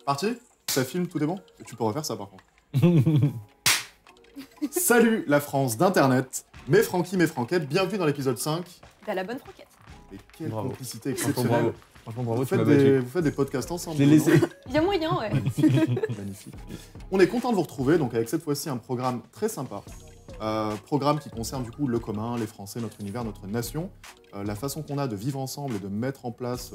Parti? Ça filme, tout est bon? Et tu peux refaire ça par contre. Salut la France d'Internet, mes Francky, mes Franquettes, bienvenue dans l'épisode 5. T'as la bonne franquette. Et quelle Bravo. complicité exceptionnelle. Franchement, bravo, Vous tu m'as faites, battu. vous faites des podcasts ensemble. Je l'ai non? laissé. Il y a moyen, ouais. Magnifique. On est content de vous retrouver, donc avec cette fois-ci un programme très sympa. Programme qui concerne du coup le commun, les Français, notre univers, notre nation. La façon qu'on a de vivre ensemble et de mettre en place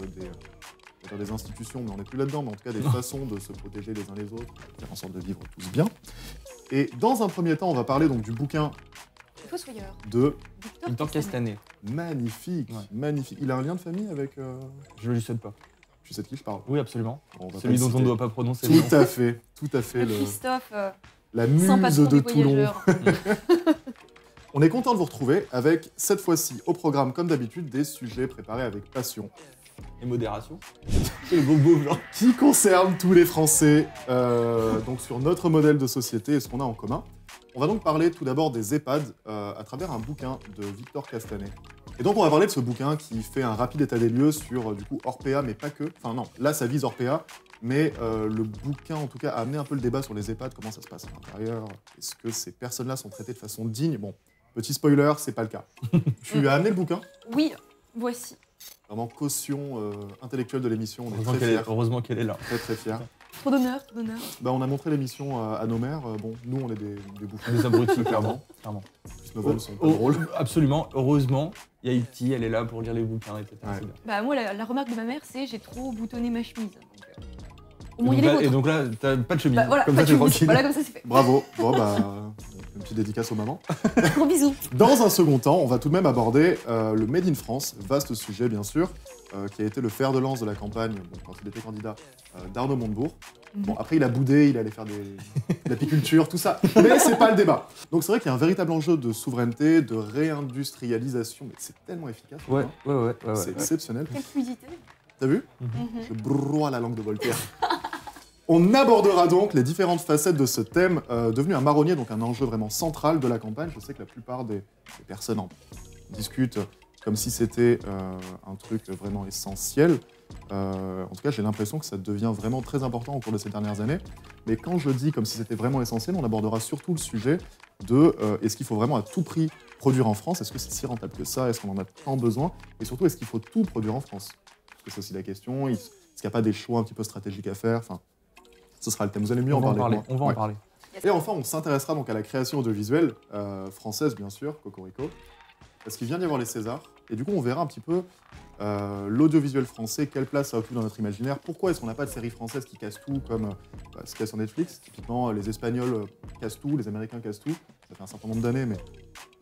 des institutions, mais on n'est plus là-dedans, mais en tout cas des façons de se protéger les uns les autres, faire en sorte de vivre tous bien. Et dans un premier temps, on va parler donc du bouquin Le Fossoyeur. de... Victor Castanet. Magnifique, Ouais. magnifique. Il a un lien de famille avec... Je ne lui souhaite pas. Tu sais de qui je parle? Oui, absolument. Bon, on va Celui pas le dont on ne citer. doit pas prononcer le nom. Tout à fait, tout à fait. Le Christophe, La saint muse patron de des Toulon. voyageurs. On est content de vous retrouver avec, cette fois-ci, au programme, comme d'habitude, des sujets préparés avec passion, Et modération. C'est le beau genre. qui concernent tous les Français, donc sur notre modèle de société et ce qu'on a en commun. On va donc parler tout d'abord des EHPAD à travers un bouquin de Victor Castanet. Et donc on va parler de ce bouquin qui fait un rapide état des lieux sur du coup Orpea, mais pas que. Enfin non, là ça vise Orpea, mais le bouquin en tout cas a amené un peu le débat sur les EHPAD, comment ça se passe à l'intérieur, est-ce que ces personnes-là sont traitées de façon digne? Bon, petit spoiler, c'est pas le cas. Tu as amené le bouquin? Oui, voici. Vraiment caution intellectuelle de l'émission, on est Heureusement très qu'elle est, fiers. heureusement qu'elle est là. Très très fiers. Trop d'honneur, trop d'honneur. Bah, on a montré l'émission à nos mères, bon, nous on est des bouffons. Des abrutis, clairement. clairement. Nos vannes sont pas Oh, drôles. absolument. Heureusement, il y a Ipti, elle est là pour lire les bouquins, etc. Ouais. C'est bien. Bah moi, la remarque de ma mère, c'est j'ai trop boutonné ma chemise. Donc, au Et moins, donc il y a là- les Et vôtres. donc là, t'as pas de chemise. Bah, voilà, Comme pas ça, de t'es chemise. tranquille. Voilà, comme ça, c'est fait. Bravo, bon bah, une petite dédicace aux mamans. Gros bisous. Dans un second temps, on va tout de même aborder le Made in France, vaste sujet bien sûr, qui a été le fer de lance de la campagne bon, quand il était candidat d'Arnaud Montebourg. Bon, après il a boudé, il allait faire de l'apiculture, tout ça, mais c'est pas le débat. Donc c'est vrai qu'il y a un véritable enjeu de souveraineté, de réindustrialisation, mais c'est tellement efficace, Ouais, hein. ouais. C'est exceptionnel. Quelle fluidité. T'as vu? Mhm. Je broie la langue de Voltaire. On abordera donc les différentes facettes de ce thème devenu un marronnier, donc un enjeu vraiment central de la campagne. Je sais que la plupart des personnes en discutent comme si c'était un truc vraiment essentiel. En tout cas, j'ai l'impression que ça devient vraiment très important au cours de ces dernières années. Mais quand je dis comme si c'était vraiment essentiel, on abordera surtout le sujet de est-ce qu'il faut vraiment à tout prix produire en France? Est-ce que c'est si rentable que ça? Est-ce qu'on en a tant besoin? Et surtout, est-ce qu'il faut tout produire en France? Parce que c'est aussi la question. Est-ce qu'il n'y a pas des choix un petit peu stratégiques à faire? Enfin, ce sera le thème. Vous allez mieux On en va en parler. parler. que moi. On va en Ouais. parler. Et enfin, on s'intéressera donc à la création audiovisuelle française, bien sûr, Cocorico, parce qu'il vient d'y avoir les Césars. Et du coup, on verra un petit peu l'audiovisuel français, quelle place ça occupe dans notre imaginaire. Pourquoi est-ce qu'on n'a pas de séries françaises qui cassent tout, comme ce qu'il y a sur Netflix? Typiquement, les Espagnols cassent tout, les Américains cassent tout. Ça fait un certain nombre d'années, mais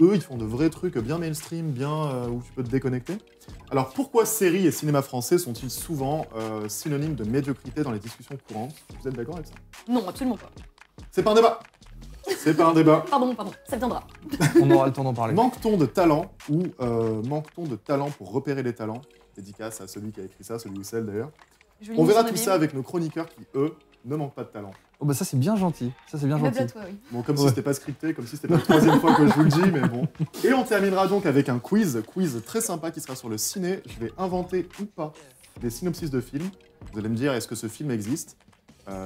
eux, ils font de vrais trucs bien mainstream, bien où tu peux te déconnecter. Alors, pourquoi séries et cinéma français sont-ils souvent synonymes de médiocrité dans les discussions courantes? Vous êtes d'accord avec ça? Non, absolument pas. C'est pas un débat. C'est pas un débat. Pardon, ça viendra. On aura le temps d'en parler. Manque-t-on de talent ou manque-t-on de talent pour repérer les talents? Dédicace à celui qui a écrit ça, celui ou celle d'ailleurs. Je vais On verra son tout avis. ça avec nos chroniqueurs qui, eux, ne manquent pas de talent. Oh bah ça c'est bien gentil. Ça c'est bien Meuble gentil. à toi, oui. Bon, comme si Ouais. c'était pas scripté, comme si c'était pas la troisième fois que je vous le dis, mais bon. Et on terminera donc avec un quiz très sympa qui sera sur le ciné. Je vais inventer ou pas des synopsis de films. Vous allez me dire, est-ce que ce film existe?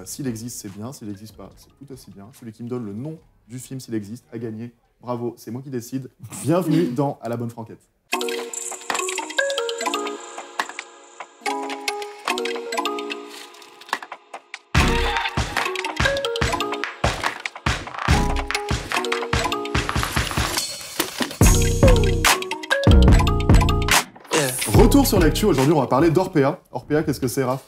S'il existe, c'est bien. S'il n'existe pas, c'est tout aussi bien. Celui qui me donne le nom du film, s'il existe, a gagné. Bravo, c'est moi qui décide. Bienvenue dans À la bonne franquette. Retour sur l'actu, aujourd'hui on va parler d'Orpea. Orpea, qu'est-ce que c'est, Raph?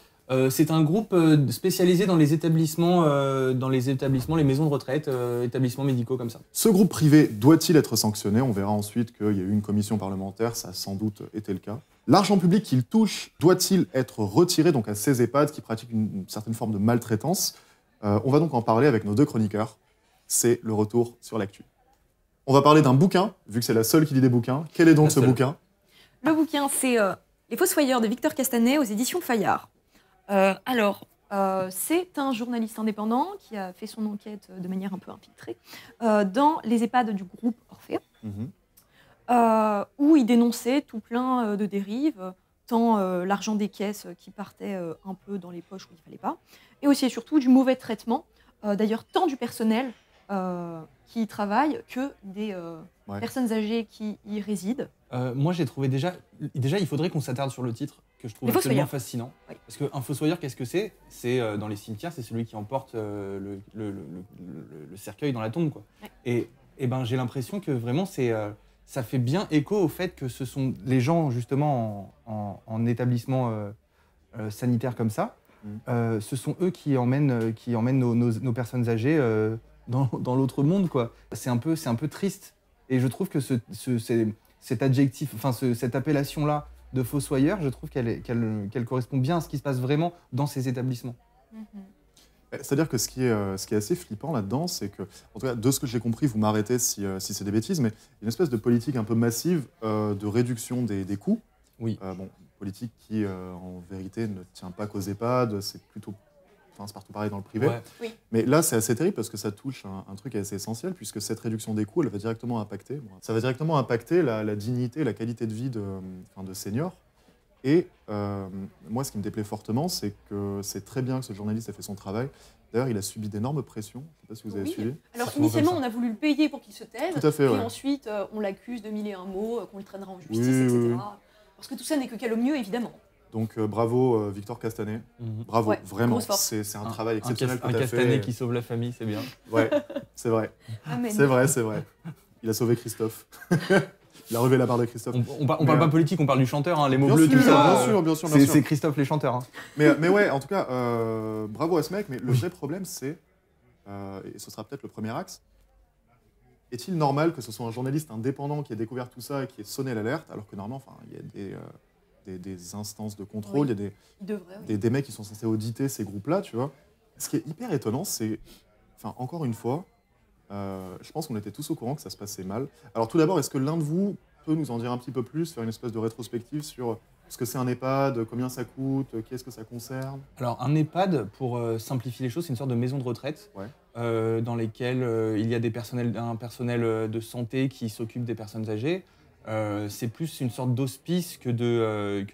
C'est un groupe spécialisé dans les établissements, les maisons de retraite, établissements médicaux comme ça. Ce groupe privé doit-il être sanctionné? On verra ensuite qu'il y a eu une commission parlementaire, ça a sans doute été le cas. L'argent public qu'il touche doit-il être retiré donc à ces EHPAD qui pratiquent une certaine forme de maltraitance? On va donc en parler avec nos deux chroniqueurs. C'est le retour sur l'actu. On va parler d'un bouquin, vu que c'est la seule qui lit des bouquins. Quel est donc La ce seule. bouquin? Le bouquin, c'est Les Fossoyeurs de Victor Castanet aux éditions Fayard. C'est un journaliste indépendant qui a fait son enquête de manière un peu infiltrée dans les EHPAD du groupe Orpea, où il dénonçait tout plein de dérives, tant l'argent des caisses qui partait un peu dans les poches où il ne fallait pas, et aussi et surtout du mauvais traitement, d'ailleurs tant du personnel qui y travaille que des personnes âgées qui y résident. Moi, j'ai trouvé déjà, il faudrait qu'on s'attarde sur le titre, que je trouve Les absolument fossoyeurs. fascinant. Oui. Parce qu'un fossoyeur, qu'est-ce que c'est? C'est dans les cimetières, c'est celui qui emporte le cercueil dans la tombe, quoi. Ouais. Et ben, j'ai l'impression que vraiment, ça fait bien écho au fait que ce sont les gens, justement, en établissement sanitaire comme ça, ce sont eux qui emmènent nos personnes âgées dans l'autre monde, quoi. C'est un peu triste. Et je trouve que cet adjectif, enfin cette appellation-là de fossoyeur, je trouve qu'elle correspond bien à ce qui se passe vraiment dans ces établissements. C'est-à-dire que ce qui est assez flippant là-dedans, c'est que, en tout cas, de ce que j'ai compris, vous m'arrêtez si c'est des bêtises, mais il y a une espèce de politique un peu massive de réduction des coûts. Oui. Bon, politique qui, en vérité, ne tient pas qu'aux EHPAD, c'est partout pareil dans le privé. Ouais. Oui. Mais là, c'est assez terrible parce que ça touche un truc assez essentiel, puisque cette réduction des coûts, elle va directement impacter, la dignité, la qualité de vie de seniors. Et moi, ce qui me déplaît fortement, c'est que c'est très bien que ce journaliste ait fait son travail. D'ailleurs, il a subi d'énormes pressions. Je ne sais pas si vous avez Oui. suivi. Alors C'est souvent initialement, comme on a voulu le payer pour qu'il se taise, Tout à fait, et ouais. ensuite on l'accuse de mille et un mots, qu'on le traînera en justice, Oui, etc. oui. Parce que tout ça n'est que calomnieux, évidemment. Donc bravo Victor Castanet. Mhm. Bravo, Ouais, vraiment. grosse force. C'est un travail exceptionnel que Un tu as castanet fait. qui sauve la famille, c'est bien. Ouais, c'est vrai. Amen. C'est vrai. Il a sauvé Christophe. Il a relevé la barre de Christophe. On parle pas politique, on parle du chanteur, hein, les mots Bien bleus, sûr, tout ça. bien sûr. C'est Christophe les chanteurs. Hein. Mais ouais, en tout cas, bravo à ce mec. Mais le vrai problème, c'est, et ce sera peut-être le premier axe, est-il normal que ce soit un journaliste indépendant qui ait découvert tout ça et qui ait sonné l'alerte, alors que normalement, il y a des instances de contrôle, Oui. il y a Il devrait, oui. des mecs qui sont censés auditer ces groupes-là, tu vois. Ce qui est hyper étonnant, c'est, encore une fois, je pense qu'on était tous au courant que ça se passait mal. Alors tout d'abord, est-ce que l'un de vous peut nous en dire un petit peu plus, faire une espèce de rétrospective sur ce que c'est un EHPAD, combien ça coûte, qui est-ce que ça concerne? Alors, un EHPAD, pour simplifier les choses, c'est une sorte de maison de retraite dans lesquelles il y a un personnel de santé qui s'occupe des personnes âgées. C'est plus une sorte d'hospice que de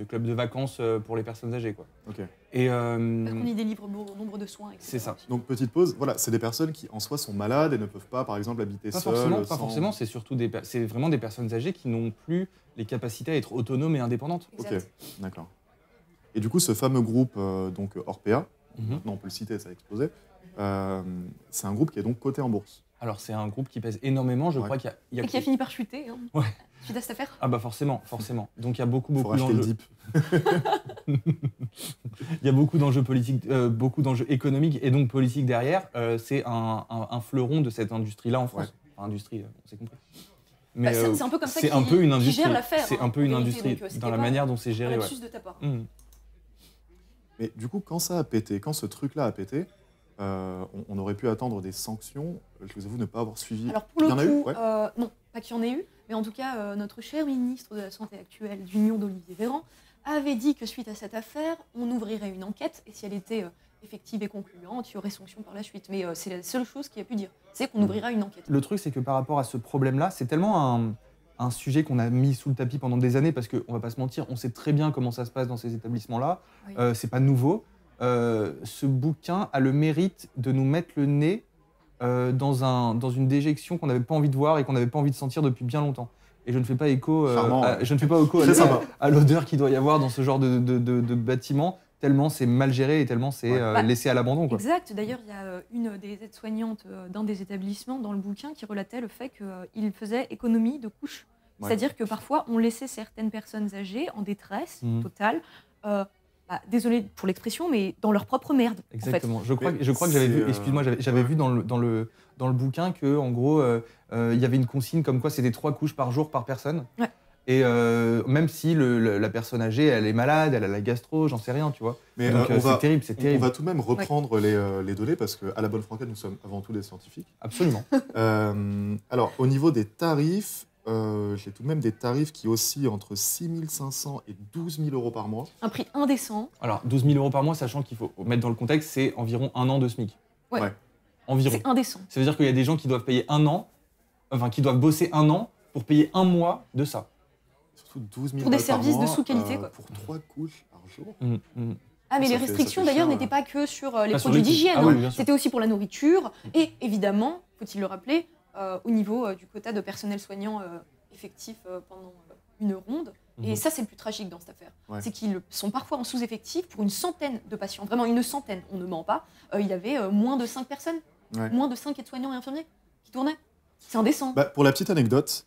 club de vacances pour les personnes âgées, quoi. Ok. Et Parce qu'on y délivre nombre de soins, etc. c'est ça. Donc petite pause, voilà, c'est des personnes qui en soi sont malades et ne peuvent pas, par exemple, habiter Pas seules. forcément, forcément, c'est surtout c'est vraiment des personnes âgées qui n'ont plus les capacités à être autonomes et indépendantes. Ok, Exact. d'accord. Et du coup, ce fameux groupe, donc Orpea, Mhm. maintenant on peut le citer, ça a explosé, c'est un groupe qui est donc coté en bourse. Alors, c'est un groupe qui pèse énormément, je Ouais. crois qu'il y a... Et qui a fini par chuter, hein, Ouais. suite à cette affaire. Ah bah forcément. Donc il y a beaucoup Faut racheter le d'enjeux. dip. Il y a beaucoup d'enjeux politiques, beaucoup d'enjeux économiques et donc politiques derrière. C'est un fleuron de cette industrie-là en France. Ouais. Enfin, industrie, on s'est compris. Bah, c'est un peu comme ça c'est qu'ils un peu une qu'ils industrie. gèrent l'affaire, C'est hein, un peu en une vérité, industrie donc, c'était dans la pas manière dont c'est Un géré. Ouais. lapsus de ta part. Mais du coup, quand ça a pété, quand ce truc-là a pété, on aurait pu attendre des sanctions. Je vous avoue ne pas avoir suivi. Alors pour le Il y en a eu, coup, ouais. non, pas qu'il y en ait eu, mais en tout cas, notre cher ministre de la Santé actuel d'Union d'Olivier Véran avait dit que suite à cette affaire, on ouvrirait une enquête et si elle était effective et concluante, il y aurait sanction par la suite. Mais c'est la seule chose qu'il a pu dire, c'est qu'on ouvrira une enquête. Le truc, c'est que par rapport à ce problème-là, c'est tellement un sujet qu'on a mis sous le tapis pendant des années parce qu'on va pas se mentir, on sait très bien comment ça se passe dans ces établissements-là. Oui. C'est pas nouveau. Ce bouquin a le mérite de nous mettre le nez dans une déjection qu'on n'avait pas envie de voir et qu'on n'avait pas envie de sentir depuis bien longtemps. Et je ne fais pas écho, Charmant, ouais. je ne fais pas écho Très sympa. à l'odeur qu'il doit y avoir dans ce genre de bâtiment, tellement c'est mal géré et tellement c'est Ouais. laissé à l'abandon, quoi. Exact. D'ailleurs, il y a une des aides-soignantes d'un des établissements dans le bouquin qui relatait le fait qu'il faisait économie de couches. Ouais. C'est-à-dire que parfois, on laissait certaines personnes âgées en détresse Mhm. totale, désolé pour l'expression, mais dans leur propre merde. Exactement. En Je crois Mais que j'avais vu, c'est, excuse-moi, j'avais vu dans le bouquin que en gros, il y avait une consigne comme quoi c'était 3 couches par jour par personne. Ouais. Et même si la personne âgée, elle est malade, elle a la gastro, j'en sais rien, tu vois. Mais Donc c'est terrible, c'est on terrible. va tout de même reprendre les données parce qu'à la bonne franquette, nous sommes avant tout des scientifiques. Absolument. Alors, au niveau des tarifs, j'ai tout de même des tarifs qui oscillent entre 6 500 et 12 000 euros par mois. fait. Un prix indécent. Alors 12 000 euros par mois, sachant qu'il faut mettre dans le contexte, c'est environ 1 an de SMIC. Ouais. Ouais. Environ. C'est indécent. Ça veut dire qu'il y a des gens qui doivent payer 1 an, enfin qui doivent bosser 1 an pour payer 1 mois de ça. Surtout 12 000 Pour des balles par services de mois, sous-qualité, quoi. Pour 3 couches par jour. Ah, mais Ça les fait restrictions cher, d'ailleurs ouais. n'étaient pas que sur les Pas sur produits les coûts. d'hygiène, Ah hein. oui, bien sûr. C'était aussi pour la nourriture et évidemment, faut-il le rappeler, au niveau du quota de personnel soignant effectif pendant une ronde. Et ça, c'est le plus tragique dans cette affaire. Ouais. C'est qu'ils sont parfois en sous-effectif pour une centaine de patients. Vraiment une centaine, on ne ment pas. Il y avait moins de 5 personnes, Ouais. moins de 5 aides-soignants et infirmiers qui tournaient. C'est indécent. Bah, pour la petite anecdote,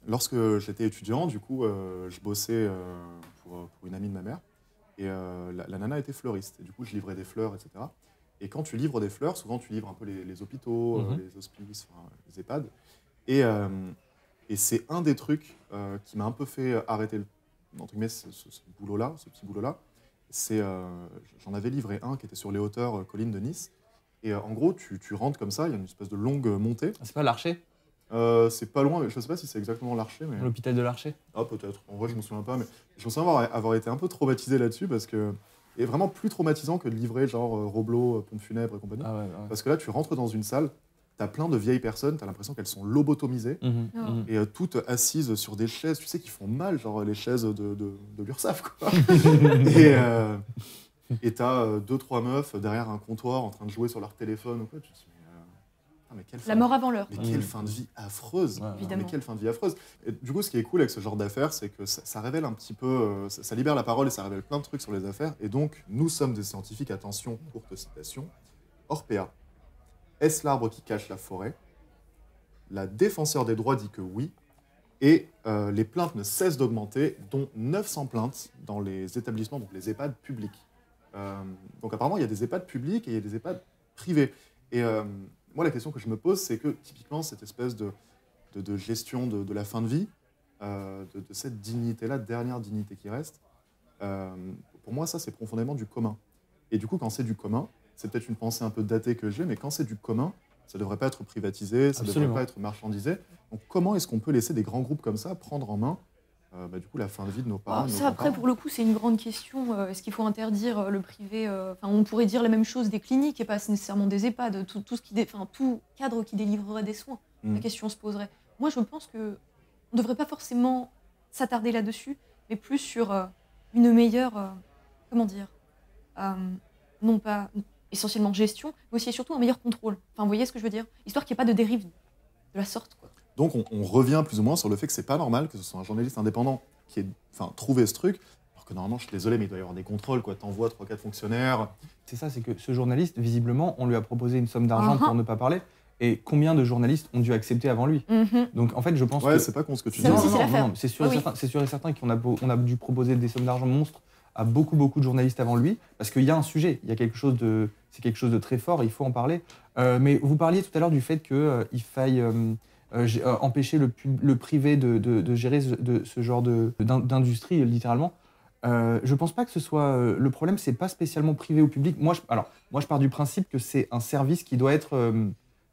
lorsque j'étais étudiant, du coup, je bossais pour une amie de ma mère. Et la nana était fleuriste. Et du coup, je livrais des fleurs, etc. Et quand tu livres des fleurs, souvent tu livres un peu les hôpitaux, les hospices, enfin, les EHPAD. Et c'est un des trucs qui m'a un peu fait arrêter entre guillemets, ce boulot-là, ce petit boulot-là. J'en avais livré un qui était sur les hauteurs collines de Nice. Et en gros, tu rentres comme ça, il y a une espèce de longue montée. C'est pas l'Archer, C'est pas loin, mais je sais pas si c'est exactement l'Archer. Mais... l'hôpital de l'Archer? Ah, peut-être. En vrai, je me souviens pas, mais je me souviens avoir été un peu traumatisé là-dessus parce que. Et vraiment plus traumatisant que de livrer genre Roblo, pompe funèbre et compagnie. Ah ouais. Parce que là, tu rentres dans une salle, t'as plein de vieilles personnes, t'as l'impression qu'elles sont lobotomisées et toutes assises sur des chaises, tu sais, qui font mal, genre les chaises de l'URSSAF, quoi. Et t'as 2-3 meufs derrière un comptoir en train de jouer sur leur téléphone ou quoi. Tu te dis, mais quelle fin La mort avant l'heure. Mais quelle fin de vie affreuse. Ouais, évidemment. Mais quelle fin de vie affreuse. Et du coup, ce qui est cool avec ce genre d'affaires, c'est que ça révèle un petit peu, ça libère la parole et ça révèle plein de trucs sur les affaires. Et donc, nous sommes des scientifiques, attention, courte citation. Orpea, est-ce l'arbre qui cache la forêt? La défenseur des droits dit que oui. Et les plaintes ne cessent d'augmenter, dont 900 plaintes dans les établissements, donc les EHPAD publics. Donc apparemment, il y a des EHPAD publics et il y a des EHPAD privés. Et moi, la question que je me pose, c'est que typiquement, cette espèce de gestion de la fin de vie, de cette dignité-là, dernière dignité qui reste, pour moi, ça, c'est profondément du commun. Et du coup, quand c'est du commun, c'est peut-être une pensée un peu datée que j'ai, mais quand c'est du commun, ça ne devrait pas être privatisé, ça ne devrait pas être marchandisé. Donc comment est-ce qu'on peut laisser des grands groupes comme ça prendre en main du coup, la fin de vie de nos parents? Ça, après, pour le coup, c'est une grande question. Est-ce qu'il faut interdire le privé? On pourrait dire la même chose des cliniques et pas nécessairement des EHPAD, tout cadre qui délivrerait des soins. La question se poserait. Moi, je pense qu'on ne devrait pas forcément s'attarder là-dessus, mais plus sur une meilleure, non pas essentiellement gestion, mais aussi et surtout un meilleur contrôle. Vous voyez ce que je veux dire? Histoire qu'il n'y ait pas de dérive de la sorte, quoi. Donc on revient plus ou moins sur le fait que c'est pas normal que ce soit un journaliste indépendant qui ait trouvé ce truc, alors que normalement, je suis désolé, mais il doit y avoir des contrôles, quoi. T'envoies 3-4 fonctionnaires. C'est ça, c'est que ce journaliste, visiblement, on lui a proposé une somme d'argent pour ne pas parler. Et combien de journalistes ont dû accepter avant lui? Donc en fait, je pense que... Ouais, c'est pas con ce que tu dis. Ça aussi, c'est l'affaire. C'est sûr, sûr et certain qu'on a dû proposer des sommes d'argent monstres à beaucoup de journalistes avant lui, parce qu'il y a un sujet, il y a c'est quelque chose de très fort, il faut en parler. Mais vous parliez tout à l'heure du fait qu'il faille empêcher le privé de gérer ce genre d'industrie, littéralement. Je pense pas que ce soit... le problème, c'est pas spécialement privé ou public. Moi, je pars du principe que c'est un service qui doit être...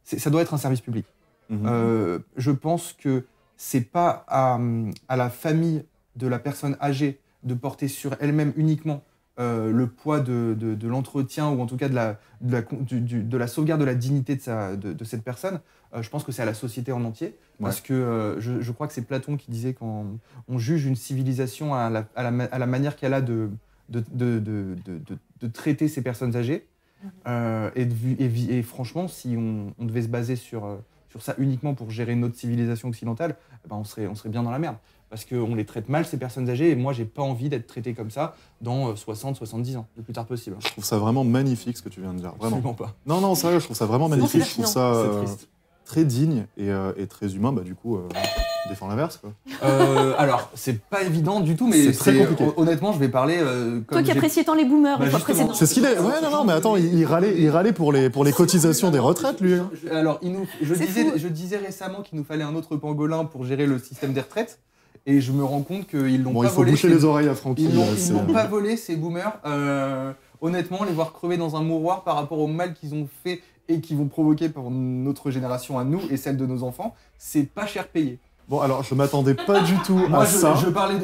ça doit être un service public. Je pense que c'est pas à la famille de la personne âgée de porter sur elle-même uniquement le poids de l'entretien ou en tout cas de la sauvegarde de la dignité de cette personne. Je pense que c'est à la société en entier. Parce que je crois que c'est Platon qui disait qu'on juge une civilisation à la manière qu'elle a de traiter ces personnes âgées. Et franchement, si on devait se baser sur ça uniquement pour gérer notre civilisation occidentale, on serait bien dans la merde. Parce qu'on les traite mal, ces personnes âgées, et moi, j'ai pas envie d'être traité comme ça dans 60-70 ans, le plus tard possible. Je trouve ça vraiment magnifique ce que tu viens de dire. Vraiment. Absolument pas. Non, sérieux, je trouve ça vraiment magnifique. Je trouve ça triste. très digne et très humain. Du coup, défends l'inverse, quoi. Alors, c'est pas évident du tout, mais c'est très compliqué. Honnêtement, je vais parler Toi qui appréciais tant les boomers les fois précédentes. C'est ce qu'il est. Ouais, non, mais attends, il râlait pour les cotisations des retraites, lui. Alors, je disais récemment qu'il nous fallait un autre pangolin pour gérer le système des retraites. Et je me rends compte qu'ils l'ont pas volé. Il faut boucher les oreilles à Francky. Ils n'ont pas volé, ces boomers. Honnêtement, les voir crever dans un mouroir par rapport au mal qu'ils ont fait et qu'ils vont provoquer pour notre génération à nous et celle de nos enfants, c'est pas cher payé. Bon, alors, je m'attendais pas du tout à ça.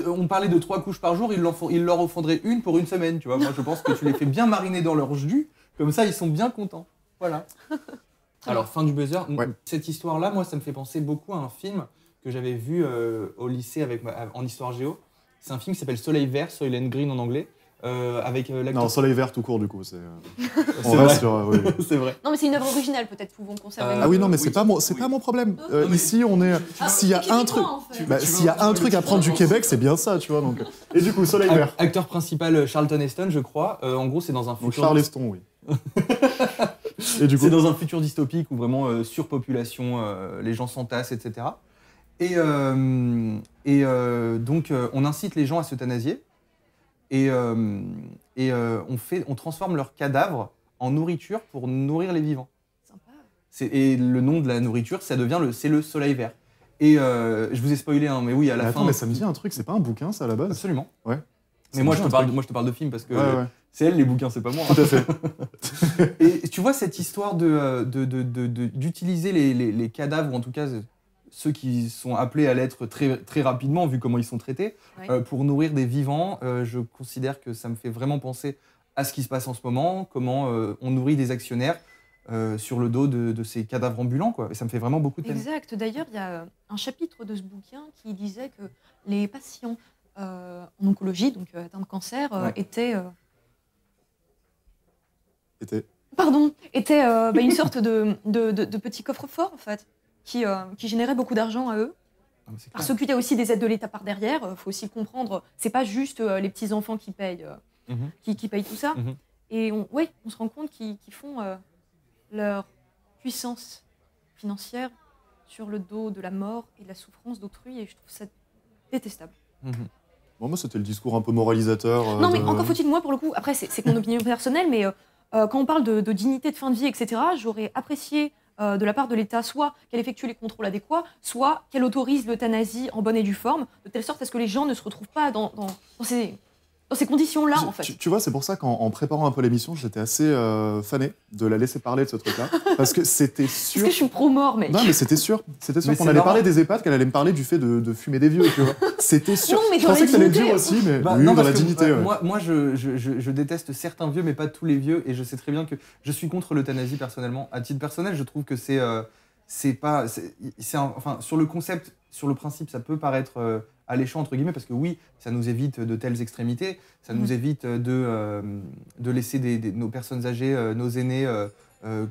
On parlait de 3 couches par jour, ils leur en faudrait une pour une semaine, tu vois. Moi, je pense que tu les fais bien mariner dans leur jus, comme ça, ils sont bien contents. Voilà. Alors, fin du buzzer. Ouais. Cette histoire-là, moi, ça me fait penser beaucoup à un film que j'avais vu au lycée en histoire géo. C'est un film qui s'appelle Soleil Vert, Soil and Green en anglais, avec l'acteur... Non, Soleil Vert tout court, du coup. On C'est reste vrai. sur... oui. C'est vrai. Non, mais c'est une œuvre originale, peut-être, pouvons conserver. Ah oui, non, mais Oui. c'est pas mon problème. Ici, on est... S'il y a un truc... En fait. Bah, s'il y a un truc à prendre du Québec, c'est bien ça, tu vois. Donc... Et du coup, Soleil Vert. Acteur principal Charlton Heston, je crois. En gros, c'est dans un Donc futur... Charleston, oui. Et du coup... C'est dans un futur dystopique où vraiment surpopulation, les gens s'entassent, etc. Et donc, on incite les gens à s'euthanasier et on transforme leurs cadavres en nourriture pour nourrir les vivants. Sympa. Et le nom de la nourriture, c'est le Soleil Vert. Et je vous ai spoilé, hein, mais oui, à la Attends, fin... mais ça me dit un truc, c'est pas un bouquin, ça, à la base? Absolument. Ouais. Mais moi, je te parle parle de film parce que Ouais. c'est elle les bouquins, c'est pas moi. Tout à fait. Et tu vois cette histoire d'utiliser les cadavres, ou en tout cas ceux qui sont appelés à l'être très, très rapidement, vu comment ils sont traités, Ouais. pour nourrir des vivants, je considère que ça me fait vraiment penser à ce qui se passe en ce moment, comment on nourrit des actionnaires sur le dos de ces cadavres ambulants, quoi. Et ça me fait vraiment beaucoup de peine. Exact. D'ailleurs, il y a un chapitre de ce bouquin qui disait que les patients en oncologie, donc atteints de cancer, Ouais. étaient Était... une sorte de petit coffre-fort, en fait, qui générait beaucoup d'argent à eux. Ah, mais c'est clair. Parce qu'il y a aussi des aides de l'État par derrière. Il faut aussi le comprendre. C'est pas juste les petits-enfants qui payent, Mhm. qui payent tout ça. Mhm. Et on se rend compte qu'ils font leur puissance financière sur le dos de la mort et de la souffrance d'autrui. Et je trouve ça détestable. Mhm. Bon, moi, c'était le discours un peu moralisateur. Non, mais encore faut-il, moi, pour le coup, après, c'est mon opinion personnelle, mais quand on parle de dignité de fin de vie, etc., j'aurais apprécié de la part de l'État soit qu'elle effectue les contrôles adéquats, soit qu'elle autorise l'euthanasie en bonne et due forme, de telle sorte à ce que les gens ne se retrouvent pas dans ces conditions-là, en fait. Tu vois, c'est pour ça qu'en préparant un peu l'émission, j'étais assez fané de la laisser parler de ce truc-là. Parce que c'était sûr. Parce que je suis pro-mort, mec. Non, mais c'était sûr. C'était sûr Mais qu'on c'est allait marrant. parler des EHPAD, qu'elle allait me parler du fait de fumer des vieux, tu vois. C'était sûr. Non, mais je dans pensais la que ça allait le dire dignité. aussi, mais Bah, oui, non, dans parce la que, dignité. Ouais. Moi, je déteste certains vieux, mais pas tous les vieux, et je sais très bien que je suis contre l'euthanasie personnellement. À titre personnel, je trouve que enfin, sur le concept, sur le principe, ça peut paraître alléchant entre guillemets, parce que oui, ça nous évite de telles extrémités, ça nous évite de laisser nos personnes âgées, nos aînés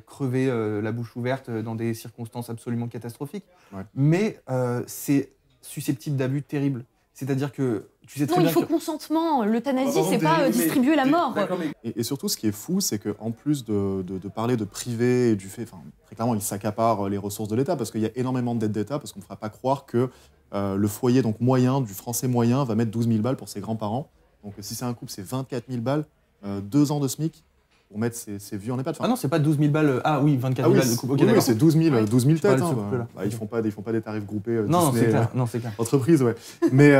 crever la bouche ouverte dans des circonstances absolument catastrophiques. Ouais. Mais c'est susceptible d'abus terribles. C'est-à-dire que tu sais très Non, il bien faut que... consentement. L'euthanasie, Pardon, c'est pas distribuer la mort. D'accord, mais- Et surtout, ce qui est fou, c'est qu'en plus de parler de privé et du fait, enfin, très clairement, il s'accapare les ressources de l'État parce qu'il y a énormément de dettes d'État, parce qu'on ne fera pas croire que le foyer donc moyen, du français moyen, va mettre 12 000 balles pour ses grands-parents. Donc si c'est un couple, c'est 24 000 balles, 2 ans de SMIC pour mettre ses vieux en EHPAD. Enfin, Ah non, c'est pas 12 000 balles. Ah oui, 24 ah 000 oui, balles de coupe. Ok, oui, d'accord. c'est 12 000 Tu têtes. parles de Hein, ce couple-là. ils font pas des tarifs groupés Non, Disney, c'est clair. Non, c'est clair. entreprise, ouais. mais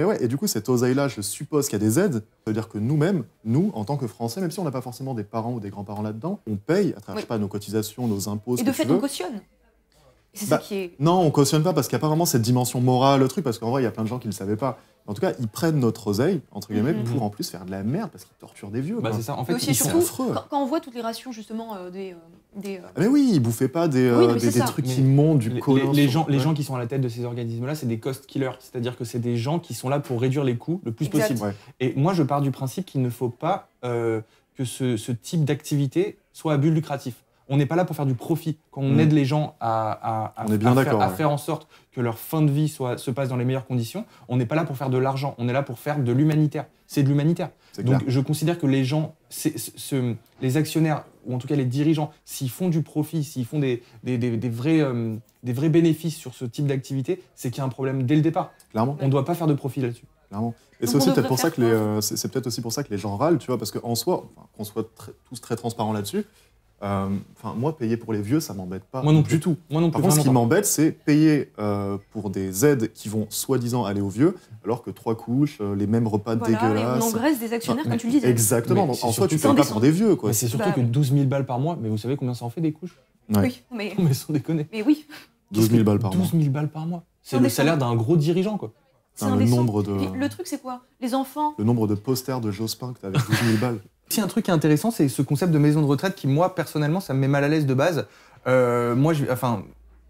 ouais, et du coup, cette oseille-là, je suppose qu'il y a des aides. Ça veut dire que nous-mêmes, nous, en tant que Français, même si on n'a pas forcément des parents ou des grands-parents là-dedans, on paye à travers, je sais pas, nos cotisations, nos impôts, ce Et que de fait, tu veux. on cautionne. Et c'est Bah, ça qui est. Non, on cautionne pas parce qu'il n'y a pas vraiment cette dimension morale, le truc, parce qu'en vrai, il y a plein de gens qui ne le savaient pas. En tout cas, ils prennent notre oseille, entre guillemets, Mhm. pour en plus faire de la merde parce qu'ils torturent des vieux. Bah, quoi. c'est ça. En Et fait, aussi, ils surtout, sont... affreux. quand on voit toutes les rations, justement, des Ah, mais oui, ils bouffaient pas des, Oui, non, mais des c'est ça. trucs Mais qui montent, du Les, collant. les sur- gens ouais. qui sont à la tête de ces organismes-là, c'est des cost killers. C'est-à-dire que c'est des gens qui sont là pour réduire les coûts le plus Exact. possible. Ouais. Et moi, je pars du principe qu'il ne faut pas que ce type d'activité soit à but lucratif. On n'est pas là pour faire du profit. Quand on Mm. aide les gens à On est bien faire, d'accord, à ouais. faire en sorte que leur fin de vie se passe dans les meilleures conditions, on n'est pas là pour faire de l'argent. On est là pour faire de l'humanitaire. C'est de l'humanitaire. C'est Donc clair. je considère que les gens, les actionnaires, ou en tout cas les dirigeants, s'ils font du profit, s'ils font des vrais bénéfices sur ce type d'activité, c'est qu'il y a un problème dès le départ. Clairement. On ne doit pas faire de profit là-dessus. Clairement. Et Donc c'est on aussi peut-être devrait pour ça faire que c'est peut-être aussi pour ça que les gens râlent, tu vois, parce qu'en soi, enfin, qu'on soit tous très transparents là-dessus, enfin moi payer pour les vieux, ça m'embête pas Moi non plus. du tout. Moi non plus. Par contre, ce qui vraiment m'embête, c'est payer pour des aides qui vont soi-disant aller aux vieux, alors que 3 couches, les mêmes repas Voilà, et on dégueulasses. engraisse des actionnaires, Non, comme tu le disais. Exactement. Mais Donc, c'est en soi, tu surtout payes que- pas pour des vieux, pas. quoi. Mais c'est surtout Bah, que 12 000 balles par mois, mais vous savez combien ça en fait des couches? Ouais. Oui, mais Mais sans déconner. oui. 12 000 balles par 12 mois. 000 balles par mois. C'est Non, le mais salaire d'un gros dirigeant, quoi. C'est Putain, indécent. nombre de, Puis le truc, c'est quoi? Les enfants. le nombre de posters de Jospin que t'as avec 12 000 balles. Si un truc qui est intéressant, c'est ce concept de maison de retraite qui, moi, personnellement, ça me met mal à l'aise de base. Moi,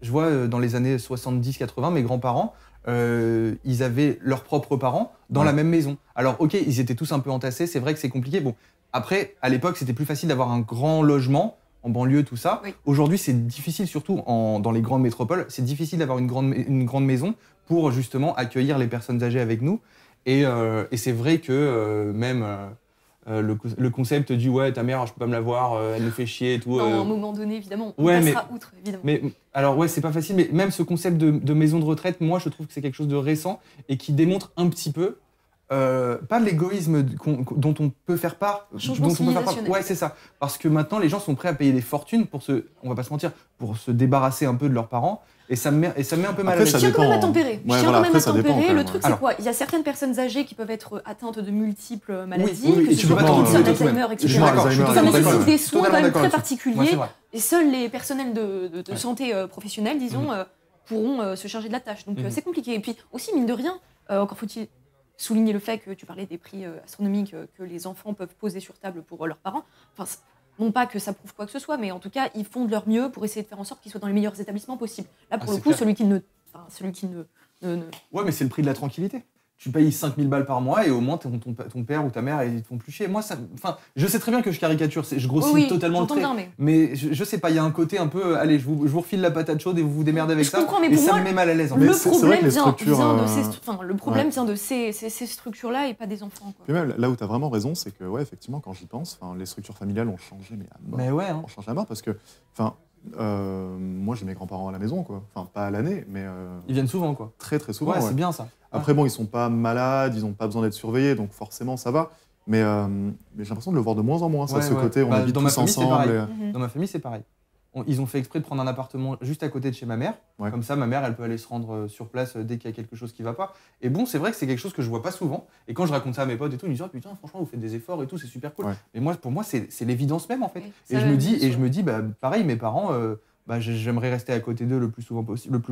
je vois dans les années 70-80, mes grands-parents, ils avaient leurs propres parents dans la même maison. Alors ok, ils étaient tous un peu entassés, c'est vrai que c'est compliqué. Bon, après, à l'époque, c'était plus facile d'avoir un grand logement, en banlieue, tout ça. Oui. Aujourd'hui, c'est difficile, surtout dans les grandes métropoles, c'est difficile d'avoir une grande maison pour justement accueillir les personnes âgées avec nous. Et c'est vrai que même le concept du ouais, ta mère, je peux pas me la voir, elle me fait chier et tout. À un moment donné, évidemment, on ouais, passera outre, évidemment. Mais alors ouais, c'est pas facile, mais même ce concept de maison de retraite, moi, je trouve que c'est quelque chose de récent et qui démontre un petit peu pas de l'égoïsme dont on peut faire part. Changement civilisationnel. Ouais, c'est ça. Parce que maintenant, les gens sont prêts à payer des fortunes on va pas se mentir, pour se débarrasser un peu de leurs parents. Et ça me met un peu mal à Après, l'aise. ça Je tiens quand même à dépend, hein. tempérer. Ouais, Je tiens voilà, quand même après, à ça dépend, tempérer. quand Le même, truc, ouais. c'est quoi? Il y a certaines personnes âgées qui peuvent être atteintes de multiples maladies, oui, que et ce tu peux soit pas t'en Parkinson, occuper toi-même. Alzheimer, Je suis etc. d'accord, je suis Alzheimer, Ça totalement nécessite d'accord. des soins Totalement quand même d'accord très là-dessus. Ouais, particuliers. c'est vrai. Et seuls les personnels de santé professionnelle, disons, pourront se charger de la tâche. Donc c'est compliqué. Et puis aussi, mine de rien, encore faut-il souligner le fait que tu parlais des prix astronomiques que les enfants peuvent poser sur table pour leurs parents. Enfin, non pas que ça prouve quoi que ce soit, mais en tout cas, ils font de leur mieux pour essayer de faire en sorte qu'ils soient dans les meilleurs établissements possibles. Là, pour le c'est coup, clair. celui qui ne Ouais, mais c'est le prix de la tranquillité. Tu payes 5000 balles par mois et au moins ton père ou ta mère, ils te font plus chier. Moi, je sais très bien que je caricature, je grossis Oui, totalement le j'entends trait. bien, mais Je sais pas, il y a un côté un peu, allez, je vous refile la patate chaude et vous vous démerdez avec je ça. comprends, mais et pour ça moi, me met mal à l'aise. En Mais le fait. c'est vrai que problème les vient structures, le problème vient de ces structures-là et pas des enfants. Quoi. Puis même, là où tu as vraiment raison, c'est que, ouais, effectivement, quand j'y pense, les structures familiales ont changé, mais à mort. Mais ouais, hein. Ont changé à mort parce que, moi, j'ai mes grands-parents à la maison, quoi. Enfin, pas à l'année, mais Ils viennent souvent, quoi. très, très souvent. Ouais, ouais. c'est bien ça. Après, bon, ils sont pas malades, ils ont pas besoin d'être surveillés, donc forcément, ça va. Mais j'ai l'impression de le voir de moins en moins, ça, Ouais, ce ouais. côté, on Bah, habite dans ma tous famille, c'est ensemble. pareil. et- Dans ma famille, c'est pareil. Ils ont fait exprès de prendre un appartement juste à côté de chez ma mère. Ouais. Comme ça, ma mère, elle peut aller se rendre sur place dès qu'il y a quelque chose qui va pas. Et bon, c'est vrai que c'est quelque chose que je vois pas souvent. Et quand je raconte ça à mes potes et tout, ils me disent oh, putain, franchement, vous faites des efforts et tout, c'est super cool. Ouais. Mais moi, pour moi, c'est l'évidence même en fait. Ouais, Et ça je va, me dis, bien sûr. bah, pareil, mes parents, j'aimerais rester à côté d'eux le plus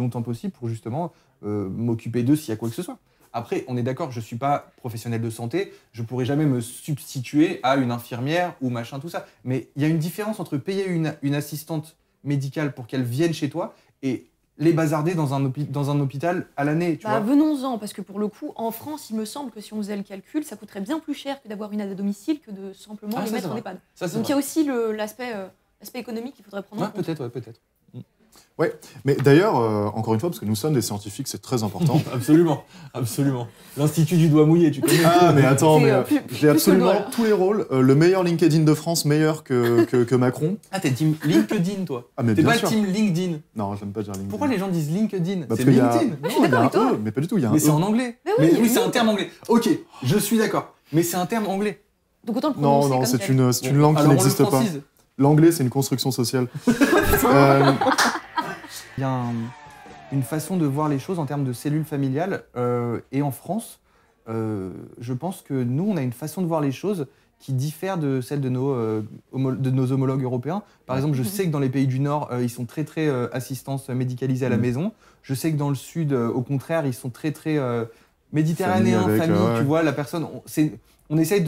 longtemps possible pour justement m'occuper d'eux s'il y a quoi que ce soit. Après, on est d'accord, je suis pas professionnel de santé, je pourrais jamais me substituer à une infirmière ou machin, tout ça. Mais il y a une différence entre payer une assistante médicale pour qu'elle vienne chez toi et les bazarder dans un hôpital à l'année, tu Bah, vois. venons-en, parce que pour le coup, en France, il me semble que si on faisait le calcul, ça coûterait bien plus cher que d'avoir une aide à domicile que de simplement Ah, les ça, mettre c'est en vrai. EHPAD. Ça, c'est Donc il y vrai. a aussi l'aspect économique qu'il faudrait prendre en Ouais, compte. peut-être, ouais, peut-être. Ouais, mais d'ailleurs, encore une fois, parce que nous sommes des scientifiques, c'est très important. Absolument, absolument. L'Institut du doigt mouillé, tu connais. Ah, mais attends, C'est, mais plus j'ai que le absolument doigt, là. tous les rôles. Le meilleur LinkedIn de France, meilleur que Macron. Ah, t'es team LinkedIn, toi. Ah, mais T'es bien pas sûr. team LinkedIn. Non, j'aime pas dire LinkedIn. Pourquoi les gens disent LinkedIn? Parce C'est qu'il y a- LinkedIn. Non, suis il y a d'accord un avec toi. E, mais pas du tout, il y a un Mais c'est E. en anglais. Mais oui, oui, c'est oui. un terme anglais. Ok, je suis d'accord. Mais c'est un terme anglais. Donc autant le Non, prononcer non, comme c'est tel. une langue qui Alors, on le n'existe pas. francise. L'anglais, c'est une construction sociale. Il y a une façon de voir les choses en termes de cellules familiales. Et en France, je pense que nous, on a une façon de voir les choses qui diffère de celle de nos homologues européens. Par exemple, je sais que dans les pays du Nord, ils sont très, très assistance médicalisée à la maison. Je sais que dans le Sud, au contraire, ils sont très, très méditerranéens, Famille avec, famille, ouais. tu vois, la personne... On essaye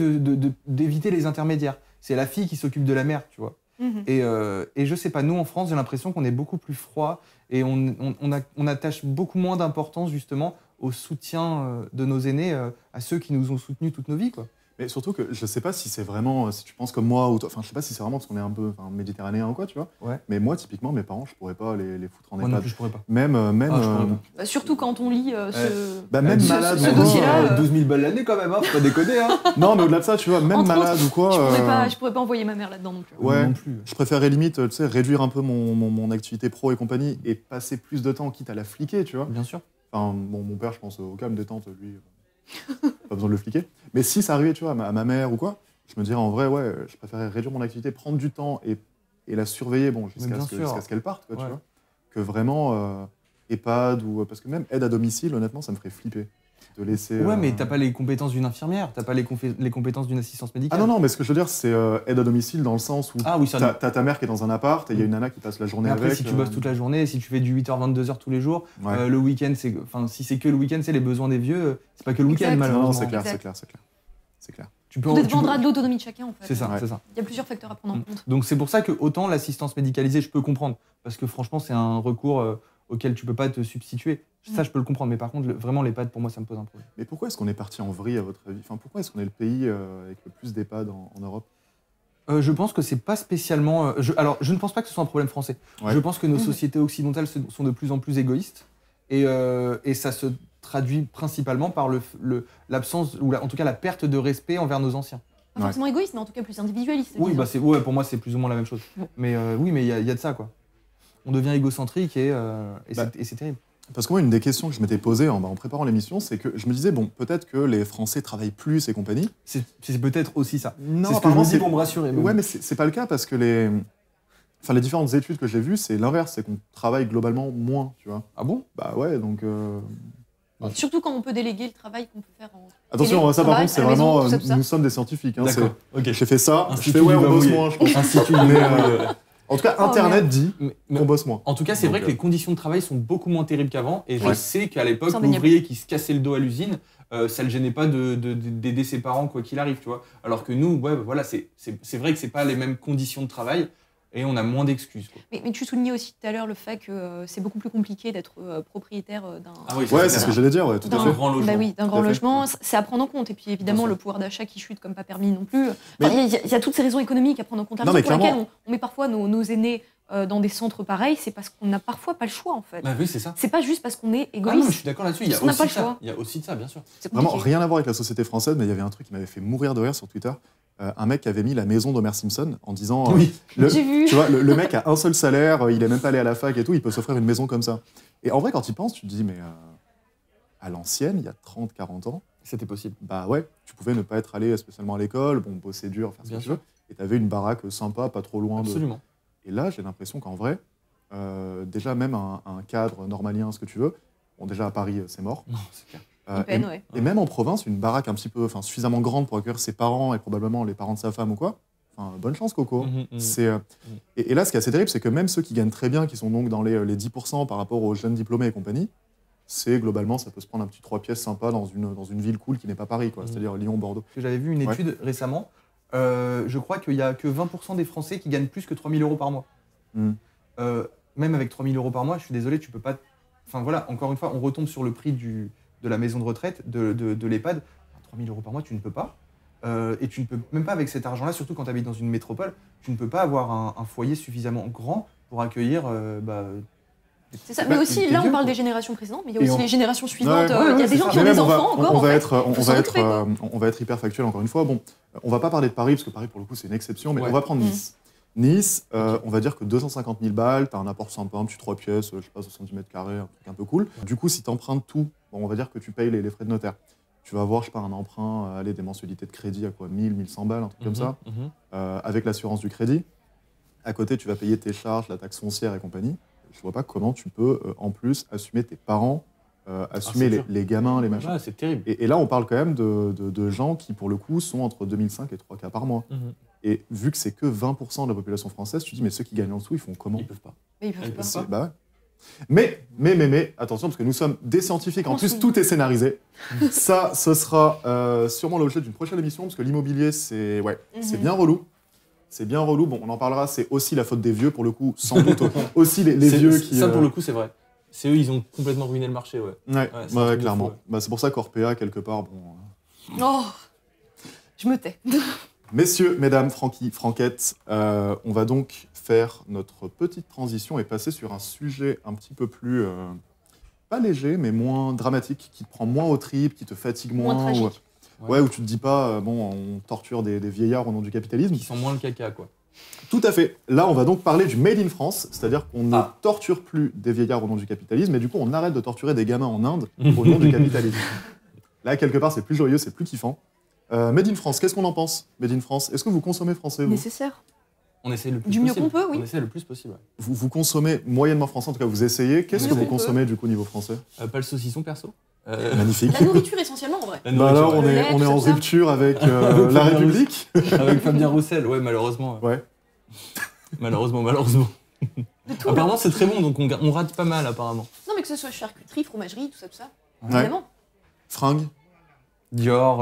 d'éviter les intermédiaires. C'est la fille qui s'occupe de la mère, tu vois. Mhm. Et je sais pas, nous en France, j'ai l'impression qu'on est beaucoup plus froid et on attache beaucoup moins d'importance justement au soutien de nos aînés, à ceux qui nous ont soutenus toute nos vies, quoi. Mais surtout que je sais pas si c'est vraiment, si tu penses comme moi, ou toi, enfin je sais pas si c'est vraiment parce qu'on est un peu méditerranéen ou quoi, tu vois. Ouais. Mais moi, typiquement, mes parents, je pourrais pas les foutre en Moi non EHPAD. plus, je pourrais pas. Même, Ah, je pourrais pas. Bah, surtout quand on lit bah, même ce- malade ce ou quoi, dossier-là, 12 000 balles l'année quand même, hein, faut pas déconner. Hein. Non, mais au-delà de ça, tu vois, même Entre malade autres, ou quoi. je pourrais pas envoyer ma mère là-dedans non plus. Ouais. Non plus. Je préférais limite, tu sais, réduire un peu mon activité pro et compagnie et passer plus de temps, quitte à la fliquer, tu vois. Bien sûr. Enfin, bon, mon père, je pense, au calme détente, lui, pas besoin de le fliquer. Mais si ça arrivait, tu vois, à ma mère ou quoi, je me dirais en vrai, ouais, je préférais réduire mon activité, prendre du temps et la surveiller, bon, Mais bien sûr. jusqu'à ce qu'elle parte, quoi, tu Ouais. vois, que vraiment EHPAD ou parce que même aide à domicile, honnêtement, ça me ferait flipper de laisser. Ouais, mais t'as pas les compétences d'une infirmière, t'as pas les compétences d'une assistance médicale. Ah non, mais ce que je veux dire, c'est aide à domicile dans le sens où Ah oui, ça. t'as ta mère qui est dans un appart et il y a une nana qui passe la journée Mais après, avec. si tu bosses toute la journée, si tu fais du 8h, 22h tous les jours, Ouais. le week-end, si c'est que le week-end, c'est les besoins des vieux, c'est pas que le week-end, Exact. malheureusement. Non, c'est clair, Exact. c'est clair, c'est clair. C'est clair. Tu peux, Tout tu dépendra peux- de l'autonomie de chacun en fait. C'est ça, Ouais. c'est ça. Il y a plusieurs facteurs à prendre en compte. Donc c'est pour ça que autant l'assistance médicalisée, je peux comprendre, parce que franchement, c'est un recours auquel tu peux pas te substituer. Ça, je peux le comprendre, mais par contre, vraiment, l'EHPAD, pour moi, ça me pose un problème. Mais pourquoi est-ce qu'on est parti en vrille, à votre avis? Enfin, pourquoi est-ce qu'on est le pays avec le plus d'EHPAD en Europe? Je pense que c'est pas spécialement. Alors, je ne pense pas que ce soit un problème français. Ouais. Je pense que nos sociétés occidentales sont de plus en plus égoïstes et ça se traduit principalement par l'absence, ou en tout cas la perte de respect envers nos anciens. Pas forcément égoïste, mais en tout cas plus individualiste. Oui, disons. bah pour moi, c'est plus ou moins la même chose. Bon. Mais oui, mais il y a de ça, quoi. On devient égocentrique et c'est terrible. Parce que moi, une des questions que je m'étais posée en préparant l'émission, c'est que je me disais, bon, peut-être que les Français travaillent plus et compagnie. C'est peut-être aussi ça. Non, c'est ce que je me dis pour me rassurer. Ouais, mais c'est pas le cas parce que les différentes études que j'ai vues, c'est l'inverse, c'est qu'on travaille globalement moins, tu vois. Ah bon? Bah ouais, donc... Surtout quand on peut déléguer le travail qu'on peut faire en. Attention, ça par contre, c'est à la maison, vraiment... tout ça. nous sommes des scientifiques. Hein, D'accord. Ok. j'ai fait ça, je Institut fais ouais, on du bosse Bavouillé. moins, je pense. Institut du Mais, Bavouillé. En tout cas, Oh, Internet dit Mais- qu'on bosse moins. En tout cas, c'est Donc, vrai que les conditions de travail sont beaucoup moins terribles qu'avant. Et je Ouais. sais qu'à l'époque, C'est indéniable. l'ouvrier qui se cassait le dos à l'usine, ça le gênait pas d'aider ses parents quoi qu'il arrive, tu vois. Alors que nous, ouais, voilà, c'est vrai que c'est pas les mêmes conditions de travail et on a moins d'excuses, quoi. Mais tu soulignais aussi tout à l'heure le fait que c'est beaucoup plus compliqué d'être propriétaire d'un. Ah oui, Ouais, c'est ce que j'allais dire, ouais, tout à D'un fait. grand logement. Bah oui, d'un Tout grand à fait. logement, c'est à prendre en compte. Et puis évidemment, Bien sûr. le pouvoir d'achat qui chute comme pas permis non plus. Mais- Enfin, il y a toutes ces raisons économiques à prendre en compte. La Non, raison mais pour laquelle clairement. on met parfois nos aînés dans des centres pareils, c'est parce qu'on n'a parfois pas le choix en fait. Bah oui, c'est ça. C'est pas juste parce qu'on est Ah non, égoïste. mais je suis d'accord là-dessus. Il y a On n'a pas aussi le choix. ça. Il y a aussi de ça, bien sûr. C'est Vraiment compliqué. rien à voir avec la société française, mais il y avait un truc qui m'avait fait mourir de rire sur Twitter. Un mec qui avait mis la maison d'Homer Simpson en disant... Oui. J'ai vu. Tu vois, le mec a un seul salaire, il est même pas allé à la fac et tout, il peut s'offrir une maison comme ça. Et en vrai, quand tu y penses, tu te dis, mais à l'ancienne, il y a 30, 40 ans, C'était possible. bah ouais, tu pouvais ne pas être allé spécialement à l'école, bon, bosser dur, faire ce Bien que tu sûr. veux, et t'avais une baraque sympa, pas trop loin de... Absolument. Et là, j'ai l'impression qu'en vrai, déjà même un cadre normalien, ce que tu veux, bon, déjà à Paris, c'est mort. Non, c'est clair. Une peine, ouais. Et même en province, une baraque un petit peu, enfin suffisamment grande pour accueillir ses parents et probablement les parents de sa femme ou quoi. Enfin, bonne chance, Coco. C'est, et là, ce qui est assez terrible, c'est que même ceux qui gagnent très bien, qui sont donc dans les 10% par rapport aux jeunes diplômés et compagnie, c'est globalement, ça peut se prendre un petit 3 pièces sympa dans une ville cool qui n'est pas Paris, quoi. C'est-à-dire Lyon, Bordeaux. J'avais vu une Ouais. étude récemment. Je crois qu'il y a que 20% des Français qui gagnent plus que 3 000 € par mois. Mm. Même avec 3 000 € par mois, je suis désolé, tu peux pas. Enfin voilà, encore une fois, on retombe sur le prix de la maison de retraite, de l'EHPAD. 3 000 € par mois, tu ne peux pas. Et tu ne peux même pas avec cet argent-là, surtout quand tu habites dans une métropole, tu ne peux pas avoir un foyer suffisamment grand pour accueillir. C'est ça. Bah, Mais aussi, t'es là, on vieux, parle quoi. des générations précédentes, mais il y a Et aussi on- les générations suivantes. Ouais, Il y a des c'est gens ça. qui ont Mais des même, enfants encore. on en va fait. être, Faut s'en occuper, quoi. on va être hyper factuel encore une fois. Bon, on va pas parler de Paris parce que Paris pour le coup c'est une exception, mais Ouais. on va prendre Nice. Nice, on va dire que 250 000 balles, t'as un apport sympa, un petit 3 pièces, je sais pas, 70 mètres carrés, un truc un peu cool. Du coup, si t'empruntes tout, bon, on va dire que tu payes les frais de notaire. Tu vas avoir, je sais pas, un emprunt, des mensualités de crédit à quoi, 1100 balles, un truc comme ça, avec l'assurance du crédit. À côté, tu vas payer tes charges, la taxe foncière et compagnie. Je vois pas comment tu peux, en plus, assumer tes parents, assumer c'est dur. les gamins, les machins. Ouais, c'est terrible. Et là, on parle quand même de gens qui, pour le coup, sont entre 2005 et 3 cas par mois. Et vu que c'est que 20% de la population française, tu te dis, mais ceux qui gagnent en dessous, ils font comment? Ils peuvent pas. Mais ils peuvent Ils pas. peuvent C'est- bah ouais. Mais, attention, parce que nous sommes des scientifiques, en On plus, souligne. tout est scénarisé. Ça, ce sera sûrement l'objet d'une prochaine émission, parce que l'immobilier, c'est c'est bien relou. C'est bien relou. Bon, on en parlera, c'est aussi la faute des vieux, pour le coup, sans doute. Aussi les vieux qui... Ça, pour le coup, c'est vrai. C'est eux, ils ont complètement ruiné le marché, ouais. Ouais, c'est un truc de clairement. fou, ouais. Bah, c'est pour ça qu'Orpea, quelque part, bon... Oh, je me tais. Messieurs, mesdames, Francky, Franquette, on va donc faire notre petite transition et passer sur un sujet un petit peu plus, pas léger, mais moins dramatique, qui te prend moins aux tripes, qui te fatigue moins. Moins tragique. Ouais, où tu te dis pas, bon, on torture des vieillards au nom du capitalisme. Qui sent moins le caca, quoi. Tout à fait. Là, on va donc parler du Made in France, c'est-à-dire qu'on ne Ah. torture plus des vieillards au nom du capitalisme, mais du coup, on arrête de torturer des gamins en Inde au nom du capitalisme. Là, quelque part, c'est plus joyeux, c'est plus kiffant. Made in France, qu'est-ce qu'on en pense? Made in France, est-ce que vous consommez français, vous? Nécessaire. On essaie le plus Du mieux possible. qu'on peut, oui. On essaie le plus possible, ouais. Vous consommez moyennement français, en tout cas, vous essayez. Qu'est-ce Oui, que on vous peut. consommez, du coup, niveau français? Pas le saucisson, perso. Magnifique. La nourriture essentiellement, en vrai. La Bah alors, nourriture, on Le est, lait, on est tout en ça. rupture avec Avec la Fabien République. Avec Fabien Roussel, ouais, malheureusement. Ouais. Malheureusement. De tout. Apparemment, c'est très bon, donc on rate pas mal, apparemment. Non, mais que ce soit charcuterie, fromagerie, tout ça. Ouais. Évidemment. Fringues? Dior,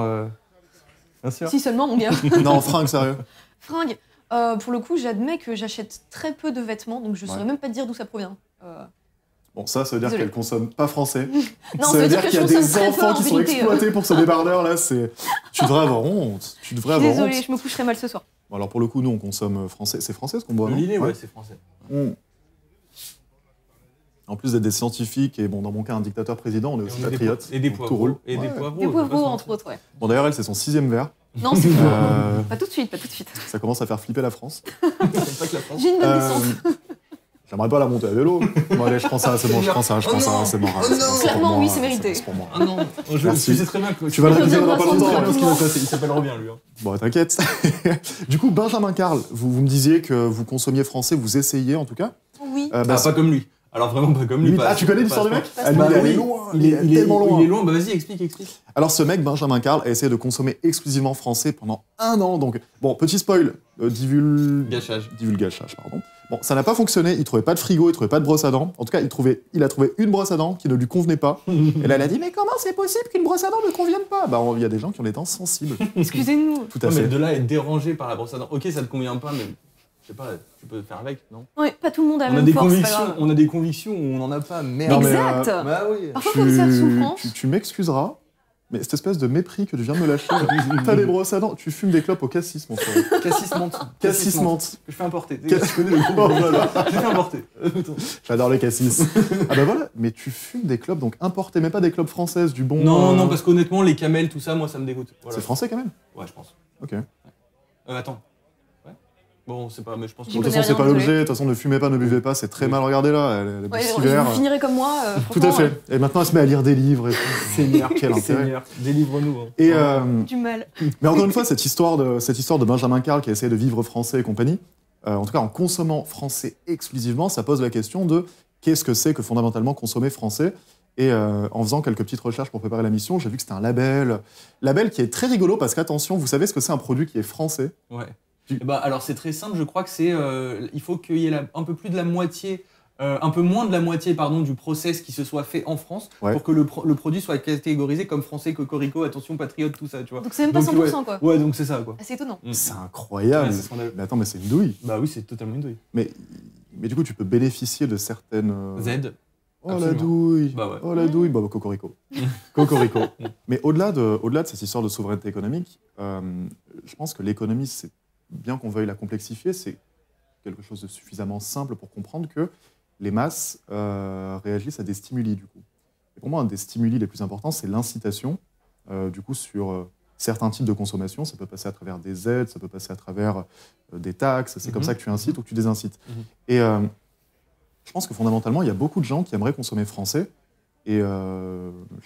bien sûr. Si seulement, mon gars. Non, fringues, sérieux. Fringues. Pour le coup, j'admets que j'achète très peu de vêtements, donc je saurais Ouais. même pas te dire d'où ça provient. Bon, ça veut dire Désolée. qu'elle consomme pas français. Non, ça veut dire que qu'il y a je consomme des très peu, enfants en qui sont vérité. exploités pour ce débardeur là. Tu devrais avoir honte. Tu devrais avoir Désolée, honte. je me coucherai mal ce soir. Bon, alors pour le coup, nous on consomme français. C'est français ce qu'on boit. Le non Lillet, ouais, c'est français. Mm. En plus d'être des scientifiques et bon, dans mon cas un dictateur président, on est aussi on est des patriotes. Et des donc tout poivrons. roule. Et des Ouais. poivrons. Des on peut pas poivrons, se entre mentir. autres, ouais. Bon d'ailleurs elle c'est son 6e verre. Non, c'est Euh, pas tout de suite, pas tout de suite. ça commence à faire flipper la France. C'est pas que la France. J'ai une bonne Euh, descente. J'aimerais pas la monter à vélo. Bon allez, je prends ça, c'est bon, je prends ça, Oh non. c'est mort. Oh c'est non. pour Clairement, moi, oui, c'est mérité. C'est pour moi. Ah non, je Merci. sais très bien que Tu vas le réviser dans pas Reviendra longtemps. sans très bien ce qui va rapidement. se passer. Il s'appelle Robien, lui. Hein. Bon, t'inquiète. Du coup, Benjamin Karl, vous me disiez que vous consommiez français, vous essayez en tout cas. Oui. Bah, Ah, pas comme lui. Alors vraiment pas comme lui. lui- pas- ah, tu connais pas- l'histoire du pas- mec pas- Ah, lui, Bah il est allé oui, loin. Il est tellement loin. Il est loin, bah vas-y, explique. Alors, ce mec, Benjamin Karl, a essayé de consommer exclusivement français pendant 1 an. Donc, bon, petit spoil, Gâchage. divulgachage, pardon. Bon, ça n'a pas fonctionné. Il trouvait pas de frigo, il trouvait pas de brosse à dents. En tout cas, il a trouvé une brosse à dents qui ne lui convenait pas. Et là, elle a dit, mais comment c'est possible qu'une brosse à dents ne convienne pas? Bah, il y a des gens qui ont des dents sensibles. Excusez-nous. Tout à Non, mais fait. de là à être dérangé par la brosse à dents. Ok, ça te convient pas, mais je sais pas, tu peux faire avec, non? Ouais, pas tout le monde a la On a même des force, c'est pas convictions, grave. on a des convictions où on n'en a pas. Merde. Non, mais, Exact. Bah oui. Parfois, faut faire souffrance. tu m'excuseras, mais cette espèce de mépris que tu viens de me lâcher, t'as des brosses à dents, tu fumes des clopes au cassis, mon frère. Cassis menthe. Cassis menthe. Que je fais importer. Cassis- Tu connais le Oh là là. Je fais importer. J'adore les cassis. Ah bah voilà, mais tu fumes des clopes, donc importées, mais pas des clopes françaises, du bon... Non, parce qu'honnêtement, les camels, tout ça, moi, ça me dégoûte. Voilà. C'est français quand même. Ouais, je pense. Ok. Attends. Ouais. Bon, c'est pas, mais je pense que. J'y Bon, de toute connais façon, c'est rien, pas désolé. l'objet, de toute façon, ne fumez pas, ne buvez pas, c'est très mal regardé là, elle Ouais, est vous vert. finirez comme moi, Tout à franchement, fait. Et maintenant, elle se met à lire des livres. Et... Seigneur, quel intérêt. Seigneur, délivre-nous. Hein. Et, du mal. mais encore une fois, cette histoire de Benjamin Karl qui a essayé de vivre français et compagnie, en tout cas en consommant français exclusivement, ça pose la question de qu'est-ce que c'est que fondamentalement consommer français. Et en faisant quelques petites recherches pour préparer la mission, j'ai vu que c'était un label qui est très rigolo parce qu'attention, vous savez ce que c'est un produit qui est français? Ouais. Bah, alors, c'est très simple, je crois que c'est. Il faut qu'il y ait un peu plus de la moitié. Un peu moins de la moitié pardon, du process qui se soit fait en France Ouais. pour que le produit soit catégorisé comme français, cocorico, attention, patriote, tout ça, tu vois. Donc c'est même pas Donc, 100%, quoi. Ouais, donc c'est ça, quoi. C'est étonnant. C'est incroyable. Ouais, c'est scandaleux. Mais attends, mais c'est une douille. Bah oui, c'est totalement une douille. Mais du coup, tu peux bénéficier de certaines... Z. Oh la Absolument. douille, Bah ouais. oh la douille, bah cocorico. Cocorico. Mais au-delà de cette histoire de souveraineté économique, je pense que l'économie, c'est bien qu'on veuille la complexifier, c'est quelque chose de suffisamment simple pour comprendre que les masses réagissent à des stimuli, du coup. Et pour moi, un des stimuli les plus importants, c'est l'incitation, du coup, sur certains types de consommation. Ça peut passer à travers des aides, ça peut passer à travers des taxes. C'est comme ça que tu incites ou que tu désincites. Et je pense que fondamentalement, il y a beaucoup de gens qui aimeraient consommer français. Et je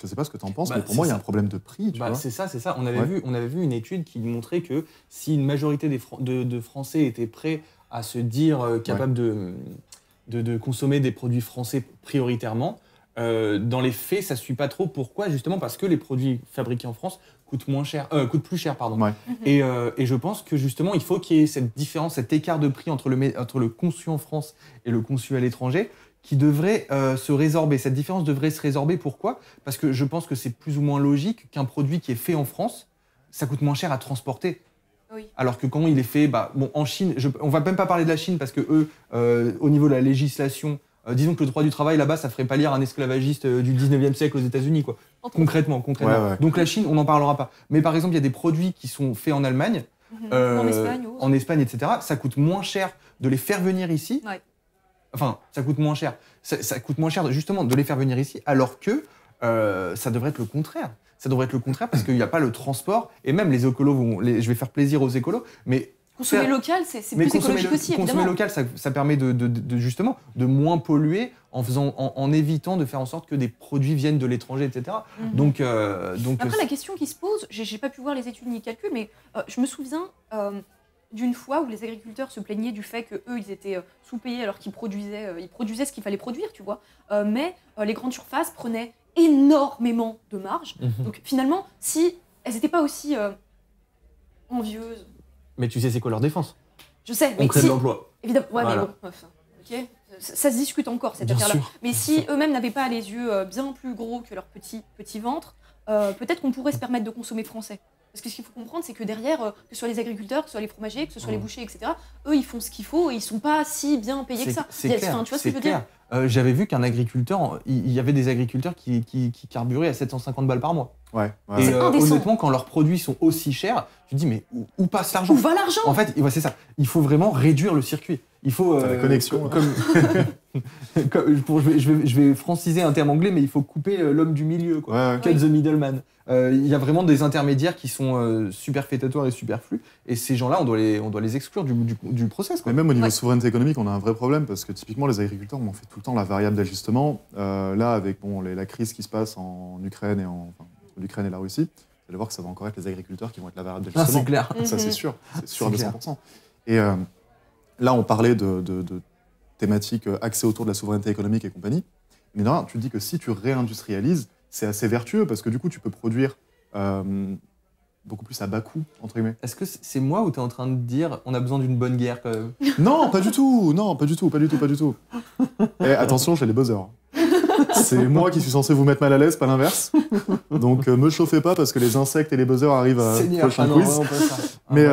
ne sais pas ce que tu en penses, Bah, mais pour moi, il y a c'est un problème de prix, tu Bah, vois. c'est ça. On Ouais. avait vu une étude qui montrait que si une majorité de Français étaient prêts à se dire capables de consommer des produits français prioritairement, dans les faits, ça ne suit pas trop. Pourquoi? Justement parce que les produits fabriqués en France coûtent plus cher. Pardon. Ouais. Et je pense que justement, il faut qu'il y ait cette différence, cet écart de prix entre le conçu en France et le conçu à l'étranger, qui devrait se résorber. Cette différence devrait se résorber. Pourquoi? Parce que je pense que c'est plus ou moins logique qu'un produit qui est fait en France, ça coûte moins cher à transporter. Oui. Alors que quand il est fait, en Chine, on va même pas parler de la Chine parce que eux, au niveau de la législation, disons que le droit du travail là-bas, ça ferait pas lire un esclavagiste du 19e siècle aux États-Unis, quoi. Concrètement. Ouais. Donc la Chine, on n'en parlera pas. Mais par exemple, il y a des produits qui sont faits en Allemagne, En Espagne, etc. Ça coûte moins cher de les faire venir ici. Ouais. Enfin, ça coûte moins cher. Ça coûte moins cher justement de les faire venir ici, alors que ça devrait être le contraire. Ça devrait être le contraire parce qu'il n'y a pas le transport. Et même les écolos je vais faire plaisir aux écolos, mais consommer local, c'est mais plus écologique aussi, consommer évidemment. local, ça permet de justement de moins polluer en évitant de faire en sorte que des produits viennent de l'étranger, etc. Donc Après, la question qui se pose, j'ai pas pu voir les études ni les calculs, mais je me souviens d'une fois où les agriculteurs se plaignaient du fait qu'eux, ils étaient sous-payés alors qu'ils produisaient ce qu'il fallait produire, tu vois. Mais les grandes surfaces prenaient énormément de marge. Donc finalement, si elles n'étaient pas aussi envieuses, Mais tu sais, c'est quoi leur défense? je sais, On mais crée si, de l'emploi. évidemment, ouais, Voilà. mais bon, enfin, ok, ça se discute encore cette Bien affaire-là. sûr. Mais si eux-mêmes n'avaient pas les yeux bien plus gros que leur petit ventre, peut-être qu'on pourrait se permettre de consommer français. Parce que ce qu'il faut comprendre, c'est que derrière, que ce soit les agriculteurs, que ce soit les fromagers, que ce soit les bouchers, etc., eux, ils font ce qu'il faut et ils sont pas si bien payés que ça. C'est clair, Enfin, tu vois ce que je veux dire? J'avais vu qu'un agriculteur, il y avait des agriculteurs qui carburaient à 750 balles par mois. Ouais. Et C'est indécent. honnêtement, quand leurs produits sont aussi chers, tu te dis, mais où passe l'argent? Où va l'argent? En fait, ouais, c'est ça. Il faut vraiment réduire le circuit. Il faut. T'as la connexion, je vais franciser un terme anglais, mais il faut couper l'homme du milieu, quoi. Ouais. Cut the middleman. Il y a vraiment des intermédiaires qui sont superfétatoires et superflus. Et ces gens-là, on doit les exclure du process, quoi. Mais même au niveau Ouais. souveraineté économique, on a un vrai problème parce que typiquement les agriculteurs, on en fait tout le temps la variable d'ajustement. Là, avec la crise qui se passe en Ukraine entre l'Ukraine et la Russie, vous allez voir que ça va encore être les agriculteurs qui vont être la variable Ah, d'ajustement. c'est clair. Ça, c'est sûr à C'est 200%. Et là, on parlait de thématiques axées autour de la souveraineté économique et compagnie. Mais non, tu te dis que si tu réindustrialises, c'est assez vertueux parce que du coup, tu peux produire beaucoup plus à bas coût, entre guillemets. Est-ce que c'est moi ou t'es en train de dire on a besoin d'une bonne guerre quand même? Non, pas du tout. Non, pas du tout. Et attention, j'ai les buzzers. C'est moi qui suis censé vous mettre mal à l'aise, pas l'inverse. Donc, me chauffez pas parce que les insectes et les buzzers arrivent à Seigneur, prochain non, quiz. vraiment pas ça. Mais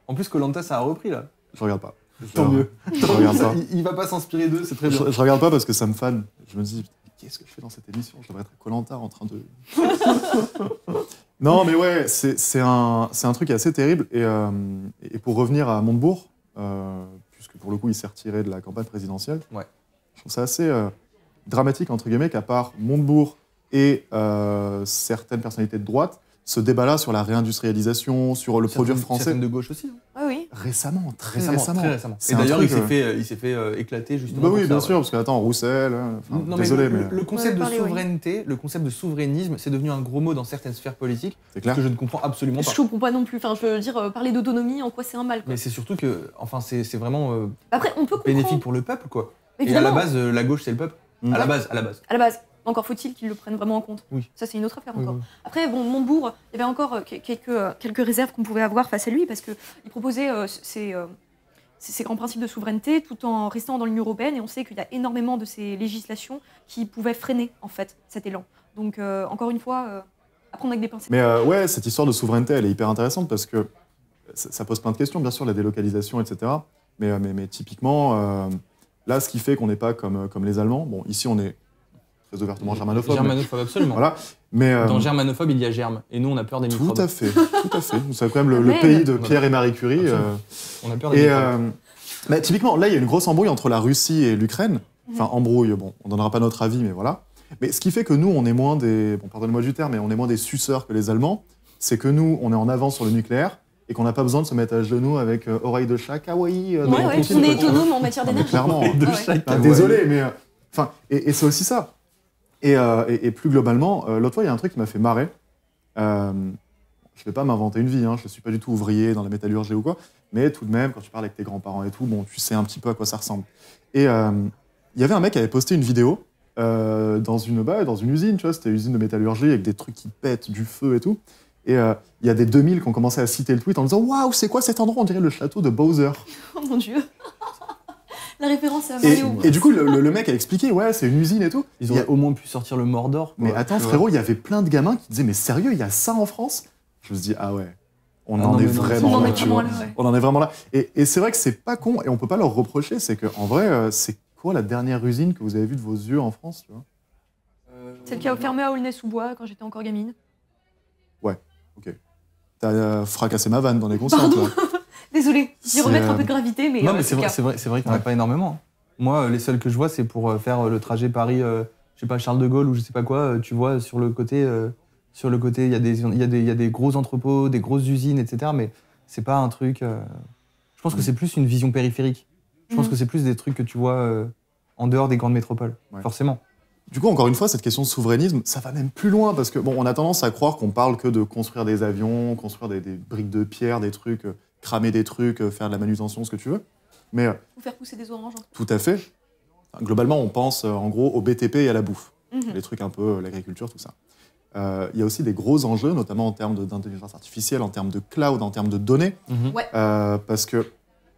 En plus, Koh-Lanta, ça a repris là. je regarde pas. Tant mieux. Je regarde pas. Il va pas s'inspirer d'eux, c'est très bien. Je regarde pas parce que ça me fane. Je me dis, qu'est-ce que je fais dans cette émission? Je devrais être à Koh-Lanta en train de. Non, mais ouais, c'est un truc assez terrible. Et pour revenir à Montebourg, puisque pour le coup, il s'est retiré de la campagne présidentielle, Ouais. je trouve ça assez dramatique, entre guillemets, qu'à part Montebourg et certaines personnalités de droite, ce débat-là sur la réindustrialisation, sur le produire français, Certaines de gauche aussi. Hein. Ah oui. récemment, très Très récemment. récemment. C'est Et un d'ailleurs, truc, il s'est fait éclater justement. Bah pour oui, ça, bien ouais. sûr, parce que attends, Roussel, enfin, Non, désolé, mais mais le concept Ouais, parlez, de oui. souveraineté, le concept de souverainisme, c'est devenu un gros mot dans certaines sphères politiques c'est clair. que je ne comprends absolument pas. Je comprends pas non plus. Enfin, je veux dire, parler d'autonomie, en quoi c'est un mal, quoi. Mais c'est surtout que, enfin, c'est vraiment Après, on peut comprendre. bénéfique pour le peuple, quoi. Et à Évidemment, la base, la gauche, c'est le peuple. Mm. À la Ouais. base. à la base. Encore faut-il qu'ils le prennent vraiment en compte. Oui. Ça, c'est une autre affaire Oui, encore. oui. Après, bon, Montebourg, il y avait encore quelques réserves qu'on pouvait avoir face à lui parce qu'il proposait ces grands principes de souveraineté tout en restant dans l'Union européenne et on sait qu'il y a énormément de ces législations qui pouvaient freiner en fait cet élan. Donc, encore une fois, à prendre avec des pincettes. Mais ouais, cette histoire de souveraineté, elle est hyper intéressante parce que ça pose plein de questions, bien sûr, la délocalisation, etc. Mais typiquement, là, ce qui fait qu'on n'est pas comme les Allemands, bon, ici, on est très ouvertement germanophobe. Germanophobe, absolument. Voilà. Mais, Dans germanophobe, il y a germe. Et nous, on a peur des tout microbes. à fait. Nous sommes quand même le Mais- pays de Pierre et Marie Curie. On a peur des Et microbes. bah, typiquement, là, il y a une grosse embrouille entre la Russie et l'Ukraine. Enfin, embrouille, bon, on donnera pas notre avis, mais voilà. Mais ce qui fait que nous, on est moins des, bon, pardonne-moi du terme, mais on est moins des suceurs que les Allemands, c'est que nous, on est en avance sur le nucléaire et qu'on n'a pas besoin de se mettre à genoux avec oreille de chat, kawaii. Dans Ouais, la ouais, cantine, on est quoi, tu vois. autonome en matière Non, mais d'énergie. clairement. De Ouais. chaque Ah, kawaii. désolé, mais enfin, et c'est aussi ça. Et plus globalement, l'autre fois, il y a un truc qui m'a fait marrer. Je vais pas m'inventer une vie, hein, je suis pas du tout ouvrier dans la métallurgie ou quoi, mais tout de même, quand tu parles avec tes grands-parents et tout, bon, tu sais un petit peu à quoi ça ressemble. Et il y avait un mec qui avait posté une vidéo dans une usine, tu vois, c'était une usine de métallurgie avec des trucs qui pètent, du feu et tout. Et il y a des 2000 qui ont commencé à citer le tweet en disant « Waouh, c'est quoi cet endroit? On dirait le château de Bowser. » Oh mon dieu. La référence à Et, Mario. et du coup, le mec a expliqué « Ouais, c'est une usine et tout. » Ils Il y auraient a- au moins pu sortir le Mordor. quoi. Mais attends, Tu vois. frérot, il y avait plein de gamins qui disaient « Mais sérieux, il y a ça en France ?» Je me suis dit « Ah ouais, on Ah en non, est mais non, vraiment On en là, est tu vraiment vois. là, ouais. On en est vraiment là. Et c'est vrai que c'est pas con, et on peut pas leur reprocher, c'est qu'en vrai, c'est quoi la dernière usine que vous avez vue de vos yeux en France, tu vois? Celle qui a fermé à Aulnay-sous-Bois quand j'étais encore gamine. T'as fracassé ma vanne dans les concerts, Pardon. toi. Désolée, d'y C'est, remettre un peu de gravité, mais, Non, mais c'est c'est le vrai, cas. c'est vrai qu'il n'y en a Ouais. pas énormément. hein. Moi, les seuls que je vois, c'est pour faire le trajet Paris, je sais pas, Charles de Gaulle ou je sais pas quoi. Tu vois, sur le côté, il y a des gros entrepôts, des grosses usines, etc. Mais c'est pas un truc. Je pense que c'est plus une vision périphérique. Je pense Mhm. que c'est plus des trucs que tu vois en dehors des grandes métropoles, Ouais. forcément. Du coup, encore une fois, cette question de souverainisme, ça va même plus loin, parce que bon, on a tendance à croire qu'on parle que de construire des avions, construire des briques de pierre, des trucs, cramer des trucs, faire de la manutention, ce que tu veux. Mais Faut faire pousser des oranges. tout à fait. Globalement, on pense en gros au BTP et à la bouffe. Mhm. Les trucs un peu, l'agriculture, tout ça. Il y a aussi des gros enjeux, notamment en termes d'intelligence artificielle, en termes de cloud, en termes de données, parce que,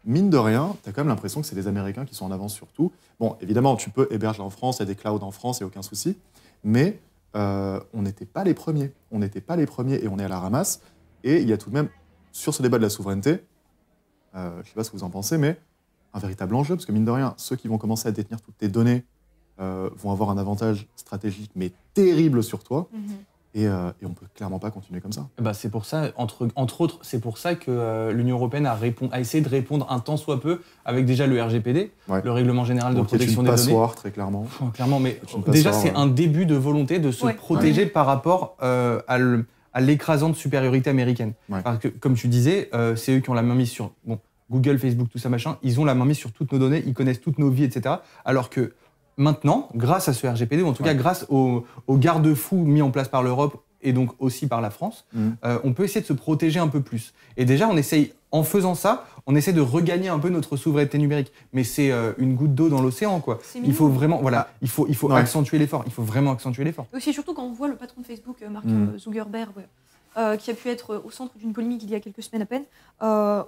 mine de rien, tu as quand même l'impression que c'est les Américains qui sont en avance sur tout. Bon, évidemment, tu peux héberger en France, il y a des clouds en France, il n'y a aucun souci, mais on n'était pas les premiers. On n'était pas les premiers et on est à la ramasse. Et il y a tout de même, sur ce débat de la souveraineté, je ne sais pas ce que vous en pensez, mais un véritable enjeu, parce que mine de rien, ceux qui vont commencer à détenir toutes tes données vont avoir un avantage stratégique, mais terrible sur toi. Et on ne peut clairement pas continuer comme ça. Bah c'est pour ça, entre autres, c'est pour ça que l'Union européenne a essayé de répondre un tant soit peu avec déjà le RGPD, le Règlement général de protection des données. C'est une passoire, très clairement. Clairement, mais déjà c'est un début de volonté de se protéger par rapport à l'écrasante supériorité américaine. Parce que, comme tu disais, c'est eux qui ont la main mise sur Google, Facebook, tout ça machin, ils ont la main mise sur toutes nos données, ils connaissent toutes nos vies, etc. Alors que maintenant, grâce à ce RGPD, ou en tout cas grâce aux garde-fous mis en place par l'Europe et donc aussi par la France, on peut essayer de se protéger un peu plus. Et déjà, en faisant ça, on essaie de regagner un peu notre souveraineté numérique. Mais c'est une goutte d'eau dans l'océan, quoi. Il faut vraiment, il faut accentuer l'effort. Il faut vraiment accentuer l'effort. Et aussi, surtout quand on voit le patron de Facebook, Mark Zuckerberg, qui a pu être au centre d'une polémique il y a quelques semaines à peine,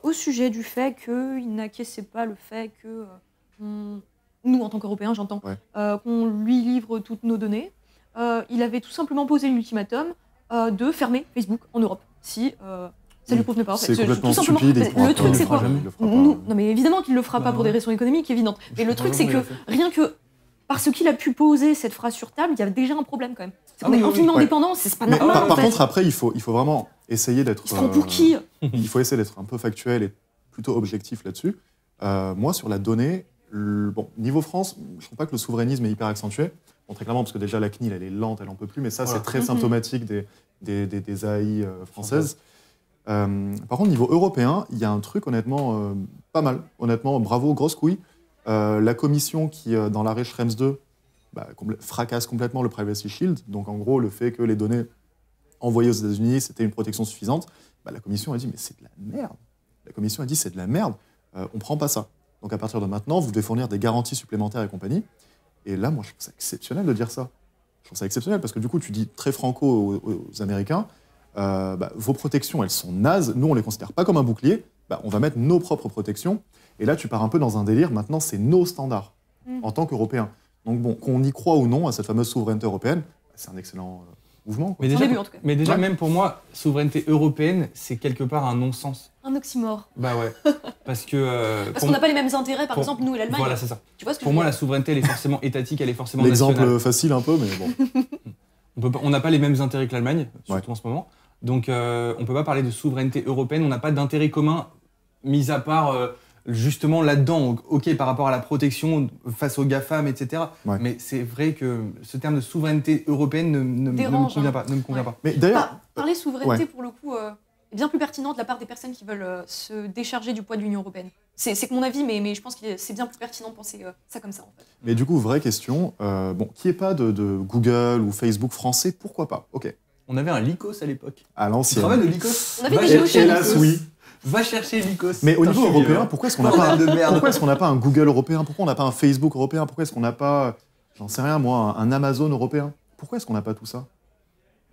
au sujet du fait qu'il n'acquiesçait pas le fait que nous, en tant qu'Européens, j'entends, qu'on lui livre toutes nos données. Il avait tout simplement posé l'ultimatum de fermer Facebook en Europe, si ça ne lui convenait pas. En fait. C'est complètement tout simplement. stupide. Le truc, c'est quoi Non, mais évidemment qu'il ne le fera pas pour des raisons économiques évidentes. Mais le truc, c'est que rien que parce qu'il a pu poser cette phrase sur table, il y avait déjà un problème quand même. C'est qu'on est infiniment dépendant, c'est pas normal. Par contre, après, il faut vraiment essayer d'être. Il se prend pour qui Il faut essayer d'être un peu factuel et plutôt objectif là-dessus. Moi, sur la donnée, niveau France, je ne trouve pas que le souverainisme est hyper accentué. Bon, très clairement, parce que déjà la CNIL, elle est lente, elle en peut plus, mais ça, c'est très symptomatique des AI françaises. Par contre, niveau européen, il y a un truc honnêtement pas mal. Honnêtement, bravo, grosse couille. La commission qui, dans l'arrêt Schrems 2, fracasse complètement le Privacy Shield, donc en gros, le fait que les données envoyées aux États-Unis, c'était une protection suffisante, la commission a dit, mais c'est de la merde. La commission a dit, c'est de la merde, on prend pas ça. Donc à partir de maintenant, vous devez fournir des garanties supplémentaires et compagnie. Et là, moi, je trouve ça exceptionnel de dire ça. Je trouve ça exceptionnel parce que du coup, tu dis très franco aux Américains, vos protections, elles sont nazes. Nous, on les considère pas comme un bouclier. On va mettre nos propres protections. Et là, tu pars un peu dans un délire. Maintenant, c'est nos standards en tant qu'Européens. Donc bon, qu'on y croit ou non à cette fameuse souveraineté européenne, c'est un excellent mouvement. Quoi. Mais déjà, même pour moi, souveraineté européenne, c'est quelque part un non-sens. Un oxymore. Bah ouais. Parce qu'on n'a pas les mêmes intérêts, par exemple, nous et l'Allemagne. Voilà, c'est ça. Tu vois ce que pour moi, la souveraineté, elle est forcément étatique, elle est forcément nationale. L'exemple facile un peu, mais bon. On n'a pas les mêmes intérêts que l'Allemagne, surtout en ce moment. Donc, on ne peut pas parler de souveraineté européenne. On n'a pas d'intérêt commun, mis à part justement là-dedans, ok, par rapport à la protection face aux GAFAM, etc. Mais c'est vrai que ce terme de souveraineté européenne ne me convient pas. Mais d'ailleurs, parler souveraineté, pour le coup, est bien plus pertinent de la part des personnes qui veulent se décharger du poids de l'Union européenne. C'est que mon avis, mais je pense que c'est bien plus pertinent de penser ça comme ça. En fait. Mais du coup, vraie question, qu'il n'y ait pas de Google ou Facebook français, pourquoi pas? Ok. On avait un Lycos à l'époque. À l'ancienne. Tu te rappelles de Lycos? On avait des hélas, oui. Va chercher Lycos. Mais au niveau européen, pourquoi est-ce qu'on n'a pas un Google européen? Pourquoi on n'a pas un Facebook européen? Pourquoi est-ce qu'on n'a pas, j'en sais rien moi, un Amazon européen? Pourquoi est-ce qu'on n'a pas tout ça?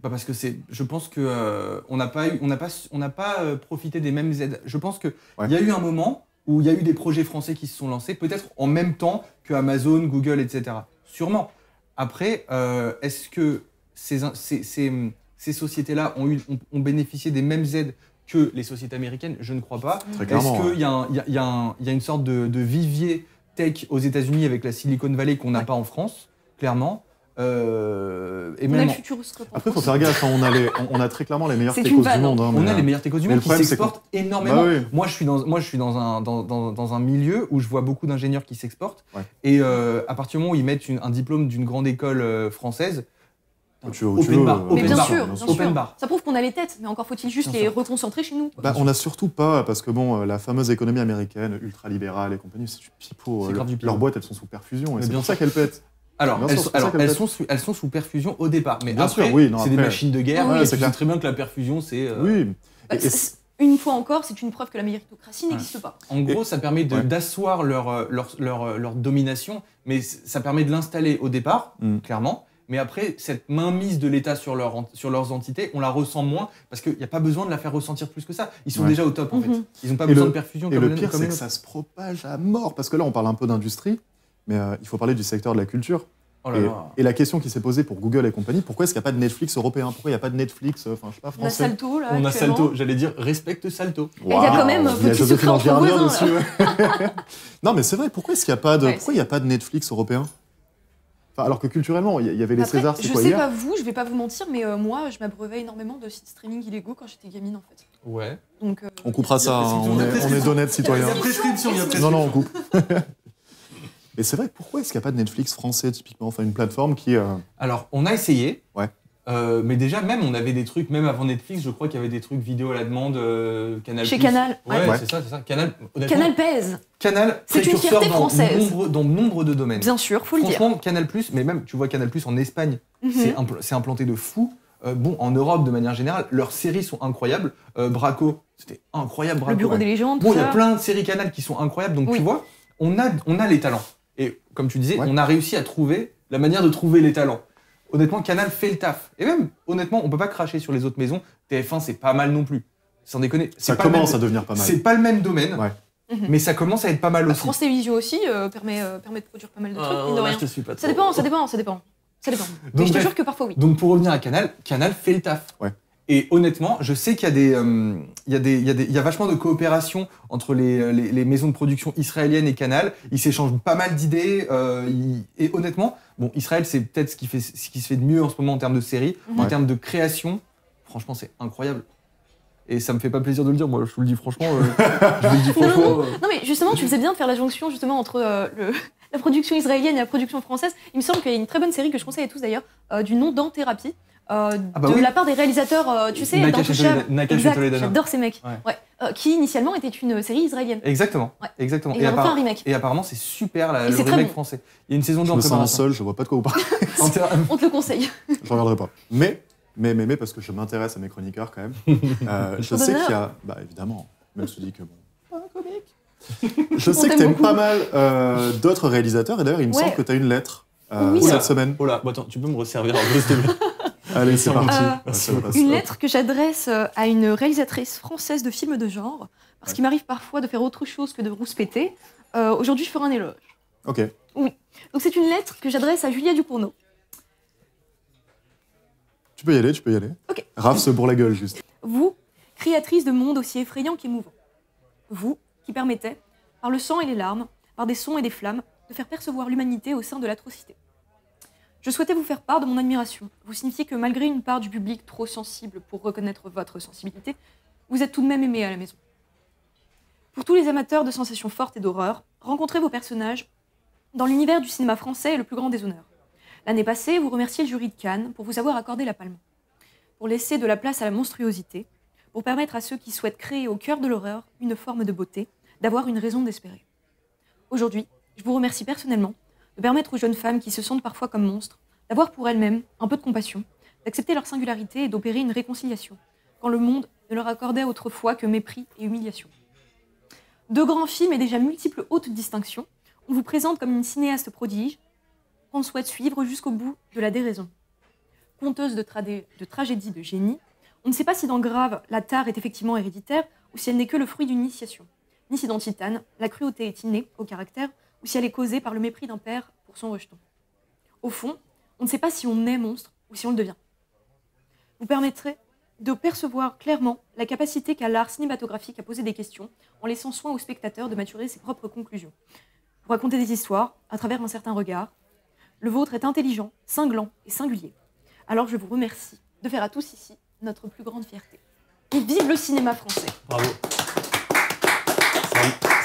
Parce que je pense que on n'a pas profité des mêmes aides. Je pense que il y a eu un moment où il y a eu des projets français qui se sont lancés, peut-être en même temps que Amazon, Google, etc. Sûrement. Après, est-ce que ces sociétés-là ont bénéficié des mêmes aides que les sociétés américaines? Je ne crois pas. Est-ce qu'il y a une sorte de vivier tech aux États-Unis avec la Silicon Valley qu'on n'a pas en France, clairement? On a le Futuroscope. Après, il faut faire gaffe. On a très clairement les meilleurs techos du monde. On a les meilleurs techos du monde qui s'exportent énormément. Moi, je suis dans un milieu où je vois beaucoup d'ingénieurs qui s'exportent. Et à partir du moment où ils mettent un diplôme d'une grande école française, open bar. Mais bien sûr. Bar. Ça prouve qu'on a les têtes, mais encore faut-il juste les reconcentrer chez nous. On n'a surtout pas, parce que la fameuse économie américaine, ultralibérale et compagnie, c'est du pipeau. Leurs boîtes, elles sont sous perfusion. Et c'est pour ça qu'elles pètent. Alors, elles sont sous perfusion au départ, mais bien après, sûr, c'est des machines de guerre, et c'est tu sais très bien que la perfusion, c'est... Oui. Une fois encore, c'est une preuve que la méritocratie n'existe pas. En gros, ça permet d'asseoir leur domination, mais ça permet de l'installer au départ, clairement. Mais après, cette mainmise de l'État sur leurs entités, on la ressent moins, parce qu'il n'y a pas besoin de la faire ressentir plus que ça. Ils sont déjà au top, en fait. Ils n'ont pas besoin de perfusion comme le pire, c'est que ça se propage à mort, parce que là, on parle un peu d'industrie, mais il faut parler du secteur de la culture. Oh là là. Et la question qui s'est posée pour Google et compagnie, pourquoi est-ce qu'il n'y a pas de Netflix européen? Pourquoi il n'y a pas de Netflix, enfin je sais pas, On a français? Salto, là, On a actuellement. Salto, j'allais dire respecte Salto. Et il y a quand même Waouh, il y a petit Joséphine secret entre Ange-Gardien voisins, dessus. Ouais. Non mais c'est vrai, pourquoi est-ce qu'il n'y a pas de, Ouais, pourquoi il y a pas de Netflix européen? Enfin, alors que culturellement, il y avait les Après, Césars, c'est je quoi sais hier? pas vous, je vais pas vous mentir, mais moi, je m'abreuvais énormément de sites streaming illégaux quand j'étais gamine, en fait. Ouais. Donc, On coupera ça, hein, Il y a on est d'honnêtes Il y citoyens. a prescription, il y a Non, prescription. non, on coupe. Mais c'est vrai, pourquoi est-ce qu'il n'y a pas de Netflix français, typiquement? Enfin, une plateforme qui... Alors, on a essayé. Ouais. Mais déjà, même, on avait des trucs, même avant Netflix, je crois qu'il y avait des trucs vidéo à la demande, Canal+. Chez Canal, Ouais, ouais. c'est ça. Canal, honnêtement, Canal pèse, Canal, C'est une précurseur fierté française. dans nombre de domaines. bien sûr, faut le dire. Franchement, Canal+, mais même, tu vois, Canal+, en Espagne, Mhm. c'est implanté de fou. Bon, en Europe, de manière générale, leurs séries sont incroyables. Braco, c'était incroyable, Braco. Le Bureau ouais. des légendes, Bon, tout il y a ça. plein de séries Canal qui sont incroyables, donc Oui. tu vois, on a les talents. Et comme tu disais, Ouais. on a réussi à trouver la manière de trouver les talents. Honnêtement, Canal fait le taf. Et même, honnêtement, on peut pas cracher sur les autres maisons. TF1, c'est pas mal non plus. Sans déconner. Ça c'est pas le commence à même- devenir pas mal. C'est pas le même domaine, Ouais. Mhm. mais ça commence à être pas mal aussi. France Télévisions aussi permet de produire pas mal de trucs, mine de rien. je te suis pas Ça dépend. Ça dépend. Mais Donc, je te bref. jure que parfois, oui. Donc pour revenir à Canal, Canal fait le taf. Ouais. Et honnêtement, je sais qu'il y a il y a vachement de coopération entre les maisons de production israéliennes et Canal. Ils s'échangent pas mal d'idées. Et honnêtement, bon, Israël, c'est peut-être ce qui se fait de mieux en ce moment en termes de séries, Mhm. en termes de création. Franchement, c'est incroyable. Et ça me fait pas plaisir de le dire, moi, je vous le dis franchement. Je vous le dis franchement. Non, mais justement, tu faisais bien de faire la jonction justement entre la production israélienne et la production française. Il me semble qu'il y a une très bonne série que je conseille à tous d'ailleurs, du nom d'En-Thérapie, bah de oui. la part des réalisateurs, tu sais, Nakash et d'Intouchables. Nakash et Exact, Toledano. j'adore ces mecs. Ouais. Qui initialement était une série israélienne. Exactement. Ouais. Exactement. Et ils en ont fait un remake. Et apparemment, c'est super Et le c'est très remake bon. français. Il y a une saison 2 Je en me sens préparation. seul, je vois pas de quoi vous parlez. On te le conseille. Je regarderai pas. Mais, parce que je m'intéresse à mes chroniqueurs quand même, je Ton sais honneur. qu'il y a... Bah évidemment, même je te dis que bon... Pas un comique. Je sais On que t'aime t'aimes beaucoup. pas mal d'autres réalisateurs, et d'ailleurs il me Ouais. semble que t'as une lettre Oui. cette semaine. Oh là, bon, attends, tu peux me resservir un peu, s'il te plaît. Allez, c'est parti. Euh, Ouais, ça passe. Une lettre que j'adresse à une réalisatrice française de films de genre, parce Ouais. qu'il m'arrive parfois de faire autre chose que de rouspéter. Aujourd'hui, je ferai un éloge. Ok. Donc c'est une lettre que j'adresse à Julia Ducournau. Tu peux y aller. Ok. Raph se bourre la gueule juste. Vous, créatrice de mondes aussi effrayants qu'émouvants. Vous, qui permettez, par le sang et les larmes, par des sons et des flammes, de faire percevoir l'humanité au sein de l'atrocité. Je souhaitais vous faire part de mon admiration. Vous signifiez que malgré une part du public trop sensible pour reconnaître votre sensibilité, vous êtes tout de même aimé à la maison. Pour tous les amateurs de sensations fortes et d'horreur, rencontrez vos personnages dans l'univers du cinéma français est le plus grand des honneurs. L'année passée, vous remerciez le jury de Cannes pour vous avoir accordé la palme. Pour laisser de la place à la monstruosité, pour permettre à ceux qui souhaitent créer au cœur de l'horreur une forme de beauté, d'avoir une raison d'espérer. Aujourd'hui, je vous remercie personnellement de permettre aux jeunes femmes qui se sentent parfois comme monstres d'avoir pour elles-mêmes un peu de compassion, d'accepter leur singularité et d'opérer une réconciliation, quand le monde ne leur accordait autrefois que mépris et humiliation. Deux grands films et déjà multiples hautes distinctions, on vous présente comme une cinéaste prodige qu'on souhaite suivre jusqu'au bout de la déraison. Conteuse de tragédies de génie, on ne sait pas si dans Grave, la tare est effectivement héréditaire ou si elle n'est que le fruit d'une initiation, ni si dans Titane, la cruauté est innée au caractère ou si elle est causée par le mépris d'un père pour son rejeton. Au fond, on ne sait pas si on est monstre ou si on le devient. Vous permettrez de percevoir clairement la capacité qu'a l'art cinématographique à poser des questions en laissant soin au spectateur de maturer ses propres conclusions. Vous racontez des histoires à travers un certain regard. Le vôtre est intelligent, cinglant et singulier. Alors je vous remercie de faire à tous ici notre plus grande fierté. Et vive le cinéma français. Bravo.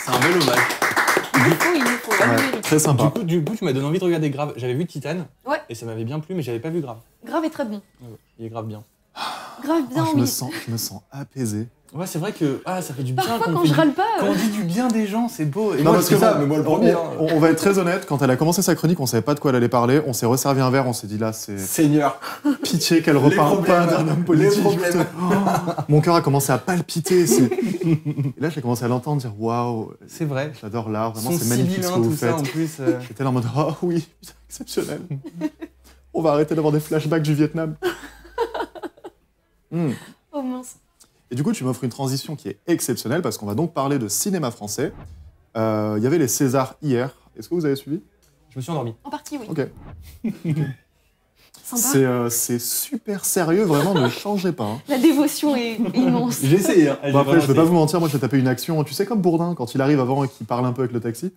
C'est un bel hommage. Il le faut, elle le Ouais, mérite. très sympa. Du coup, tu m'as donné envie de regarder Grave. J'avais vu Titane, Ouais. et ça m'avait bien plu, mais j'avais pas vu Grave. Grave est très bon. Il est grave bien. Grave bien, Oh, oui. je me sens apaisé. Ouais, c'est vrai que ça fait du bien Parfois, on quand fait je du- râle pas, quand on dit du bien des gens, c'est beau. Et Non, moi, parce je dis que ça, bon, mais moi le premier. on va être très honnête, quand elle a commencé sa chronique, on savait pas de quoi elle allait parler, on s'est resservi un verre, on s'est dit là, c'est Seigneur. pitié qu'elle reparle pas d'un homme politique. Les problèmes. Oh, mon cœur a commencé à palpiter. Et là, j'ai commencé à l'entendre dire waouh, C'est vrai. j'adore l'art, vraiment, Son c'est magnifique ce sibyllin, que vous tout ça, faites. en plus. J'étais là en mode oh oui, putain, exceptionnel. On va arrêter d'avoir des flashbacks du Vietnam. oh mince. Et du coup, tu m'offres une transition qui est exceptionnelle parce qu'on va donc parler de cinéma français. Il y avait les Césars hier. Est-ce que vous avez suivi? Je me suis endormi. En partie, oui. Ok. Sympa. C'est super sérieux, vraiment, ne changez pas. Hein. La dévotion est immense. J'ai essayé. Hein. Bon, après, je vais pas vous mentir, moi j'ai tapé une action, tu sais, comme Bourdin, quand il arrive avant et qu'il parle un peu avec le taxi.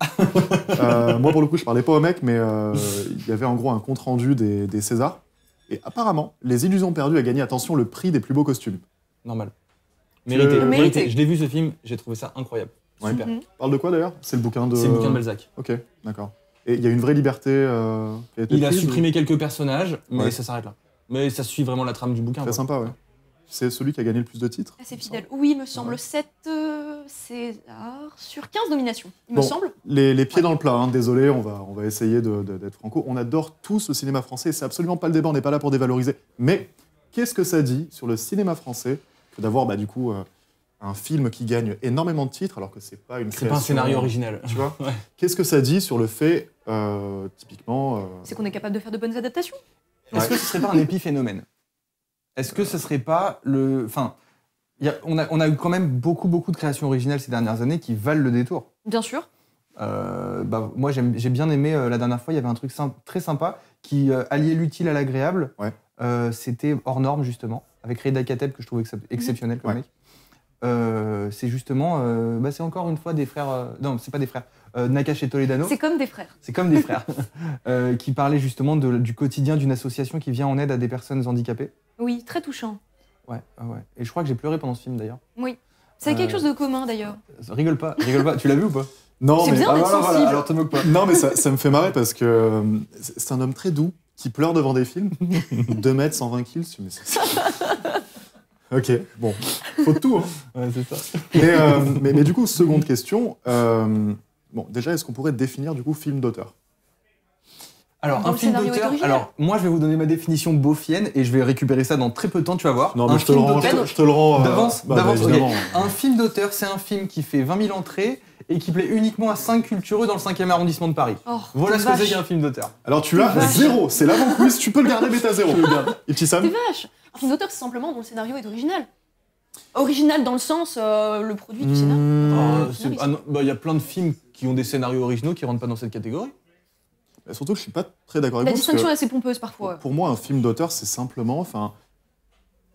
Moi, pour le coup, je parlais pas au mec, mais il y avait en gros un compte-rendu des Césars. Et apparemment, Les Illusions perdues a gagné, attention, le prix des plus beaux costumes. Normal. Mérité. Le- Mérité. Je l'ai vu ce film, j'ai trouvé ça incroyable. Ouais. Super. Parle de quoi d'ailleurs? C'est le bouquin de... C'est le bouquin de Balzac. Ok, d'accord. Et il y a une vraie liberté qui a été Il a prise, supprimé quelques personnages, mais Ouais. ça s'arrête là. Mais ça suit vraiment la trame du bouquin. Très quoi. sympa, ouais. C'est celui qui a gagné le plus de titres? Assez fidèle. Oui, il me semble. 7 Césars sur 15 nominations, il Bon. me semble. Les pieds dans le plat, hein, désolé, on va essayer d'être franco. On adore tous le cinéma français, c'est absolument pas le débat, on n'est pas là pour dévaloriser. Mais qu'est-ce que ça dit sur le cinéma français que d'avoir du coup un film qui gagne énormément de titres alors que c'est pas une C'est création... pas un scénario original. Tu vois Ouais. Qu'est-ce que ça dit sur le fait, typiquement... C'est qu'on est capable de faire de bonnes adaptations. Est-ce que ce serait pas un épiphénomène? Est-ce que ce serait pas le... Enfin, on a eu quand même beaucoup de créations originales ces dernières années qui valent le détour. Bien sûr. Moi, j'ai bien aimé, la dernière fois, il y avait un truc très sympa qui alliait l'utile à l'agréable. Ouais. C'était Hors Norme, justement, avec Reda Kateb, que je trouvais exceptionnel comme Ouais. mec. C'est justement... c'est encore une fois des frères... non, c'est pas des frères. Nakache et Toledano. C'est comme des frères. C'est comme des frères. Qui parlaient justement du quotidien d'une association qui vient en aide à des personnes handicapées. Oui, très touchant. Ouais. Et je crois que j'ai pleuré pendant ce film, d'ailleurs. Oui. C'est quelque chose de commun d'ailleurs. Rigole pas. Tu l'as vu ou pas? Non, C'est mais... bien d'être sensible. alors te moque pas. Non, mais ça me fait marrer parce que c'est un homme très doux qui pleure devant des films. 2 mètres, 120 kills. Mais ok, bon, faut de tout. Hein. Ouais, c'est ça. Mais du coup, seconde question. Bon, déjà, est-ce qu'on pourrait définir du coup film d'auteur? Alors, Dont un le film scénario est d'auteur. original. Alors, moi, je vais vous donner ma définition beaufienne et je vais récupérer ça dans très peu de temps, tu vas voir. Non, Un mais je te le film rends. d'auteur- Je te le rends. D'avance, ok. évidemment. Un film d'auteur, c'est un film qui fait 20 000 entrées et qui plaît uniquement à 5 cultureux dans le 5e arrondissement de Paris. Oh, Voilà ce que vache. c'est qu'un film d'auteur. Alors, tu as Vache. 0. C'est l'avant-quiz. Tu peux le garder, mais t'as 0. Et petit Sam? T'es vache. Un film d'auteur, c'est simplement dont le scénario est original. Original dans le sens, le produit du scénario. Il y a plein de films qui ont des scénarios originaux qui rentrent pas dans cette catégorie. Mais surtout, je suis pas très d'accord avec La vous. parce distinction que est assez pompeuse parfois. pour moi, un film d'auteur, c'est simplement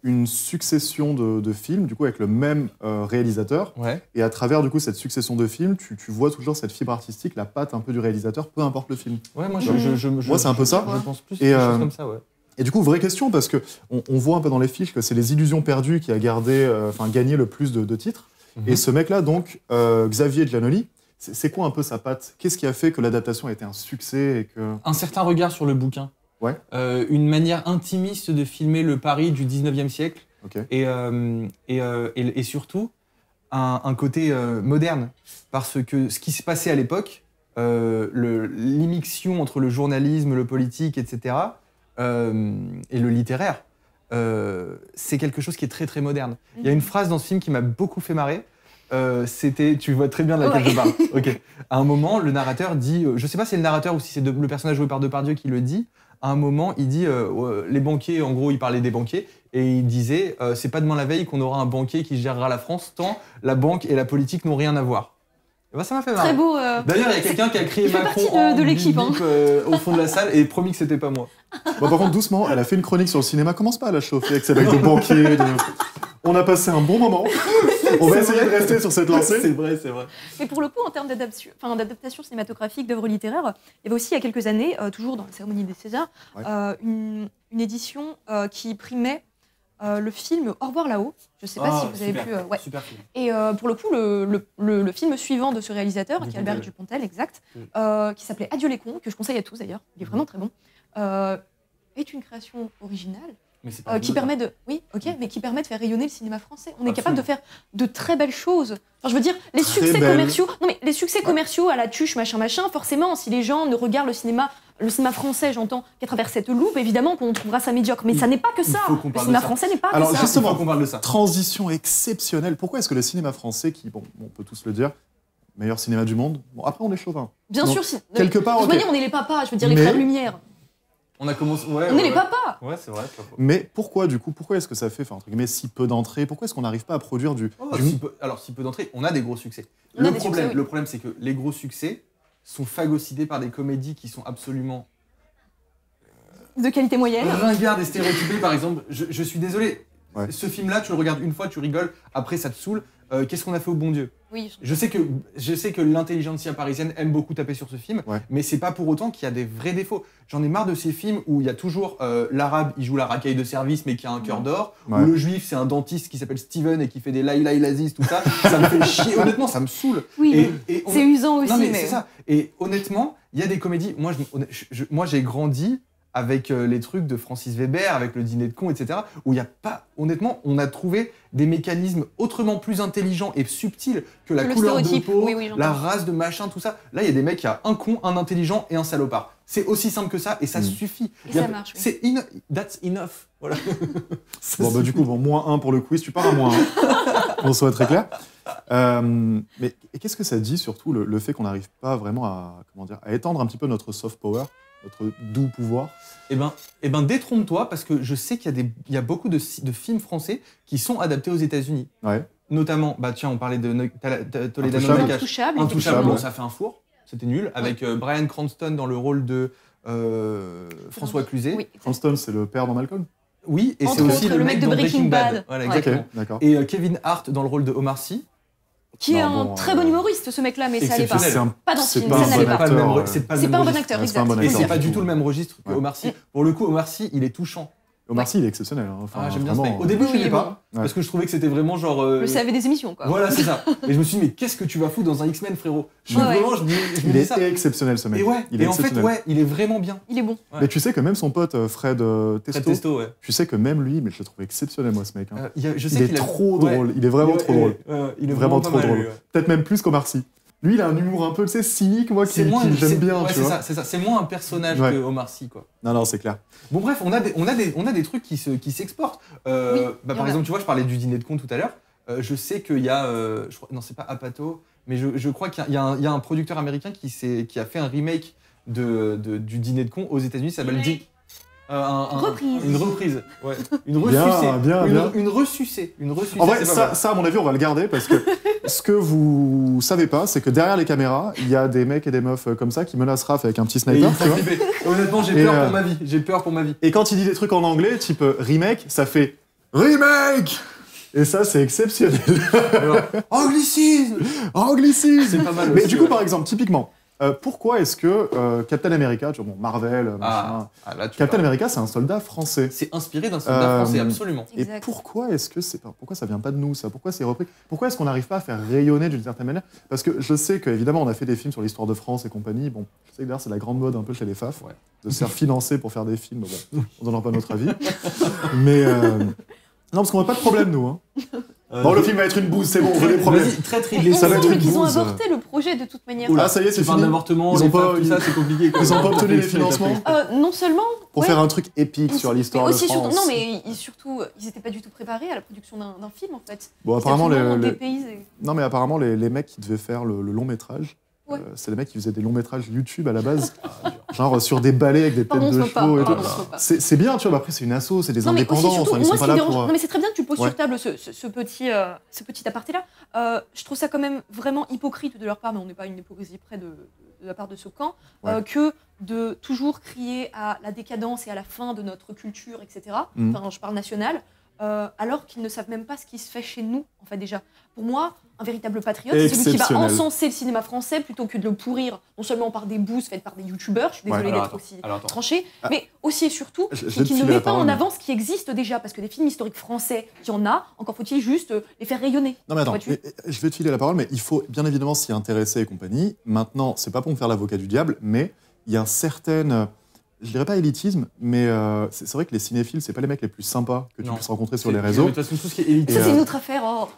une succession de films, du coup, avec le même réalisateur. Ouais. Et à travers, du coup, cette succession de films, tu vois toujours cette fibre artistique, la patte un peu du réalisateur, peu importe le film. Ouais, moi, Moi, c'est un peu ça. Je pense plus Et, quelque chose comme ça, ouais. Et du coup, vraie question, parce que on voit un peu dans les fiches que c'est Les Illusions perdues qui a gagné le plus de titres. Mhm. Et ce mec-là, donc, Xavier Giannoli, c'est quoi un peu sa patte? Qu'est-ce qui a fait que l'adaptation a été un succès et que... Un certain regard sur le bouquin. Ouais. Une manière intimiste de filmer le Paris du 19e siècle. Ok. Et surtout, Un côté moderne. Parce que ce qui se passait à l'époque, l'immixtion entre le journalisme, le politique, etc., et le littéraire, c'est quelque chose qui est très très moderne. Il y a une phrase dans ce film qui m'a beaucoup fait marrer. C'était, tu vois très bien de laquelle Ouais. je parle. Ok. À un moment, le narrateur dit, je sais pas si c'est le narrateur ou si c'est le personnage joué par Depardieu qui le dit. À un moment, il dit, les banquiers, en gros, il parlait des banquiers et il disait, c'est pas demain la veille qu'on aura un banquier qui gérera la France, tant la banque et la politique n'ont rien à voir. Et ben, ça m'a fait marrer. Très beau. D'ailleurs, il y a quelqu'un qui a crié il fait Macron partie de en l'équipe, bip, bip, au fond de la salle et promis que c'était pas moi. Bon, par contre, doucement, elle a fait une chronique sur le cinéma. Commence pas à la chauffer avec ses blagues de banquier. On a passé un bon moment. On va essayer de rester sur cette lancée. C'est vrai, c'est vrai. Mais pour le coup, en termes d'adaptation cinématographique d'œuvres littéraires, il y avait aussi il y a quelques années, toujours dans la cérémonie des Césars, Ouais. une édition qui primait le film Au revoir là-haut. Je ne sais pas si vous avez pu. Ouais. Super film. Et pour le coup, le film suivant de ce réalisateur, qui est Albert Dupontel, exact, qui s'appelait Adieu les cons, que je conseille à tous d'ailleurs, il est vraiment très bon, est une création originale. Mais c'est pas Qui permet de, oui, ok, mais qui permet de faire rayonner le cinéma français. On est Absolument. capable de faire de très belles choses. Enfin, je veux dire, les Très succès belles. commerciaux. Non, mais les succès commerciaux à la tuche, machin, forcément, si les gens ne regardent le cinéma français, j'entends, qu'à travers cette loupe, évidemment qu'on trouvera ça médiocre. Mais ça n'est pas que ça. faut qu'on Le parle cinéma de ça. français n'est pas Alors, que ça. justement, Il faut qu'on parle de ça. Transition exceptionnelle. Pourquoi est-ce que le cinéma français, qui, bon, on peut tous le dire, meilleur cinéma du monde, bon, après on est chauvin. Bien Donc, sûr, si. quelque part, De toute ok. manière, on est les papas, je veux dire, les Mais- frères Lumière. On a commencé. Ouais, On est les papas. Ouais, c'est vrai. c'est pas faux. Mais pourquoi, du coup, pourquoi est-ce que ça fait, enfin, entre guillemets, si peu d'entrées? Pourquoi est-ce qu'on n'arrive pas à produire du... Alors, si peu d'entrées, on a des gros succès. On a des problème, succès, oui. le problème, c'est que les gros succès sont phagocytés par des comédies qui sont absolument de qualité moyenne. ringard et stéréotypé, par exemple. Je suis désolé. Ouais. Ce film-là, tu le regardes une fois, tu rigoles, après ça te saoule. Qu'est-ce qu'on a fait au bon Dieu? Oui, Je sais que l'intelligentsia parisienne aime beaucoup taper sur ce film, Ouais. mais c'est pas pour autant qu'il y a des vrais défauts. J'en ai marre de ces films où il y a toujours l'arabe, il joue la racaille de service mais qui a un cœur d'or, Ouais. ou le juif, c'est un dentiste qui s'appelle Steven et qui fait des laïlaï lazis, tout ça. Ça me fait chier, honnêtement, ça me saoule. oui. Et C'est usant aussi, non, mais mais c'est ça. Et honnêtement, il y a des comédies. Moi, j'ai grandi avec les trucs de Francis Weber, avec le dîner de cons, etc. Où il n'y a pas. Honnêtement, on a trouvé des mécanismes autrement plus intelligents et subtils que la Que le couleur de stéréotype. peau, Oui, oui, j'entends. la race de machin, tout ça. Là, il y a des mecs, il y a un con, un intelligent et un salopard. C'est aussi simple que ça et ça suffit. Et Il y a- ça marche, oui. C'est that's enough. Voilà. Bon, bah, du coup, bon, -1 pour le quiz, tu pars à -1. Qu'on soit très clair. Mais qu'est-ce que ça dit surtout le fait qu'on n'arrive pas vraiment à, comment dire, à étendre un petit peu notre soft power, notre doux pouvoir? Eh ben, détrompe-toi parce que je sais qu'il y a beaucoup de films français qui sont adaptés aux États-Unis. Ouais. Notamment, bah tiens, on parlait de Toledano Intouchable. Nakash. Intouchable, Intouchable, effectivement. bon, ça fait un four, c'était nul, avec Bryan Cranston dans le rôle de François Cluzet. Oui, Cranston, c'est le père dans Malcolm? Oui, et Entre c'est aussi autres, le mec de Breaking Bad. Voilà, Ouais. exactement. Ok, d'accord. Et Kevin Hart dans le rôle de Omar Sy. qui est Non, un bon, très bon humoriste, ce mec-là, mais ça allait pas. Exceptionnel. Pas dans ce C'est film, pas ça un n'allait bon pas. pas le même, acteur, c'est pas C'est le pas un même bon registre. acteur, Ouais, c'est pas un exact. bon Et acteur. c'est pas du du tout. tout le même registre que Ouais. Omar Sy. Pour le coup, Omar Sy, il est touchant. Omar Sy, il est exceptionnel. Hein. Enfin, Ah, j'aime bien ce vraiment, mec. Au début, Oui, je il est l'aimais bon. pas, parce que je trouvais que c'était vraiment genre... Le savait des émissions, quoi. Voilà, c'est ça. Et je me suis dit, mais qu'est-ce que tu vas foutre dans un X-Men, frérot? Ouais. Vraiment, je me il dis est ça. exceptionnel, ce mec. Et ouais, il est et en fait, exceptionnel. ouais, il est vraiment bien. Il est bon. Ouais. Mais tu sais que même son pote Fred Fred Testo, Testo, ouais. tu sais que même lui, mais je le trouve exceptionnel, moi, ce mec. Hein. Je Il sais est qu'il a- trop ouais. drôle. Il est vraiment trop drôle. Il est Vraiment pas trop mal, drôle. lui, ouais. Peut-être même plus qu'Omar Sy. Lui, il a un humour un peu, tu sais, cynique, moi, C'est qui moins- j'aime c'est- bien, ouais, tu c'est vois. ça, c'est ça. C'est moins un personnage Ouais. que Omar Sy, quoi. Non, c'est clair. Bon, bref, on a des trucs qui s'exportent. Oui, il y Par en a. exemple, tu vois, je parlais du dîner de con tout à l'heure. Je sais qu'il y a, non, c'est pas Apatow, mais je crois qu'il y a un producteur américain qui a fait un remake du dîner de con aux États-Unis. Ça s'appelle Dick. Reprise. Une reprise. Ouais. Une Bien, ressucée. bien, bien. Une ressucée. Une ressucée. En vrai, c'est pas mal. ça, à mon avis, on va le garder parce que ce que vous savez pas, c'est que derrière les caméras, il y a des mecs et des meufs comme ça qui menacent Raph avec un petit Et sniper, il tu faut vois. flipper. Honnêtement, j'ai Et, peur pour ma vie. J'ai peur pour ma vie. Et quand il dit des trucs en anglais, type remake, ça fait remake. Et ça, c'est exceptionnel. Alors, anglicisme. Anglicisme. C'est pas mal Mais aussi, du coup, ouais. par exemple, typiquement, pourquoi est-ce que Captain America, tu vois, bon, Marvel, machin, Là, tu Captain parles. America, c'est un soldat français. C'est inspiré d'un soldat français, absolument. Et Exact. pourquoi est-ce que pourquoi ça vient pas de nous, ça? Pourquoi c'est repris? Pourquoi est-ce qu'on n'arrive pas à faire rayonner d'une certaine manière? Parce que je sais qu'évidemment, on a fait des films sur l'histoire de France et compagnie. Bon, je sais que d'ailleurs, c'est la grande mode un peu chez les FAF, Ouais. de se faire financer pour faire des films. Bon, on donnera pas notre avis. Mais non, parce qu'on n'a pas de problème, nous. Hein. Bon, le film va être une bouse, c'est bon, on veut les problèmes. Vas-y, traite Mais Ridley il ça me va être Scott. semble une qu'ils ont bouse. avorté le projet de toute manière. Oula, ça y est, c'est Tu parles fini. d'avortement, Ils les ont pas- femmes, tout ça, c'est compliqué. quoi. ils ont pas obtenu les Ça, financements. Non seulement. Pour ouais, faire un truc épique sur mais l'histoire de aussi, France. surtout, non, mais surtout, ils n'étaient pas du tout préparés à la production d'un film, en fait. Bon, apparemment, C'était absolument les- dépaysé. Non, mais apparemment, les mecs qui devaient faire le long métrage, Ouais. c'est les mecs qui faisaient des longs métrages YouTube à la base, genre sur des balais avec des têtes Pardon, on de se moque pas. chevaux et tout. Pardon, on se moque pas. C'est bien, tu vois, mais après c'est une asso, c'est des Non, mais aussi, indépendants, surtout, enfin, ils moi, sont ce pas qui me là dérange. pour... Non, mais c'est très bien que tu poses Ouais. sur table ce petit aparté-là. Je trouve ça quand même vraiment hypocrite de leur part, mais on n'est pas à une hypocrisie près de la part de ce camp, Ouais. que de toujours crier à la décadence et à la fin de notre culture, etc. Mhm. Enfin, je parle national. Alors qu'ils ne savent même pas ce qui se fait chez nous, en fait, déjà. Pour moi, un véritable patriote, c'est celui qui va Exceptionnel. encenser le cinéma français plutôt que de le pourrir, non seulement par des bouses faites par des youtubeurs, je suis désolée Alors, d'être attends, aussi alors, attends. tranché, Ah. mais aussi et surtout, Je vais c'est te qu'il ne filer la met pas parole, en mais- avant ce qui existe déjà, parce que des films historiques français, il y en a, encore faut-il juste les faire rayonner. Non mais attends, Vois-tu je vais te filer la parole, mais il faut bien évidemment s'y intéresser et compagnie. Maintenant, c'est pas pour me faire l'avocat du diable, mais il y a un certain, je dirais pas élitisme, mais c'est vrai que les cinéphiles, c'est pas les mecs les plus sympas que tu Non. puisses rencontrer sur C'est- les mais réseaux. De toute façon, tout ce qui est élite, Ça, Et, c'est une autre affaire. Oh.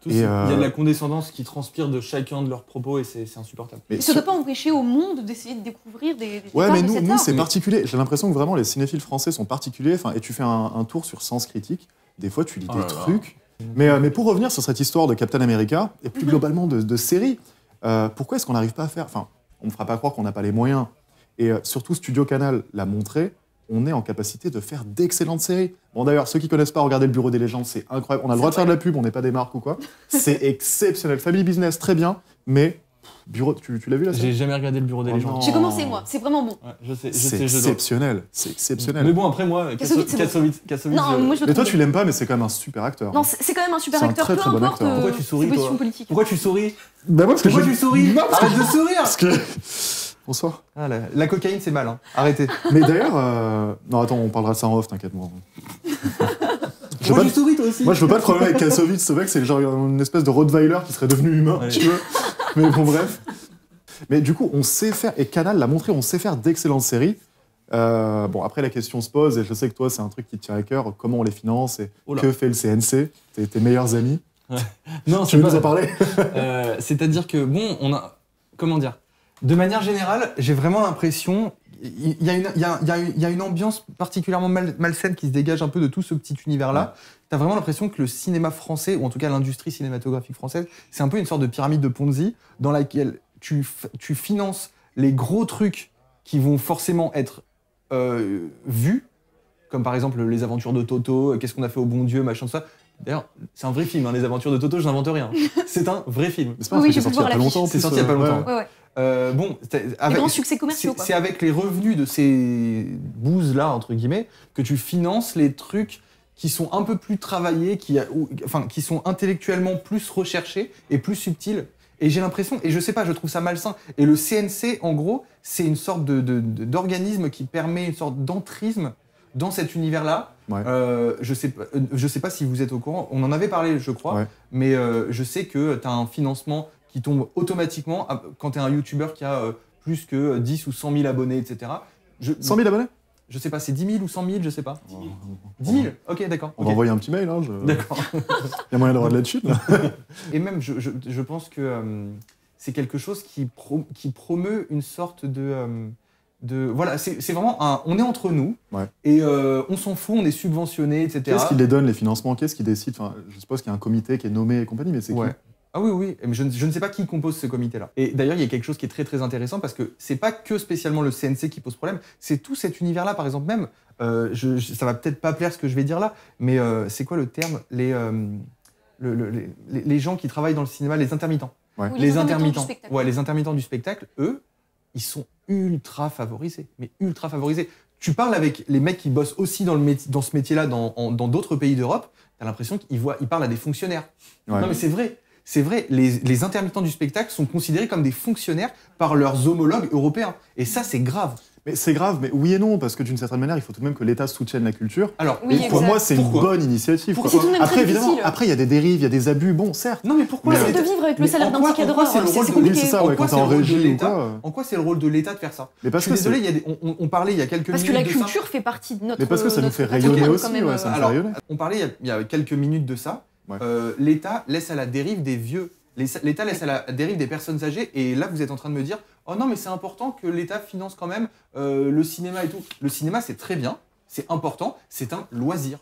tout et, ce- il y a de euh, la condescendance qui transpire de chacun de leurs propos et c'est insupportable. Mais Ça sur- ne doit pas empêcher au monde d'essayer de découvrir des Ouais, parts mais de nous, cet nous art. c'est Mais- particulier. J'ai l'impression que vraiment les cinéphiles français sont particuliers. Enfin, et tu fais un tour sur Sens Critique. Des fois, tu lis Oh des là là. trucs. Mais pour revenir sur cette histoire de Captain America et plus globalement de séries, pourquoi est-ce qu'on n'arrive pas à faire... Enfin, on ne fera pas croire qu'on n'a pas les moyens. Et surtout, Studio Canal l'a montré, on est en capacité de faire d'excellentes séries. Bon, d'ailleurs, ceux qui connaissent pas, regardez le Bureau des légendes, c'est incroyable. On a le droit de faire de la pub, on n'est pas des marques ou quoi. C'est exceptionnel. Family Business, très bien, mais Bureau, tu l'as vu là? J'ai jamais regardé le Bureau des Oh légendes. non. J'ai commencé moi, c'est vraiment bon. Ouais, je sais, C'est je dois. exceptionnel. C'est exceptionnel. Mais bon, après moi, Kassovitz, Kassovitz, Non, moi je le Mais toi, trouve tu l'aimes pas, mais c'est quand même un super acteur. Non, c'est quand même un super C'est un acteur, très, peu très bon importe acteur. Pourquoi tu souris, ses positions toi politiques. Pourquoi tu souris? Bah moi, parce que Pourquoi je- tu souris? Non, parce que- Arrête de sourire. parce que... Bonsoir. Ah, la cocaïne, c'est mal, hein. Arrêtez. Mais d'ailleurs... Non, attends, on parlera de ça en off, t'inquiète, moi. Je veux Pourquoi pas tu souris, toi aussi? Moi, je veux pas de problème avec Kassovitz. Ce mec, c'est genre une espèce de Rottweiler qui serait devenu humain, Ouais. tu vois. Mais bon, bref. Mais du coup, on sait faire, et Canal l'a montré, on sait faire d'excellentes séries. Bon, après, la question se pose, et je sais que toi, c'est un truc qui te tient à cœur. Comment on les finance et Oh là. que fait le CNC? Tes meilleurs amis. Non, Tu veux nous en parler? C'est-à-dire que, bon, on a... Comment dire? De manière générale, j'ai vraiment l'impression... Il y a une ambiance particulièrement malsaine qui se dégage un peu de tout ce petit univers-là. T'as vraiment l'impression que le cinéma français, ou en tout cas l'industrie cinématographique française, c'est un peu une sorte de pyramide de Ponzi dans laquelle tu finances les gros trucs qui vont forcément être vus, comme par exemple les aventures de Toto, qu'est-ce qu'on a fait au bon Dieu, machin, tout ça. D'ailleurs, c'est un vrai film, hein, les aventures de Toto, je n'invente rien. C'est un vrai film. Mais c'est pas un Oui, truc qui est j'ai pu sorti il y a voir pas l'affiche. longtemps. en C'est plus, sorti il y a pas longtemps. Ouais, ouais. Bon, Des grands succès commerciaux, quoi. c'est avec les revenus de ces bouses-là, entre guillemets, que tu finances les trucs qui sont un peu plus travaillés, qui sont intellectuellement plus recherchés et plus subtils. Et j'ai l'impression, et je sais pas, je trouve ça malsain. Et le CNC, en gros, c'est une sorte d'organisme qui permet une sorte d'entrisme dans cet univers-là. Ouais. Je sais pas si vous êtes au courant, on en avait parlé, je crois, Ouais. mais je sais que tu as un financement qui tombe automatiquement quand tu es un YouTuber qui a plus que 10 ou 100 000 abonnés, etc. 100 000 abonnés? Je sais pas, c'est 10 000 ou 100 000, je sais pas. 10 000. Ok, d'accord. On ok. va envoyer un petit mail. Hein, D'accord. Il y a moyen d'avoir de la chute. Là. Et même, je pense que c'est quelque chose qui promeut une sorte voilà, c'est vraiment on est entre nous, Ouais. et on s'en fout, on est subventionné, etc. Qu'est-ce qui les donne, les financements? Qu'est-ce qui décide? Enfin, je suppose qu'il y a un comité qui est nommé et compagnie, mais c'est Ouais. qui? Ah oui, oui, mais je ne sais pas qui compose ce comité-là. Et d'ailleurs, il y a quelque chose qui est très très intéressant parce que c'est pas que spécialement le CNC qui pose problème, c'est tout cet univers-là, par exemple, même, ça va peut-être pas plaire ce que je vais dire là, mais c'est quoi le terme? Les gens qui travaillent dans le cinéma, les intermittents. Ouais. Oui, Les intermittents du intermittents. spectacle. Ouais, les intermittents du spectacle, eux, ils sont ultra favorisés, mais ultra favorisés. Tu parles avec les mecs qui bossent aussi dans ce métier-là dans d'autres pays d'Europe, t'as l'impression qu'ils parlent à des fonctionnaires. Ouais. Non mais c'est vrai. C'est vrai, les intermittents du spectacle sont considérés comme des fonctionnaires par leurs homologues européens. Et ça, c'est grave. Mais c'est grave, mais oui et non, parce que d'une certaine manière, il faut tout de même que l'État soutienne la culture. Alors, Oui, et pour exact. moi, c'est une Pourquoi bonne initiative. Pourquoi quoi. C'est tout de même Après, très évidemment, difficile. après, il y a des dérives, il y a des abus. Bon, certes. non mais pourquoi Mais C'est l'État- de vivre avec le mais salaire en d'un quoi- petit en quoi cadreur, c'est le c'est rôle de- compliqué. Oui, c'est ça, En ouais, quoi quand t'es c'est en le rôle de régie ou l'État quoi. En quoi c'est le rôle de l'État de faire ça? Mais parce Je suis que désolé, c'est- on parlait il y a quelques Parce que minutes la de ça. culture fait partie de notre Mais parce que ça nous notre fait patrimoine, rayonner quand aussi, même, ouais, ça nous fait Alors, rayonner. on parlait il y a quelques minutes de ça. Ouais. L'État laisse à la dérive des vieux. L'État laisse à la dérive des personnes âgées. Et là, vous êtes en train de me dire, oh non, mais c'est important que l'État finance quand même le cinéma et tout. Le cinéma, c'est très bien, c'est important, c'est un loisir.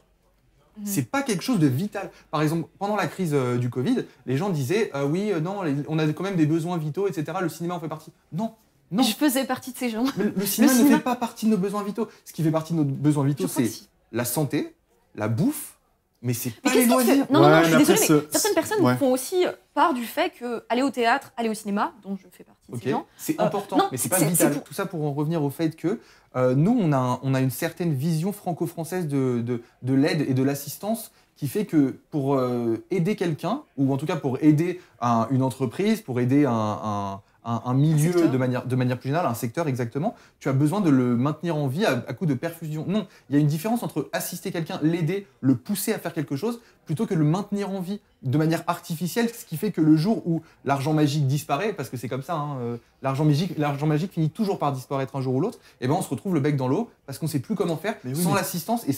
C'est pas quelque chose de vital. Par exemple, pendant la crise du Covid, les gens disaient, oui, non, on a quand même des besoins vitaux, etc. Le cinéma en fait partie. Non, non. Je faisais partie de ces gens. Mais le cinéma ne cinéma- fait pas partie de nos besoins vitaux. Ce qui fait partie de nos besoins Je vitaux, crois que c'est si. la santé, la bouffe, mais c'est Mais pas les qu'est-ce qui te loisirs. fait... Non, non, Ouais, je suis mais désolée, après, mais ce- certaines personnes ouais. font aussi part du fait que aller au théâtre, aller au cinéma, dont je fais partie de Ok, ces gens, c'est important, non, mais c'est pas c'est vital. pour- Tout ça pour en revenir au fait que nous, on a une certaine vision franco-française de l'aide et de l'assistance qui fait que pour aider quelqu'un, ou en tout cas pour aider une entreprise, pour aider un milieu secteur. de manière plus générale, un secteur exactement, tu as besoin de le maintenir en vie à coup de perfusion. Non, il y a une différence entre assister quelqu'un, l'aider, le pousser à faire quelque chose, plutôt que le maintenir en vie de manière artificielle, ce qui fait que le jour où l'argent magique disparaît, parce que c'est comme ça, hein, l'argent magique finit toujours par disparaître un jour ou l'autre, et ben on se retrouve le bec dans l'eau parce qu'on sait plus comment faire Mais oui, sans mais- l'assistance et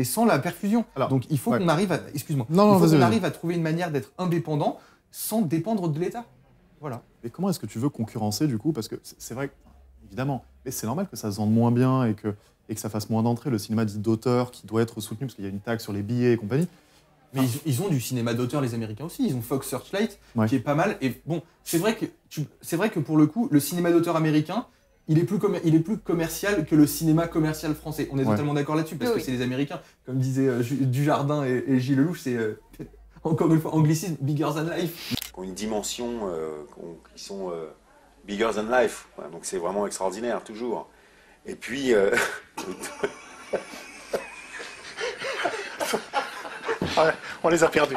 sans la perfusion. Alors, Donc il faut ouais. qu'on arrive à, excuse-moi, Non, non, il faut vas-y, qu'on vas-y. arrive à trouver une manière d'être indépendant sans dépendre de l'État. Voilà. Mais comment est-ce que tu veux concurrencer du coup? Parce que c'est vrai, évidemment, mais c'est normal que ça se vende moins bien et que ça fasse moins d'entrées. Le cinéma dit d'auteur qui doit être soutenu parce qu'il y a une taxe sur les billets et compagnie. Mais ils ont du cinéma d'auteur, les Américains aussi. Ils ont Fox Searchlight, Ouais. qui est pas mal. Et bon, c'est vrai que pour le coup, le cinéma d'auteur américain, il est plus commercial que le cinéma commercial français. On est Ouais. totalement d'accord là-dessus, parce Oui, que oui. c'est les Américains. Comme disaient Dujardin et Gilles Lelouch, c'est encore une fois anglicisme, bigger than life. qui ont une dimension, qui sont bigger than life. Voilà, donc c'est vraiment extraordinaire, toujours. Et puis... On les a perdus.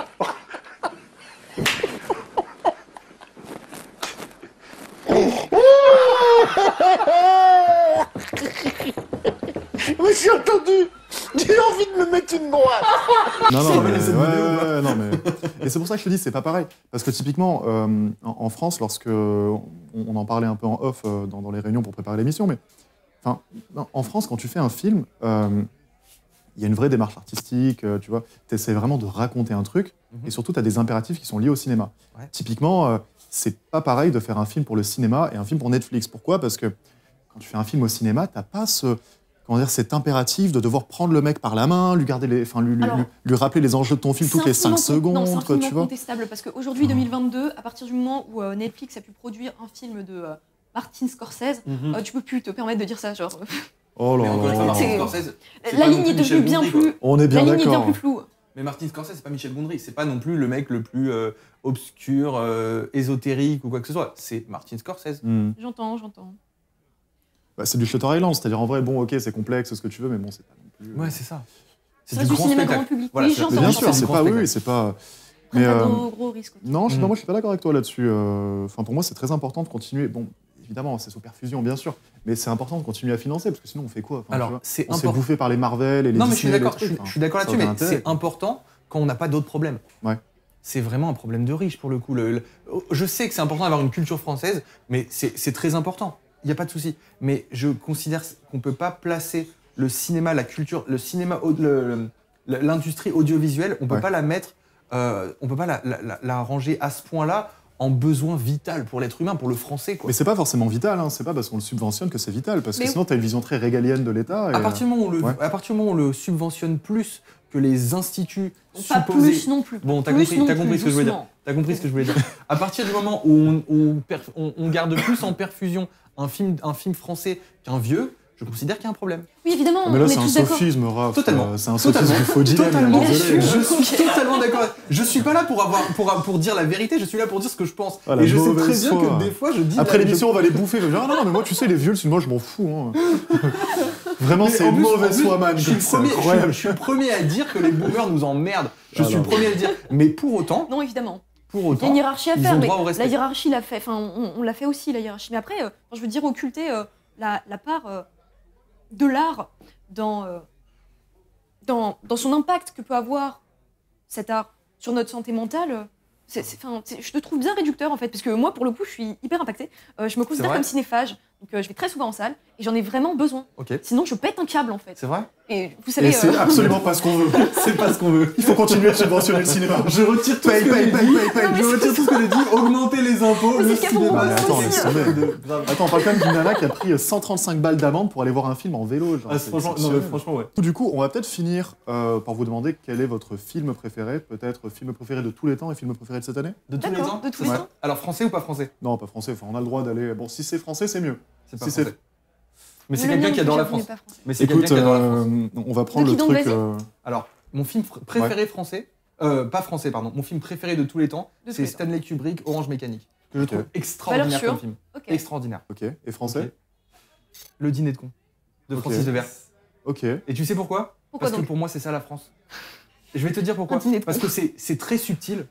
Mais j'ai entendu. J'ai envie de me mettre une droite. Non, mais... Et c'est pour ça que je te dis, c'est pas pareil. Parce que typiquement, en France, lorsque on en parlait un peu en off dans les réunions pour préparer l'émission, mais enfin, en France, quand tu fais un film, il y a une vraie démarche artistique, tu vois. Tu essaies vraiment de raconter un truc, et surtout, tu as des impératifs qui sont liés au cinéma. Ouais. Typiquement, c'est pas pareil de faire un film pour le cinéma et un film pour Netflix. Pourquoi ? Parce que quand tu fais un film au cinéma, t'as pas cet impératif de devoir prendre le mec par la main, lui garder lui rappeler les enjeux de ton film toutes les 5 secondes. Non, c'est absolument tu vois. contestable, parce qu'aujourd'hui, 2022, à partir du moment où Netflix a pu produire un film de Martin Scorsese, tu peux plus te permettre de dire ça, genre... Oh là là. La ligne est devenue bien plus... On est bien d'accord. La ligne est bien plus floue. Mais Martin Scorsese, c'est pas Michel Gondry, c'est pas non plus le mec le plus obscur, ésotérique ou quoi que ce soit. C'est Martin Scorsese. J'entends. Bah, c'est du Shutter Island, c'est-à-dire en vrai, bon, ok, c'est complexe, ce que tu veux, mais bon, c'est pas non plus... Ouais, c'est ça. C'est du cinéma grand public. Voilà, oui, j'entends. Bien sûr, c'est pas... Oui, c'est pas... Mais gros risque. Non, moi, je suis pas d'accord avec toi là-dessus. Enfin, pour moi, c'est très important de continuer. Bon, évidemment, c'est sous perfusion, bien sûr, mais c'est important de continuer à financer, parce que sinon, on fait quoi? Enfin, alors, tu vois, c'est on s'est bouffé par les Marvel et les Disney. Non, mais je suis d'accord. Trucs, je suis d'accord là-dessus, mais c'est important quand on n'a pas d'autres problèmes. Ouais. C'est vraiment un problème de riche pour le coup. Je sais que c'est important d'avoir une culture française, mais c'est très important. Il n'y a pas de souci. Mais je considère qu'on ne peut pas placer le cinéma, la culture, le cinéma, l'industrie audiovisuelle, on ne peut pas la mettre, on ne peut pas la ranger à ce point-là en besoin vital pour l'être humain, pour le français, quoi. Mais c'est pas forcément vital, hein. C'est pas parce qu'on le subventionne que c'est vital, parce que sinon tu as une vision très régalienne de l'État. À partir du moment où on le subventionne plus que les instituts pas supposés... plus non plus. Bon, t'as compris ce que je voulais dire. T'as compris ce que je voulais dire. À partir du moment où on garde plus en perfusion un film français qu'un vieux, je considère qu'il y a un problème. Oui, évidemment, mais là, on est c'est un tous d'accord. sophisme, Raph. Totalement. C'est un sophisme du faux dilemme. Totalement. Je suis totalement d'accord. Je suis pas là pour dire la vérité, je suis là pour dire ce que je pense. Et je sais très bien que des fois, je dis... Après l'émission, on va les bouffer. Je vais dire, ah non, mais moi, tu sais, les vieux, moi, je m'en fous. Hein. Vraiment, c'est une mauvaise foi, man. Je suis le premier à dire que les boomers nous emmerdent. Je suis le premier à le dire. Mais pour autant... Non, évidemment. Pour autant, il y a une hiérarchie à faire, mais la hiérarchie l'a fait. Enfin, on l'a fait aussi, la hiérarchie. Mais après, je veux dire, occulter la part de l'art dans son impact que peut avoir cet art sur notre santé mentale, je te trouve bien réducteur en fait, parce que moi pour le coup je suis hyper impactée. Je me considère comme cinéphage, donc je vais très souvent en salle et j'en ai vraiment besoin. Okay. Sinon je pète un câble en fait. C'est vrai. Et vous savez. Et c'est absolument pas ce qu'on veut. C'est pas ce qu'on veut. Il faut continuer à subventionner le cinéma. Je retire tout ce que j'ai dit. Je retire tout ce que j'ai dit. Augmenter les impôts, le cinéma. Attends, on parle quand même d'une nana qui a pris 135 balles d'amende pour aller voir un film en vélo. Genre, franchement, ouais. Du coup, on va peut-être finir par vous demander quel est votre film préféré, peut-être film préféré de tous les temps et film préféré de cette année. De tous les temps. De tous les temps. Alors français ou pas français? Non, pas français. Enfin, on a le droit d'aller. Bon, si c'est français, c'est mieux. C'est pas français. Mais c'est quelqu'un qui adore la France. Écoute, on va prendre le truc. Alors, mon film préféré français, pas français, pardon, mon film préféré de tous les temps, c'est Stanley Kubrick, Orange Mécanique, que je trouve extraordinaire comme film. Extraordinaire. Ok. Et français? Le Dîner de con, de Francis Weber. Ok. Et tu sais pourquoi? Parce que pour moi, c'est ça la France. Je vais te dire pourquoi. Parce que c'est très subtil.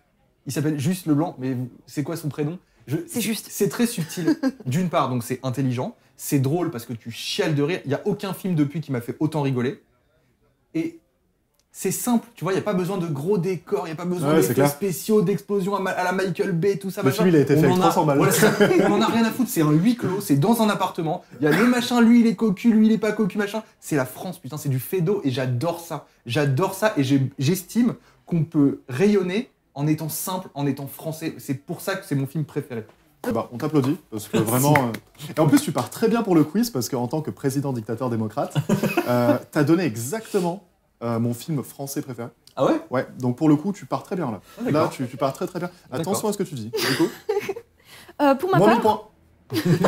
Il s'appelle Juste Leblanc, mais c'est quoi son prénom? C'est juste. C'est très subtil. D'une part, donc c'est intelligent. C'est drôle parce que tu chiales de rire. Il n'y a aucun film depuis qui m'a fait autant rigoler. Et c'est simple, tu vois, il n'y a pas besoin de gros décors, il n'y a pas besoin d'effets spéciaux, d'explosions à la Michael Bay, tout ça. Le film, il a été fait avec 300 balles. On en a rien à foutre, c'est un huis clos, c'est dans un appartement. Il y a le machin, lui il est cocu, lui il est pas cocu, machin. C'est la France, putain, c'est du fédo et j'adore ça. J'adore ça et j'estime qu'on peut rayonner en étant simple, en étant français. C'est pour ça que c'est mon film préféré. Bah, on t'applaudit, parce que vraiment... Et en plus, tu pars très bien pour le quiz, parce qu'en tant que président dictateur démocrate, t'as donné exactement mon film français préféré. Ah ouais? Ouais, donc pour le coup, tu pars très bien là. Là, tu pars très très bien. Attention à ce que tu dis, du coup. Pour ma Moins part... 1000 points.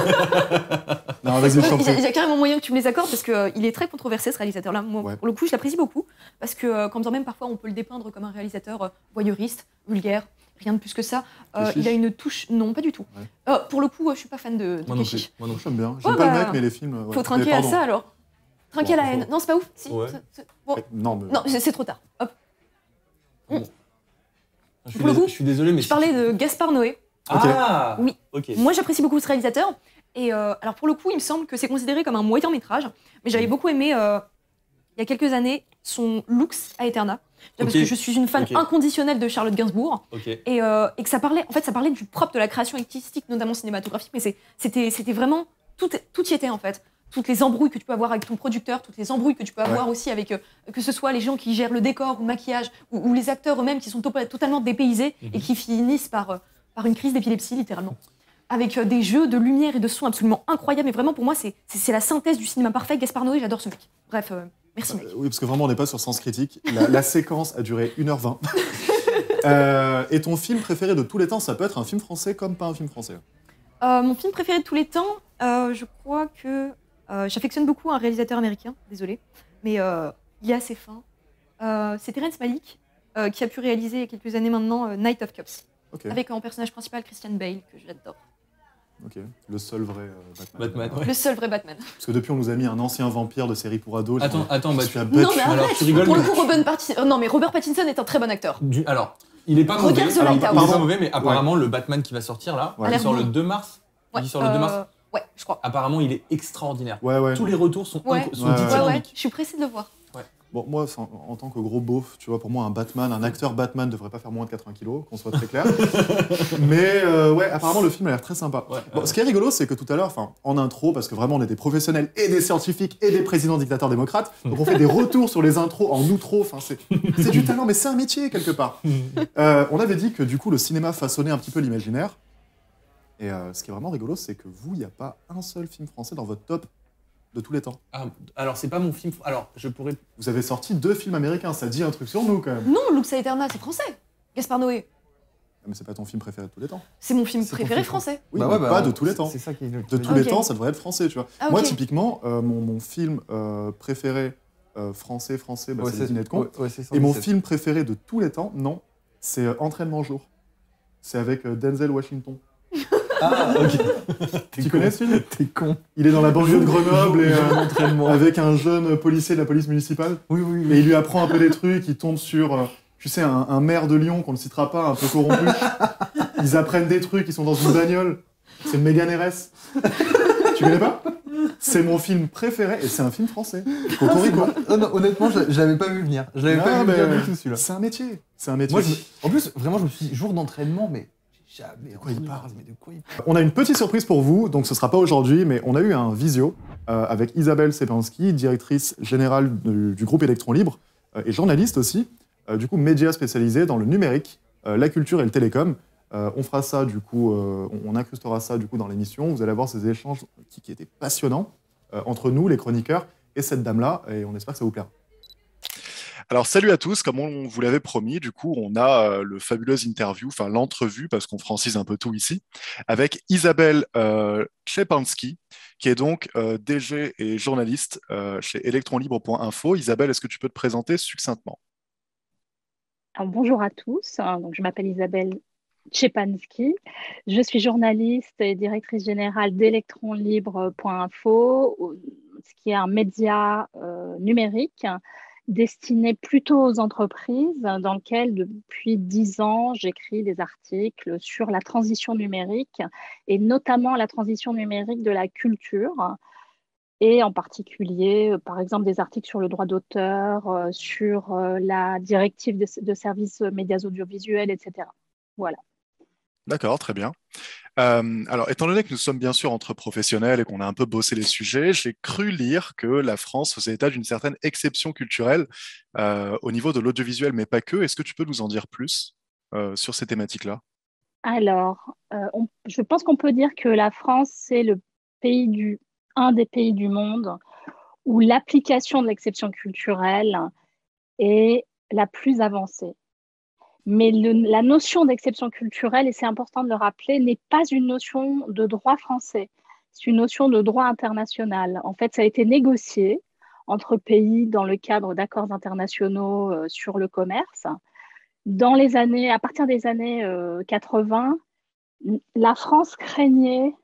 Non, vas-y, je t'en prie. Il y a carrément moyen que tu me les accordes, parce qu'il est très controversé, ce réalisateur-là. Moi, pour le coup, je l'apprécie beaucoup, parce que quand bien même parfois on peut le dépeindre comme un réalisateur voyeuriste, vulgaire, Rien de plus que ça. Keshish Il a une touche... Non, pas du tout. Ouais. Pour le coup, je suis pas fan de Moi non Keshish. plus. Moi non plus. J'aime bien. J'aime Ouais, pas bah, le mec, mais les films. Ouais. Faut trinquer Mais à pardon. ça, alors. Trinquer à la haine. Non, c'est pas ouf. Si, Ouais. bon. Non, mais. Non, c'est trop tard. Hop. Je Pour le coup, suis désolé, mais Je parlais de Gaspard Noé. Ah Oui. Ok. Moi, j'apprécie beaucoup ce réalisateur. Et alors, pour le coup, il me semble que c'est considéré comme un moyen-métrage. Mais j'avais beaucoup aimé, il y a quelques années, son Lux Aeterna. Parce que je suis une fan inconditionnelle de Charlotte Gainsbourg. Ok. Et que ça parlait, en fait, ça parlait du propre de la création artistique, notamment cinématographique. Mais c'était vraiment... Tout y était, en fait. Toutes les embrouilles que tu peux avoir avec ton producteur, toutes les embrouilles que tu peux avoir aussi avec, que ce soit les gens qui gèrent le décor ou le maquillage, ou les acteurs eux-mêmes qui sont totalement dépaysés et qui finissent par une crise d'épilepsie, littéralement. Avec des jeux de lumière et de son absolument incroyables. Mais vraiment, pour moi, c'est la synthèse du cinéma parfait. Gaspard Noé, j'adore ce mec. Bref, merci, mec. Oui, parce que vraiment, on n'est pas sur Sens Critique. La séquence a duré 1h20. Et ton film préféré de tous les temps, ça peut être un film français comme pas un film français. Mon film préféré de tous les temps, je crois que... j'affectionne beaucoup un réalisateur américain, désolé, mais il est assez fin. C'est Terrence Malick, qui a pu réaliser il y a quelques années maintenant Night of Cups, avec en personnage principal Christian Bale, que j'adore. Ok, le seul vrai Batman. Ouais. Le seul vrai Batman. Parce que depuis, on nous a mis un ancien vampire de série pour ados. Attends, bah, tu Non, mais alors, arrête. tu rigoles, Pour le mais- coup, Robert Pattinson est un très bon acteur. Alors, il est pas mauvais. Regarde The Alors, Lighthouse. il est pas mauvais, mais apparemment, le Batman qui va sortir là, Ouais. il sort le 2 mars. Ouais, Il sort le 2 mars. Ouais, je crois. Apparemment, il est extraordinaire. Ouais. Tous les retours sont Ouais. sont Ouais. dithyrambiques. Je suis pressée de le voir. Bon, moi, en tant que gros beauf, tu vois, pour moi, un acteur Batman devrait pas faire moins de 80 kilos, qu'on soit très clair. Mais ouais, apparemment, le film a l'air très sympa. Ouais, Bon, ce qui est rigolo, c'est que tout à l'heure, en intro, parce que vraiment, on est des professionnels et des scientifiques et des présidents dictateurs démocrates, donc on fait des retours sur les intros en outro. Enfin, c'est du talent, mais c'est un métier quelque part. On avait dit que du coup, le cinéma façonnait un petit peu l'imaginaire. Et ce qui est vraiment rigolo, c'est que vous, il n'y a pas un seul film français dans votre top de tous les temps. Ah, alors, c'est pas mon film. Alors, je pourrais. Vous avez sorti 2 films américains, ça dit un truc sur nous quand même. Non, Lux Aeterna, c'est français. Gaspard Noé, Ah, mais c'est pas ton film préféré de tous les temps. c'est mon film C'est ton préféré film français. Oui, Bah mais ouais, bah, pas de tous les temps. C'est ça qui est De tous les Ok. temps, ça devrait être français, tu vois. Ah, Moi, ok. typiquement, mon film préféré français, bah, c'est Les Dîners de cons. c'est Et mon film préféré de tous les temps, non, c'est Entraînement jour. C'est avec Denzel Washington. Ah, ok. Tu connais ce film? T'es con. Il est dans la banlieue de Grenoble et Entraînement. avec un jeune policier de la police municipale. Oui. Et il lui apprend un peu des trucs, il tombe sur, tu sais, un maire de Lyon qu'on ne citera pas, un peu corrompu. Ils apprennent des trucs, ils sont dans une bagnole. C'est Mégane RS. Tu connais pas? C'est mon film préféré et c'est un film français. Cocorico. Non, honnêtement, je l'avais pas vu venir. Je l'avais Ah, pas vu mais venir du tout celui-là. C'est un métier. C'est un métier. Moi, en plus, vraiment, je me suis dit, jour d'entraînement, mais j'ai jamais. De quoi il parle Mais de quoi il parle? On a une petite surprise pour vous, donc ce sera pas aujourd'hui, mais on a eu un visio avec Isabelle Sepansky, directrice générale du groupe Électron Libre et journaliste aussi, du coup média spécialisé dans le numérique, la culture et le télécom. On fera ça du coup, on incrustera ça du coup dans l'émission. Vous allez avoir ces échanges qui étaient passionnants entre nous, les chroniqueurs, et cette dame-là, et on espère que ça vous plaira. Alors, salut à tous, comme on vous l'avait promis, du coup, on a le fabuleux interview, enfin l'entrevue, parce qu'on francise un peu tout ici, avec Isabelle Czepansky, qui est donc DG et journaliste chez electronlibre.info. Isabelle, est-ce que tu peux te présenter succinctement? Alors, bonjour à tous, donc, je m'appelle Isabelle Czepansky, je suis journaliste et directrice générale d'electronlibre.info, ce qui est un média numérique destiné plutôt aux entreprises, dans lequel depuis 10 ans, j'écris des articles sur la transition numérique et notamment la transition numérique de la culture. Et en particulier, par exemple, des articles sur le droit d'auteur, sur la directive de services médias audiovisuels, etc. Voilà. D'accord, très bien. Alors, étant donné que nous sommes bien sûr entre professionnels et qu'on a un peu bossé les sujets, j'ai cru lire que la France faisait état d'une certaine exception culturelle au niveau de l'audiovisuel, mais pas que. Est-ce que tu peux nous en dire plus sur ces thématiques-là? Alors, je pense qu'on peut dire que la France, c'est un des pays du monde où l'application de l'exception culturelle est la plus avancée. Mais la notion d'exception culturelle, et c'est important de le rappeler, n'est pas une notion de droit français. C'est une notion de droit international. En fait, ça a été négocié entre pays dans le cadre d'accords internationaux sur le commerce. À partir des années 80, la France craignait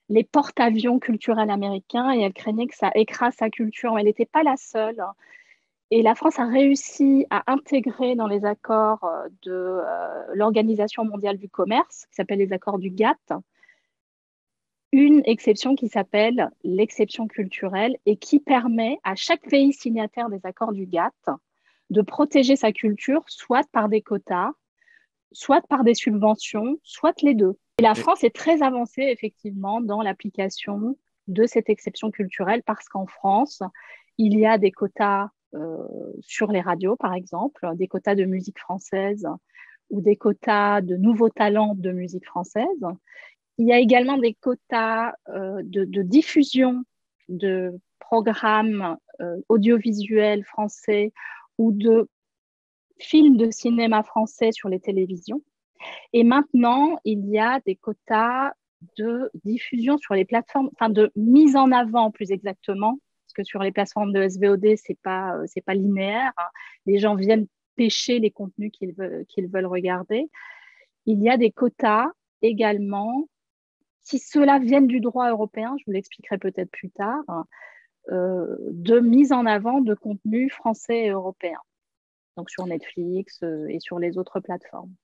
les porte-avions culturels américains et elle craignait que ça écrase sa culture. Mais elle n'était pas la seule. Et la France a réussi à intégrer dans les accords de l'Organisation mondiale du commerce, qui s'appelle les accords du GATT, une exception qui s'appelle l'exception culturelle et qui permet à chaque pays signataire des accords du GATT de protéger sa culture, soit par des quotas, soit par des subventions, soit les deux. Et la France est très avancée, effectivement, dans l'application de cette exception culturelle parce qu'en France, il y a des quotas sur les radios, par exemple, des quotas de musique française ou des quotas de nouveaux talents de musique française. Il y a également des quotas de diffusion de programmes audiovisuels français ou de films de cinéma français sur les télévisions. Et maintenant, il y a des quotas de diffusion sur les plateformes, enfin de mise en avant plus exactement, parce que sur les plateformes de SVOD, c'est pas linéaire. Hein. Les gens viennent pêcher les contenus qu'ils veulent regarder. Il y a des quotas également, si ceux-là viennent du droit européen, je vous l'expliquerai peut-être plus tard, de mise en avant de contenus français et européens, donc sur Netflix et sur les autres plateformes.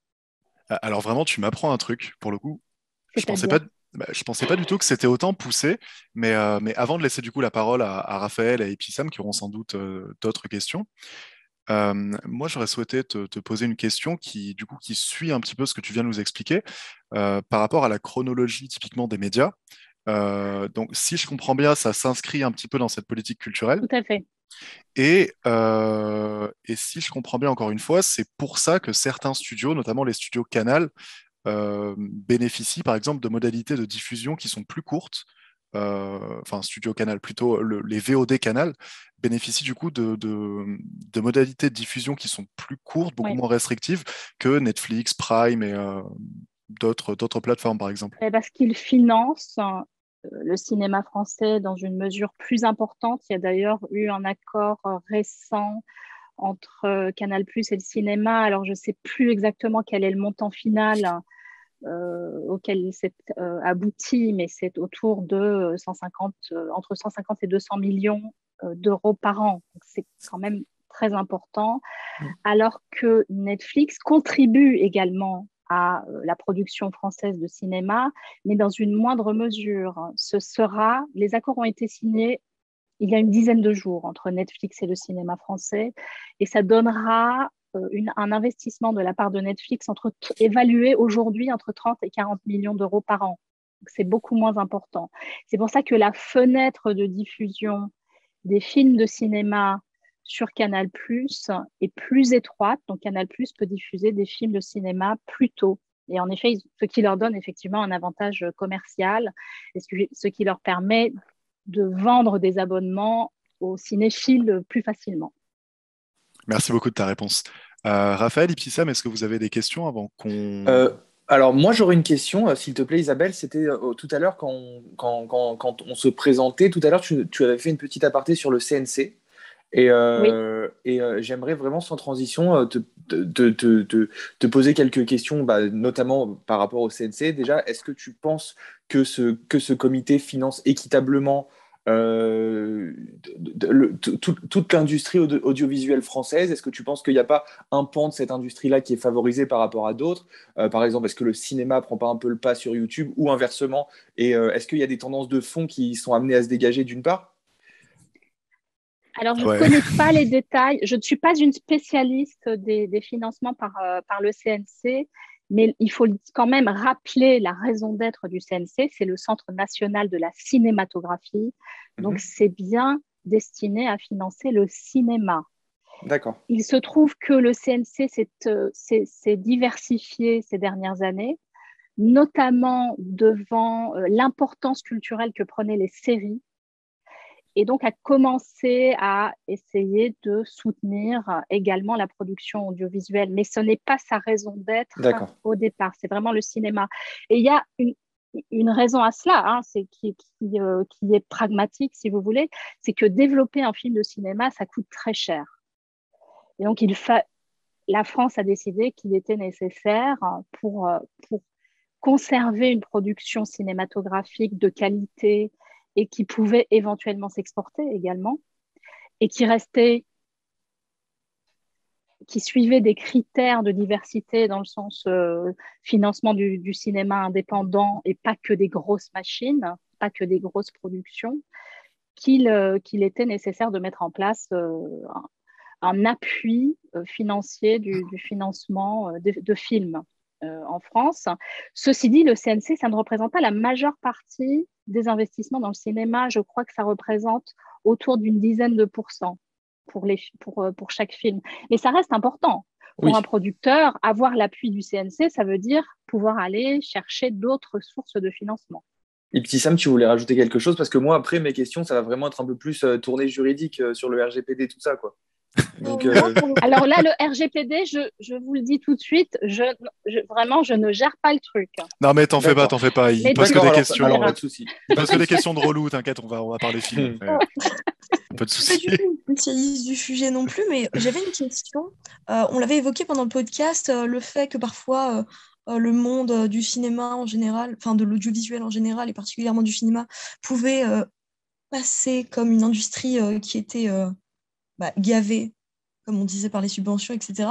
Alors vraiment, tu m'apprends un truc, pour le coup. Je pensais C'est-à-dire pas, je pensais pas du tout que c'était autant poussé, mais avant de laisser du coup la parole à Raphaël et Ipsissam, qui auront sans doute d'autres questions, moi j'aurais souhaité te poser une question du coup, qui suit un petit peu ce que tu viens de nous expliquer par rapport à la chronologie typiquement des médias. Donc si je comprends bien, ça s'inscrit un petit peu dans cette politique culturelle. Tout à fait. Et si je comprends bien encore une fois, c'est pour ça que certains studios, notamment les studios Canal, bénéficient par exemple de modalités de diffusion qui sont plus courtes. Enfin, Studio Canal, plutôt les VOD Canal, bénéficient du coup de modalités de diffusion qui sont plus courtes, beaucoup moins restrictives que Netflix, Prime et d'autres plateformes par exemple. Parce qu'ils financent le cinéma français dans une mesure plus importante. Il y a d'ailleurs eu un accord récent entre Canal+ et le cinéma. Alors, je ne sais plus exactement quel est le montant final auquel il s'est abouti, mais c'est autour de entre 150 et 200 millions d'euros par an. Donc, c'est quand même très important. Alors que Netflix contribue également à la production française de cinéma, mais dans une moindre mesure. Les accords ont été signés il y a une dizaine de jours entre Netflix et le cinéma français, et ça donnera un investissement de la part de Netflix évalué aujourd'hui entre 30 et 40 millions d'euros par an. Donc, c'est beaucoup moins important. C'est pour ça que la fenêtre de diffusion des films de cinéma sur Canal+ est plus étroite. Donc, Canal+ peut diffuser des films de cinéma plus tôt. Et en effet, ce qui leur donne effectivement un avantage commercial et ce qui leur permet de vendre des abonnements aux cinéphiles plus facilement. Merci beaucoup de ta réponse. Raphaël, Ipsissam, est-ce que vous avez des questions avant qu'on... Alors, moi, j'aurais une question, s'il te plaît, Isabelle. C'était tout à l'heure, quand on se présentait, tout à l'heure, tu avais fait une petite aparté sur le CNC. Et j'aimerais vraiment, sans transition, te poser quelques questions, notamment par rapport au CNC. Déjà, est-ce que tu penses que ce comité finance équitablement toute l'industrie audiovisuelle française? Est-ce que tu penses qu'il n'y a pas un pan de cette industrie-là qui est favorisé par rapport à d'autres? Par exemple, est-ce que le cinéma prend pas un peu le pas sur YouTube ou inversement? Et est-ce qu'il y a des tendances de fond qui sont amenées à se dégager d'une part? Alors, je ne connais pas les détails. Je ne suis pas une spécialiste des financements par le CNC, mais il faut quand même rappeler la raison d'être du CNC. C'est le Centre national de la cinématographie. Donc, c'est bien destiné à financer le cinéma. D'accord. Il se trouve que le CNC s'est diversifié ces dernières années, notamment devant l'importance culturelle que prenaient les séries. Et donc, a commencé à essayer de soutenir également la production audiovisuelle. Mais ce n'est pas sa raison d'être au départ. C'est vraiment le cinéma. Et il y a une raison à cela, hein, qui est pragmatique, si vous voulez. C'est que développer un film de cinéma, ça coûte très cher. Et donc, la France a décidé qu'il était nécessaire pour conserver une production cinématographique de qualité et qui pouvait éventuellement s'exporter également, et qui suivait des critères de diversité dans le sens financement du cinéma indépendant et pas que des grosses machines, pas que des grosses productions, qu'il était nécessaire de mettre en place un appui financier du financement de films en France. Ceci dit, le CNC, ça ne représente pas la majeure partie des investissements dans le cinéma. Je crois que ça représente autour d'une dizaine de pourcents pour chaque film. Mais ça reste important. Pour un producteur, avoir l'appui du CNC, ça veut dire pouvoir aller chercher d'autres sources de financement. Ibtissam, tu voulais rajouter quelque chose? Parce que moi, après, mes questions, ça va vraiment être un peu plus tourné juridique sur le RGPD, tout ça, quoi. Donc, Alors là, le RGPD, je vous le dis tout de suite, vraiment, je ne gère pas le truc. Non, mais t'en fais pas. Il pose que des questions. Alors, pas de souci. Il pose que des questions de relou, t'inquiète, on va parler film. Pas de souci. Je suis pas du tout une spécialiste du sujet non plus, mais j'avais une question. On l'avait évoqué pendant le podcast, le fait que parfois le monde du cinéma en général, enfin de l'audiovisuel en général et particulièrement du cinéma, pouvait passer comme une industrie qui était gavée, comme on disait, par les subventions, etc.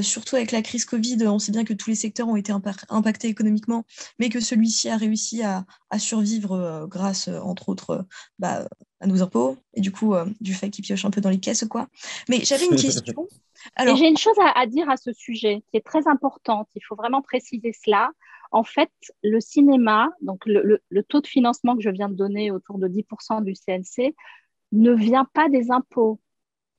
Surtout avec la crise Covid, on sait bien que tous les secteurs ont été impactés économiquement, mais que celui-ci a réussi à survivre grâce, entre autres, à nos impôts, et du coup, du fait qu'ils piochent un peu dans les caisses, quoi. Mais j'avais une question. Alors, et j'ai une chose à dire à ce sujet qui est très importante. Il faut vraiment préciser cela. En fait, le cinéma, donc le taux de financement que je viens de donner autour de 10% du CNC, ne vient pas des impôts.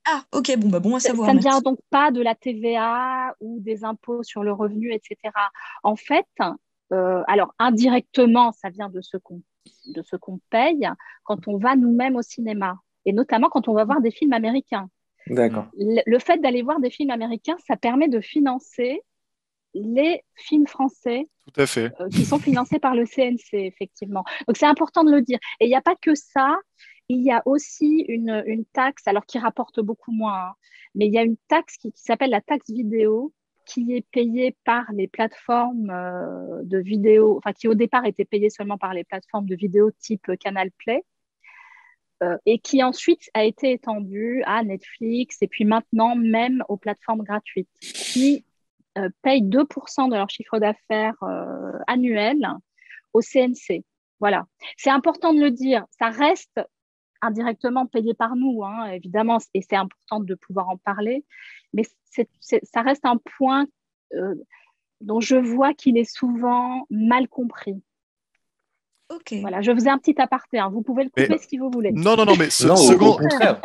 Ah, ok, bon à savoir. Ça ne vient donc pas de la TVA ou des impôts sur le revenu, etc. En fait, alors indirectement, ça vient de ce qu'on paye quand on va nous-mêmes au cinéma, et notamment quand on va voir des films américains. D'accord. Le fait d'aller voir des films américains, ça permet de financer les films français. Tout à fait. Qui sont financés par le CNC, effectivement. Donc, c'est important de le dire. Et il n'y a pas que ça. Il y a aussi une taxe, alors qui rapporte beaucoup moins, hein, mais il y a une taxe qui s'appelle la taxe vidéo, qui est payée par les plateformes de vidéo, enfin qui au départ était payée seulement par les plateformes de vidéo type Canal Play, et qui ensuite a été étendue à Netflix et puis maintenant même aux plateformes gratuites, qui payent 2% de leur chiffre d'affaires annuel au CNC. Voilà. C'est important de le dire. Ça reste indirectement payé par nous, hein, évidemment, et c'est important de pouvoir en parler, mais ça reste un point dont je vois qu'il est souvent mal compris. Ok. Voilà, je faisais un petit aparté, hein. Vous pouvez le couper si vous voulez. Non, mais second... au contraire.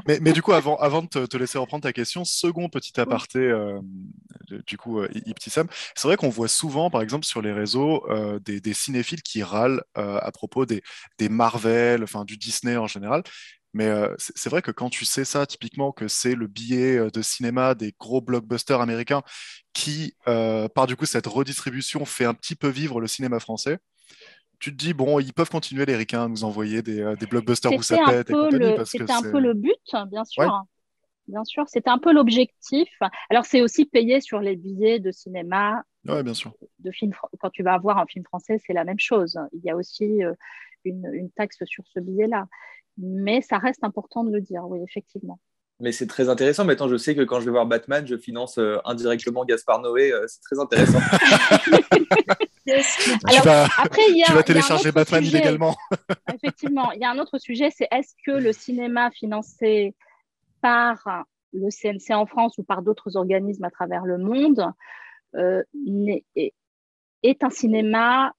Mais du coup, avant de te laisser reprendre ta question, second petit aparté, du coup, Ibtissam, c'est vrai qu'on voit souvent, par exemple, sur les réseaux, des cinéphiles qui râlent à propos des Marvel, enfin du Disney en général. Mais c'est vrai que quand tu sais ça, typiquement, que c'est le billet de cinéma des gros blockbusters américains qui, par du coup, cette redistribution fait un petit peu vivre le cinéma français, tu te dis, bon, ils peuvent continuer, les ricains, à nous envoyer des blockbusters où ça pète et compagnie. C'était un peu le but, bien sûr. Ouais. Bien sûr, c'était un peu l'objectif. Alors, c'est aussi payé sur les billets de cinéma. Oui, bien sûr. Quand tu vas voir un film français, c'est la même chose. Il y a aussi une taxe sur ce billet-là. Mais ça reste important de le dire, oui, effectivement. Mais c'est très intéressant. Maintenant, je sais que quand je vais voir Batman, je finance indirectement Gaspard Noé. C'est très intéressant. Tu vas télécharger Batman illégalement. Effectivement, il y a un autre sujet, c'est est-ce que le cinéma financé par le CNC en France ou par d'autres organismes à travers le monde est un cinéma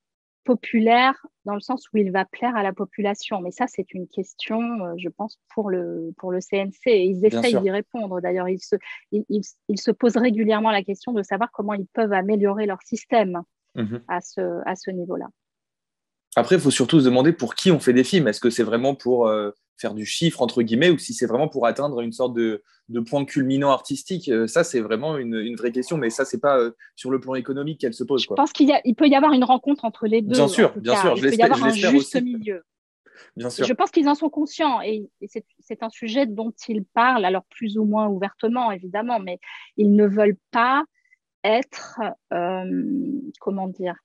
populaire dans le sens où il va plaire à la population. Mais ça, c'est une question, je pense, pour le CNC. Et ils essayent d'y répondre. D'ailleurs, ils se posent régulièrement la question de savoir comment ils peuvent améliorer leur système à ce niveau-là. Après, il faut surtout se demander pour qui on fait des films. Est-ce que c'est vraiment pour faire du chiffre, entre guillemets, ou si c'est vraiment pour atteindre une sorte de point culminant artistique? Ça, c'est vraiment une vraie question, mais ça, c'est pas sur le plan économique qu'elle se pose. Je pense qu'il peut y avoir une rencontre entre les deux. Bien sûr, je l'espère aussi. Milieu. Bien sûr. Je pense qu'ils en sont conscients et c'est un sujet dont ils parlent, alors plus ou moins ouvertement, évidemment, mais ils ne veulent pas être, comment dire,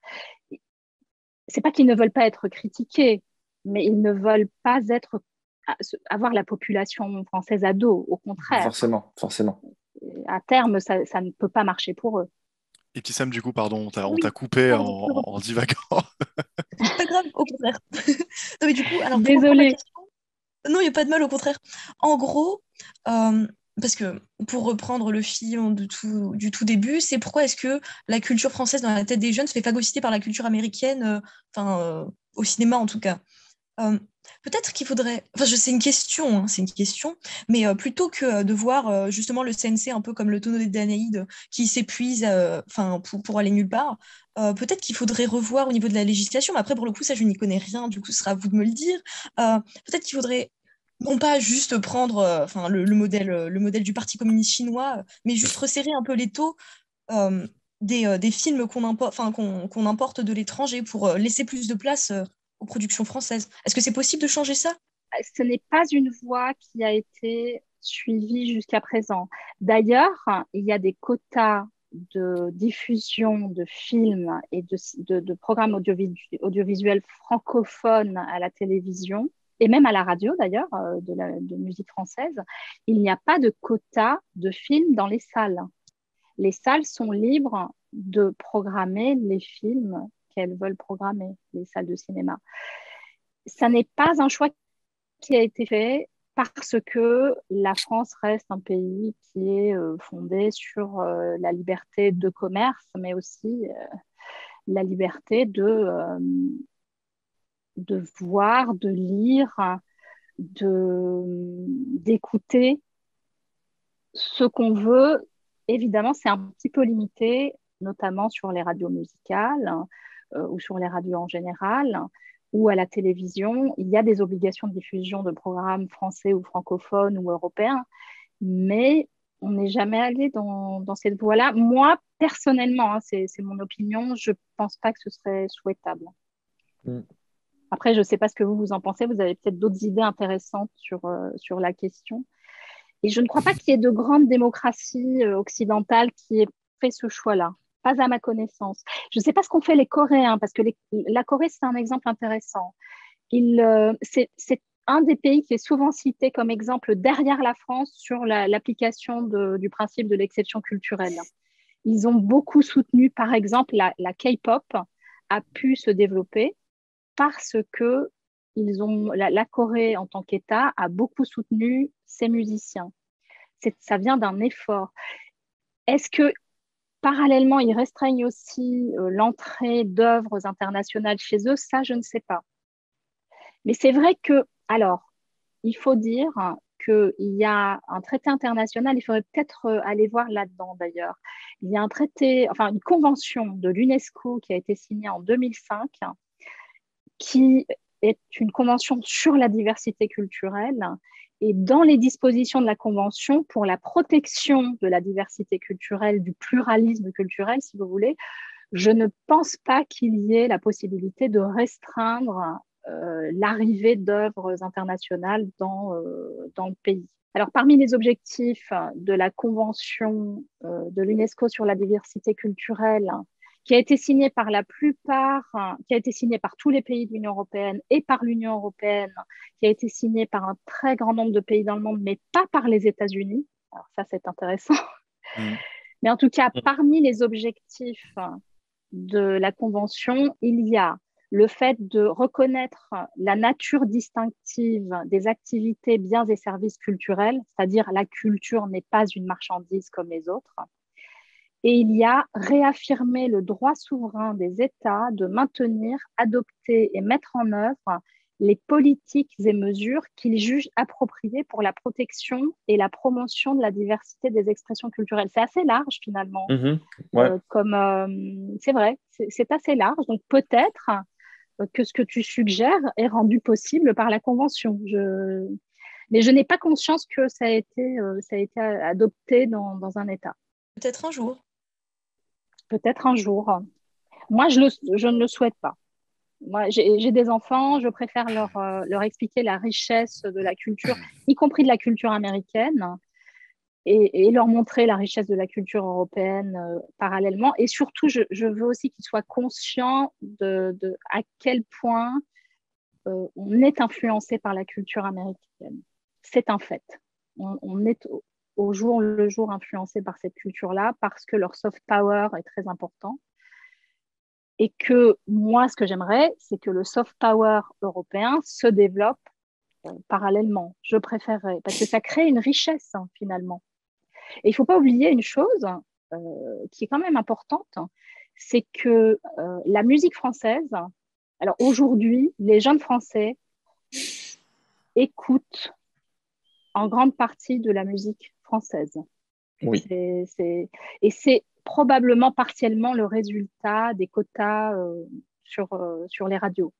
c'est pas qu'ils ne veulent pas être critiqués, mais ils ne veulent pas avoir la population française à dos, au contraire. Forcément. À terme, ça ne peut pas marcher pour eux. Et Sam, du coup, pardon, on Oui, t'a coupé pardon. en divaguant. Pas grave, au contraire. Non, mais du coup, alors pour reprendre la Désolée. question, non, il n'y a pas de mal, au contraire. En gros, parce que pour reprendre le fil du tout début, c'est pourquoi est-ce que la culture française dans la tête des jeunes se fait phagocyter par la culture américaine, au cinéma en tout cas. Peut-être qu'il faudrait, enfin, c'est une question, hein, c'est une question, mais plutôt que de voir justement le CNC un peu comme le tonneau des Danaïdes qui s'épuise pour aller nulle part, peut-être qu'il faudrait revoir au niveau de la législation, mais après pour le coup ça je n'y connais rien, du coup ce sera à vous de me le dire. Peut-être qu'il faudrait non pas juste prendre le modèle du Parti communiste chinois, mais juste resserrer un peu les taux des films qu'on importe de l'étranger pour laisser plus de place aux productions françaises. Est-ce que c'est possible de changer ça? Ce n'est pas une voie qui a été suivie jusqu'à présent. D'ailleurs, il y a des quotas de diffusion de films et de programmes audiovisuels francophones à la télévision et même à la radio d'ailleurs, de musique française. Il n'y a pas de quota de films dans les salles. Les salles sont libres de programmer les films qu'elles veulent programmer, les salles de cinéma. Ça n'est pas un choix qui a été fait parce que la France reste un pays qui est fondé sur la liberté de commerce, mais aussi la liberté de voir, de lire, d'écouter ce qu'on veut. Évidemment, c'est un petit peu limité, notamment sur les radios musicales ou sur les radios en général, ou à la télévision. Il y a des obligations de diffusion de programmes français ou francophones ou européens, mais on n'est jamais allé dans cette voie-là. Moi, personnellement, hein, c'est mon opinion, je ne pense pas que ce serait souhaitable. Après, je ne sais pas ce que vous en pensez. Vous avez peut-être d'autres idées intéressantes sur la question. Et je ne crois pas qu'il y ait de grande démocratie occidentale qui ait fait ce choix-là. Pas à ma connaissance. Je ne sais pas ce qu'ont fait les Coréens, parce que la Corée, c'est un exemple intéressant. C'est un des pays qui est souvent cité comme exemple derrière la France sur l'application du principe de l'exception culturelle. Ils ont beaucoup soutenu, par exemple, la K-pop a pu se développer parce que la Corée, en tant qu'État, a beaucoup soutenu ses musiciens. Ça vient d'un effort. Est-ce que, parallèlement, ils restreignent aussi l'entrée d'œuvres internationales chez eux? Ça, je ne sais pas. Mais c'est vrai que, alors, il faut dire qu'il y a un traité international, il faudrait peut-être aller voir là-dedans d'ailleurs. Il y a un traité, enfin une convention de l'UNESCO qui a été signée en 2005, qui est une convention sur la diversité culturelle. Et dans les dispositions de la Convention pour la protection de la diversité culturelle, du pluralisme culturel, si vous voulez, je ne pense pas qu'il y ait la possibilité de restreindre l'arrivée d'œuvres internationales dans le pays. Alors, parmi les objectifs de la Convention de l'UNESCO sur la diversité culturelle, qui a été signé par qui a été signé par tous les pays de l'Union européenne et par l'Union européenne, qui a été signé par un très grand nombre de pays dans le monde, mais pas par les États-Unis. Alors ça, c'est intéressant. Mais en tout cas, parmi les objectifs de la Convention, il y a le fait de reconnaître la nature distinctive des activités, biens et services culturels, c'est-à-dire la culture n'est pas une marchandise comme les autres. Et il y a réaffirmé le droit souverain des États de maintenir, adopter et mettre en œuvre les politiques et mesures qu'ils jugent appropriées pour la protection et la promotion de la diversité des expressions culturelles. C'est assez large finalement. Ouais. C'est vrai, c'est assez large. Donc peut-être que ce que tu suggères est rendu possible par la Convention. Mais je n'ai pas conscience que ça a été adopté dans un État. Peut-être un jour. Peut-être un jour. Moi, je ne le souhaite pas. Moi, j'ai des enfants, je préfère leur expliquer la richesse de la culture, y compris de la culture américaine, et leur montrer la richesse de la culture européenne parallèlement. Et surtout, je veux aussi qu'ils soient conscients de à quel point on est influencé par la culture américaine. C'est un fait. On est au jour le jour influencé par cette culture-là parce que leur soft power est très important. Et que moi, ce que j'aimerais, c'est que le soft power européen se développe parallèlement. Je préférerais, parce que ça crée une richesse, finalement. Et il ne faut pas oublier une chose qui est quand même importante, c'est que la musique française, alors aujourd'hui, les jeunes Français écoutent en grande partie de la musique française. Oui. Et c'est probablement partiellement le résultat des quotas sur les radios.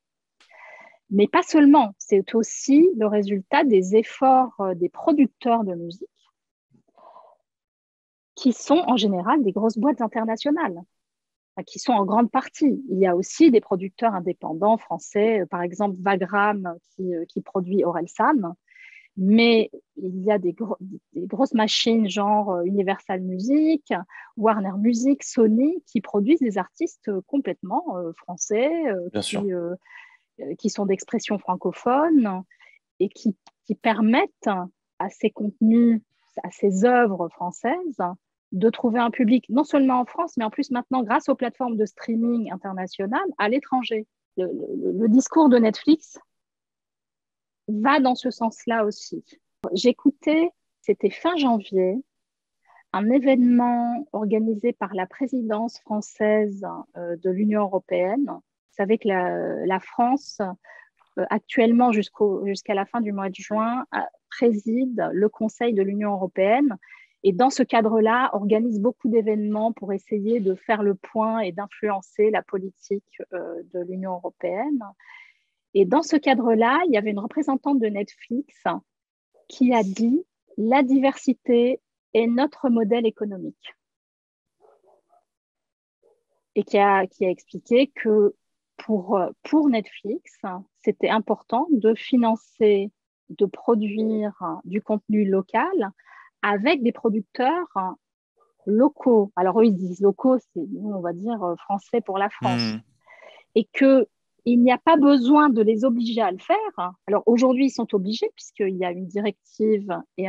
Mais pas seulement, c'est aussi le résultat des efforts des producteurs de musique qui sont en général des grosses boîtes internationales, qui sont en grande partie. Il y a aussi des producteurs indépendants français, par exemple Vagram qui produit Orelsan, mais il y a des grosses machines genre Universal Music, Warner Music, Sony qui produisent des artistes complètement français, qui sont d'expression francophone et qui permettent à ces contenus, à ces œuvres françaises de trouver un public non seulement en France, mais en plus maintenant grâce aux plateformes de streaming internationales à l'étranger. Le discours de Netflix va dans ce sens-là aussi. J'écoutais, c'était fin janvier, un événement organisé par la présidence française de l'Union européenne. Vous savez que la France, actuellement jusqu'à la fin du mois de juin, préside le Conseil de l'Union européenne et dans ce cadre-là, organise beaucoup d'événements pour essayer de faire le point et d'influencer la politique de l'Union européenne. Et dans ce cadre-là, il y avait une représentante de Netflix qui a dit « La diversité est notre modèle économique ». Et qui a expliqué que pour Netflix, c'était important de financer, de produire du contenu local avec des producteurs locaux. Alors eux, ils disent locaux, c'est nous, on va dire français pour la France. Et que il n'y a pas besoin de les obliger à le faire. Alors aujourd'hui, ils sont obligés puisqu'il y a une directive et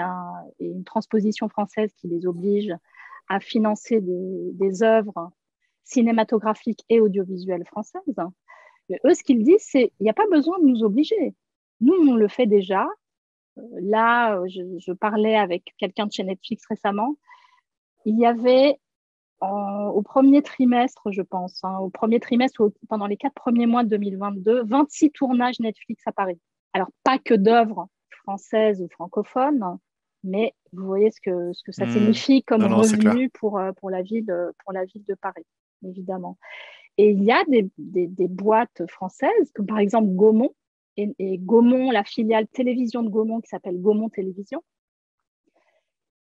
une transposition française qui les oblige à financer des œuvres cinématographiques et audiovisuelles françaises. Mais eux, ce qu'ils disent, c'est qu'il n'y a pas besoin de nous obliger. Nous, on le fait déjà. Là, je parlais avec quelqu'un de chez Netflix récemment. Il y avait au premier trimestre, je pense, au premier trimestre, pendant les 4 premiers mois de 2022, 26 tournages Netflix à Paris. Alors, pas que d'œuvres françaises ou francophones, mais vous voyez ce que ça signifie comme revenu pour la ville de Paris, évidemment. Et il y a des boîtes françaises, comme par exemple Gaumont, et Gaumont, la filiale télévision de Gaumont qui s'appelle Gaumont Télévision,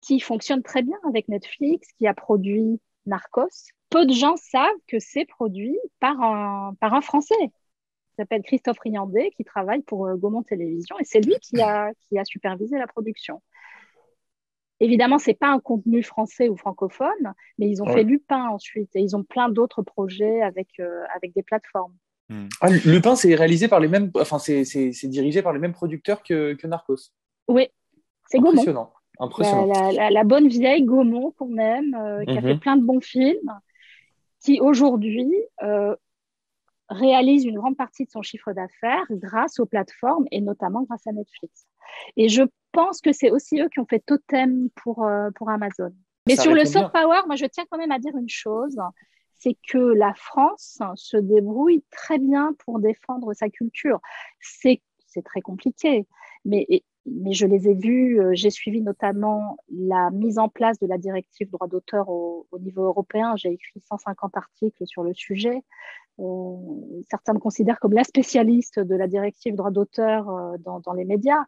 qui fonctionne très bien avec Netflix, qui a produit Narcos. Peu de gens savent que c'est produit par un Français qui s'appelle Christophe Riandé, qui travaille pour Gaumont Télévision, et c'est lui qui a supervisé la production. Évidemment, ce n'est pas un contenu français ou francophone, mais ils ont fait Lupin ensuite, et ils ont plein d'autres projets avec des plateformes. Ah, Lupin, c'est réalisé par les mêmes, enfin, c'est dirigé par les mêmes producteurs que Narcos. Oui, c'est Gaumont. Impressionnant. La bonne vieille Gaumont, qu'on aime, qui a fait plein de bons films, qui aujourd'hui réalise une grande partie de son chiffre d'affaires grâce aux plateformes et notamment grâce à Netflix. Et je pense que c'est aussi eux qui ont fait Totem pour Amazon. Mais sur le soft power, moi je tiens quand même à dire une chose, c'est que la France se débrouille très bien pour défendre sa culture. C'est très compliqué, mais je les ai vus, j'ai suivi notamment la mise en place de la directive droit d'auteur au niveau européen. J'ai écrit 150 articles sur le sujet. Certains me considèrent comme la spécialiste de la directive droit d'auteur dans les médias.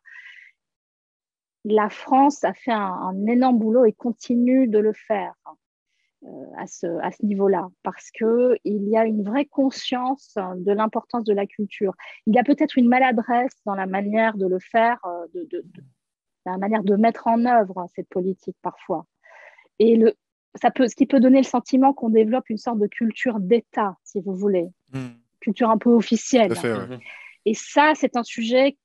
La France a fait un énorme boulot et continue de le faire. à ce niveau-là, parce qu'il y a une vraie conscience de l'importance de la culture. Il y a peut-être une maladresse dans la manière de le faire, la manière de mettre en œuvre cette politique parfois. Et ce qui peut donner le sentiment qu'on développe une sorte de culture d'État, si vous voulez, culture un peu officielle. Tout à fait, ouais. Et ça, c'est un sujet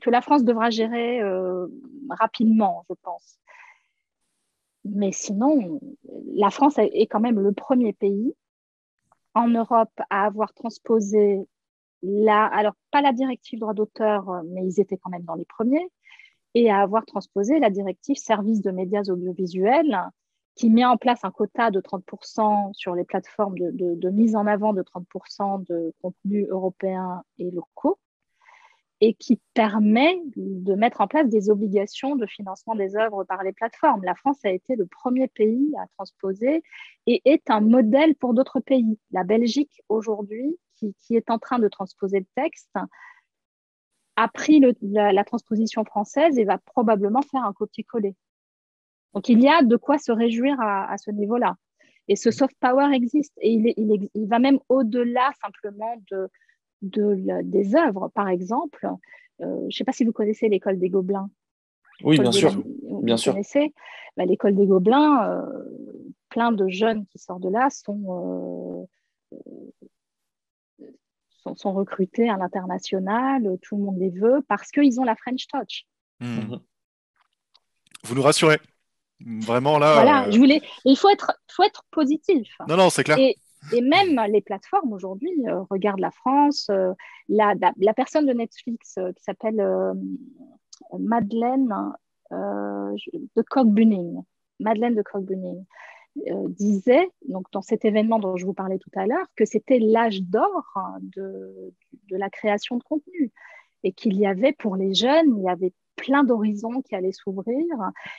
que la France devra gérer rapidement, je pense. Mais sinon, la France est quand même le premier pays en Europe à avoir transposé alors pas la directive droit d'auteur, mais ils étaient quand même dans les premiers, et à avoir transposé la directive services de médias audiovisuels qui met en place un quota de 30% sur les plateformes de mise en avant de 30% de contenus européens et locaux, et qui permet de mettre en place des obligations de financement des œuvres par les plateformes. La France a été le premier pays à transposer et est un modèle pour d'autres pays. La Belgique, aujourd'hui, qui est en train de transposer le texte, a pris la transposition française et va probablement faire un copier-coller. Donc, il y a de quoi se réjouir à ce niveau-là. Et ce soft power existe. Et il va même au-delà simplement des œuvres, par exemple. Je ne sais pas si vous connaissez l'école des Gobelins. Oui, bien sûr. Vous connaissez l'école des Gobelins, plein de jeunes qui sortent de là sont recrutés à l'international, tout le monde les veut, parce qu'ils ont la French Touch. Vous nous rassurez. Vraiment, là... Voilà, il faut être positif. Non, c'est clair. Et même les plateformes aujourd'hui regardent la France. La personne de Netflix qui s'appelle Madeleine de Cock-Bunning, disait, donc dans cet événement dont je vous parlais tout à l'heure, que c'était l'âge d'or de la création de contenu et qu'il y avait pour les jeunes, il y avait plein d'horizons qui allaient s'ouvrir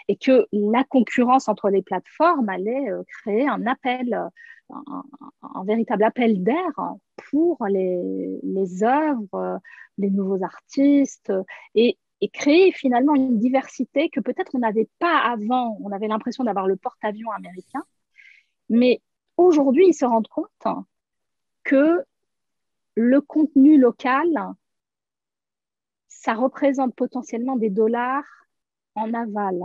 et que la concurrence entre les plateformes allait créer un véritable appel d'air pour les œuvres, les nouveaux artistes et créer finalement une diversité que peut-être on n'avait pas avant. On avait l'impression d'avoir le porte-avions américain, mais aujourd'hui, ils se rendent compte que le contenu local, ça représente potentiellement des dollars en aval.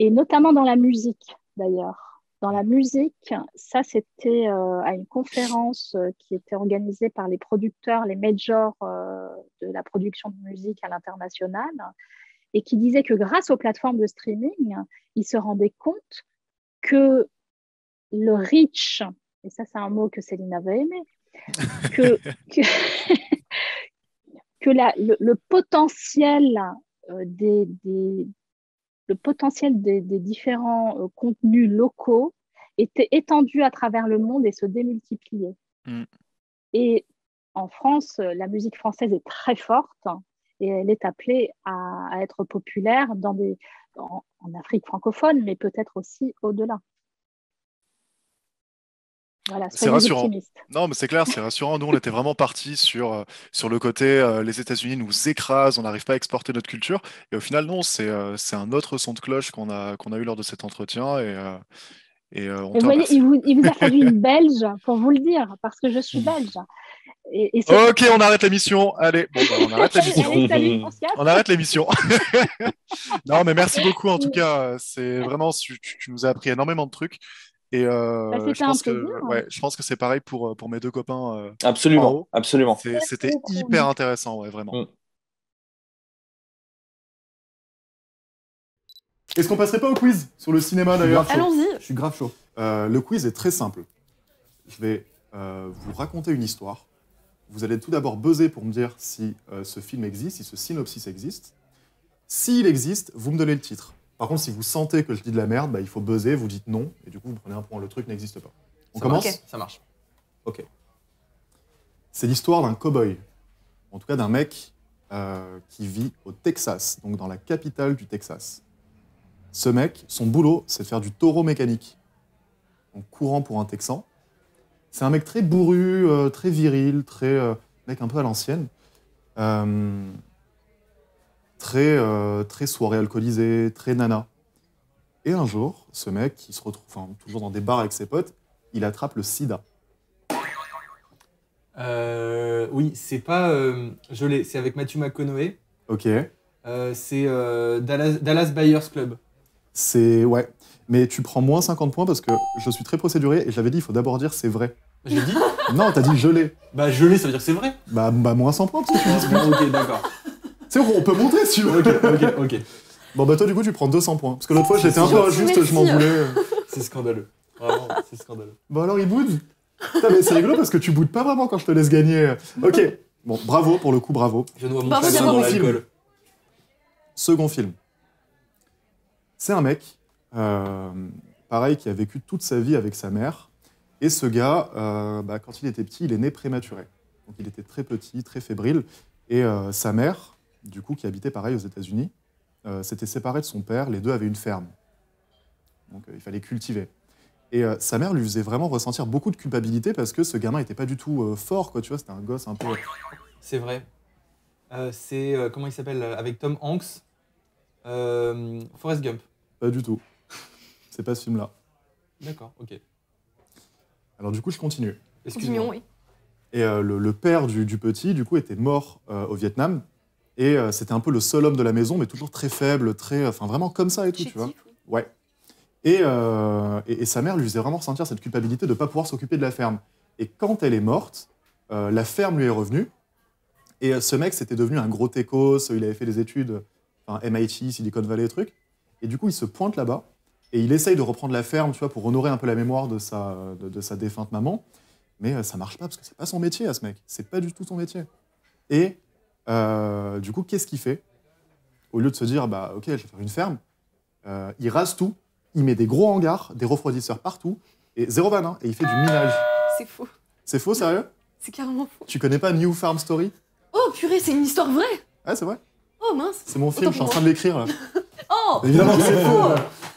Et notamment dans la musique, d'ailleurs. Dans la musique, ça, c'était à une conférence qui était organisée par les producteurs, les majors de la production de musique à l'international, et qui disait que grâce aux plateformes de streaming, ils se rendaient compte que le reach, et ça, c'est un mot que Céline avait aimé, le potentiel des différents contenus locaux était étendu à travers le monde et se démultipliait. Et en France, la musique française est très forte et elle est appelée à être populaire en Afrique francophone, mais peut-être aussi au-delà. Voilà, c'est rassurant. Optimistes. Non, mais c'est clair, c'est rassurant. Nous, on était vraiment partis sur le côté les États-Unis nous écrasent, on n'arrive pas à exporter notre culture. Et au final, non, c'est un autre son de cloche qu'on a eu lors de cet entretien. Et vous voyez, il vous a fallu une Belge pour vous le dire, parce que je suis belge. Ok, on arrête l'émission. Allez, on arrête l'émission. On arrête l'émission. Non, mais merci beaucoup en tout cas. C'est vraiment, tu nous as appris énormément de trucs. Et je pense que c'est pareil pour mes deux copains. Absolument. C'était hyper intéressant, ouais, vraiment. Est-ce qu'on passerait pas au quiz sur le cinéma d'ailleurs? Allons-y. Je suis grave chaud. Le quiz est très simple. Je vais vous raconter une histoire. Vous allez tout d'abord buzzer pour me dire si ce film existe, si ce synopsis existe. S'il existe, vous me donnez le titre. Par contre, si vous sentez que je dis de la merde, il faut buzzer, vous dites non, et du coup, vous prenez un point. Le truc n'existe pas. On commence ? Okay. Ça marche. Ok. C'est l'histoire d'un cow-boy. En tout cas, d'un mec qui vit au Texas, donc dans la capitale du Texas. Ce mec, son boulot, c'est de faire du taureau mécanique. Donc, courant pour un Texan. C'est un mec très bourru, très viril, mec un peu à l'ancienne. Très soirée alcoolisée, très nana. Et un jour, ce mec, qui se retrouve toujours dans des bars avec ses potes, il attrape le sida. Oui, c'est pas... je l'ai, c'est avec Matthew McConaughey. Ok. C'est Dallas Buyers Club. Ouais. Mais tu prends moins 50 points parce que je suis très procédurier et j'avais dit, il faut d'abord dire c'est vrai. J'ai dit Non, t'as dit je l'ai. Bah je l'ai, ça veut dire que c'est vrai. Bah moins 100 points parce que tu disputes. Ok, d'accord. Tu sais, on peut monter si tu veux. Ok. Bon, bah toi, du coup, tu prends 200 points. Parce que l'autre fois, j'étais un peu injuste, je m'en voulais. C'est scandaleux. Vraiment, c'est scandaleux. Bon, alors, il boude. Putain, mais c'est rigolo parce que tu boudes pas vraiment quand je te laisse gagner. Ok. Bon, bravo, pour le coup, bravo. Je noie mon Bravo, chagrin bravo. dans l'alcool. Second film. C'est un mec, pareil, qui a vécu toute sa vie avec sa mère. Et ce gars, quand il était petit, il est né prématuré. Donc, il était très petit, très fébrile. Et sa mère, du coup, qui habitait pareil aux États-Unis, s'était séparée de son père. Les deux avaient une ferme. Donc, il fallait cultiver. Et sa mère lui faisait vraiment ressentir beaucoup de culpabilité parce que ce gamin n'était pas du tout fort, quoi. Tu vois, c'était un gosse un peu... C'est vrai. C'est, comment il s'appelle, avec Tom Hanks, Forrest Gump. Pas du tout. C'est pas ce film-là. D'accord, ok. Alors, du coup, je continue. Continuons, oui. Et le père du petit, du coup, était mort au Vietnam. Et c'était un peu le seul homme de la maison, mais toujours très faible, vraiment comme ça et tout, tu vois. Ouais. Et sa mère lui faisait vraiment ressentir cette culpabilité de ne pas pouvoir s'occuper de la ferme. Et quand elle est morte, la ferme lui est revenue. Et ce mec, c'était devenu un gros techos. Il avait fait des études, MIT, Silicon Valley, truc. Et du coup, il se pointe là-bas. Et il essaye de reprendre la ferme, tu vois, pour honorer un peu la mémoire de sa défunte maman. Mais ça marche pas parce que c'est pas son métier à ce mec. C'est pas du tout son métier. Et du coup, qu'est-ce qu'il fait? Au lieu de se dire, ok, je vais faire une ferme, il rase tout, il met des gros hangars, des refroidisseurs partout, et zéro vanne, hein, et il fait du minage. C'est faux. C'est faux, sérieux? C'est carrément faux. Tu connais pas New Farm Story? Oh purée, c'est une histoire vraie. Ah, c'est vrai? Oh mince. C'est mon film, je suis en train de l'écrire là. Oh. Évidemment que c'est faux.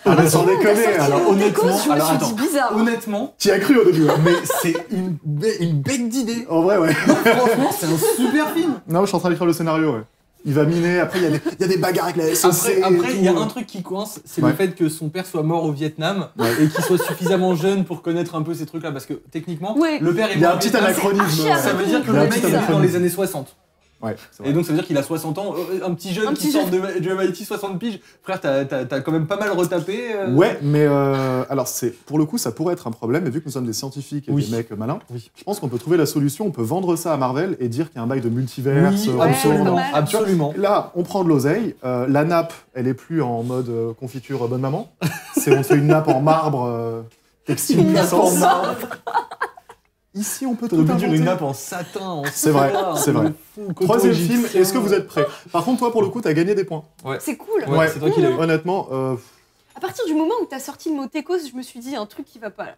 Mais sans déconner. Alors honnêtement, je me suis dit bizarre. Honnêtement, tu y as cru au début. Hein. mais c'est une bête d'idée. En vrai, ouais. Franchement, c'est un super film. Non, je suis en train d'écrire le scénario, ouais. Il va miner, après il y a des bagarres avec la SEC. Après, il y a un truc qui coince, c'est le fait que son père soit mort au Vietnam et qu'il soit suffisamment jeune pour connaître un peu ces trucs-là. Parce que techniquement, le père est mort. Il y a un petit anachronisme. Ça veut dire que le mec est né dans les années 60. Ouais, et donc ça veut dire qu'il a 60 ans, un petit jeune qui sort de MIT 60 piges. Frère, t'as quand même pas mal retapé. Ouais, mais alors pour le coup, ça pourrait être un problème, mais vu que nous sommes des scientifiques et des mecs malins, je pense qu'on peut trouver la solution, on peut vendre ça à Marvel et dire qu'il y a un bail de multivers. Absolument. Là, on prend de l'oseille, la nappe, elle est plus en mode confiture bonne maman, on fait une nappe en marbre, textile puissance. Ici, on peut tout inventer. Une nappe en satin, en C'est vrai, c'est vrai. Troisième film, est-ce que vous êtes prêts? Par contre, toi, pour le coup, t'as gagné des points. Ouais. C'est cool. Ouais, c'est toi qui l'as eu. Honnêtement... À partir du moment où t'as sorti le mot techos, je me suis dit un truc qui va pas là.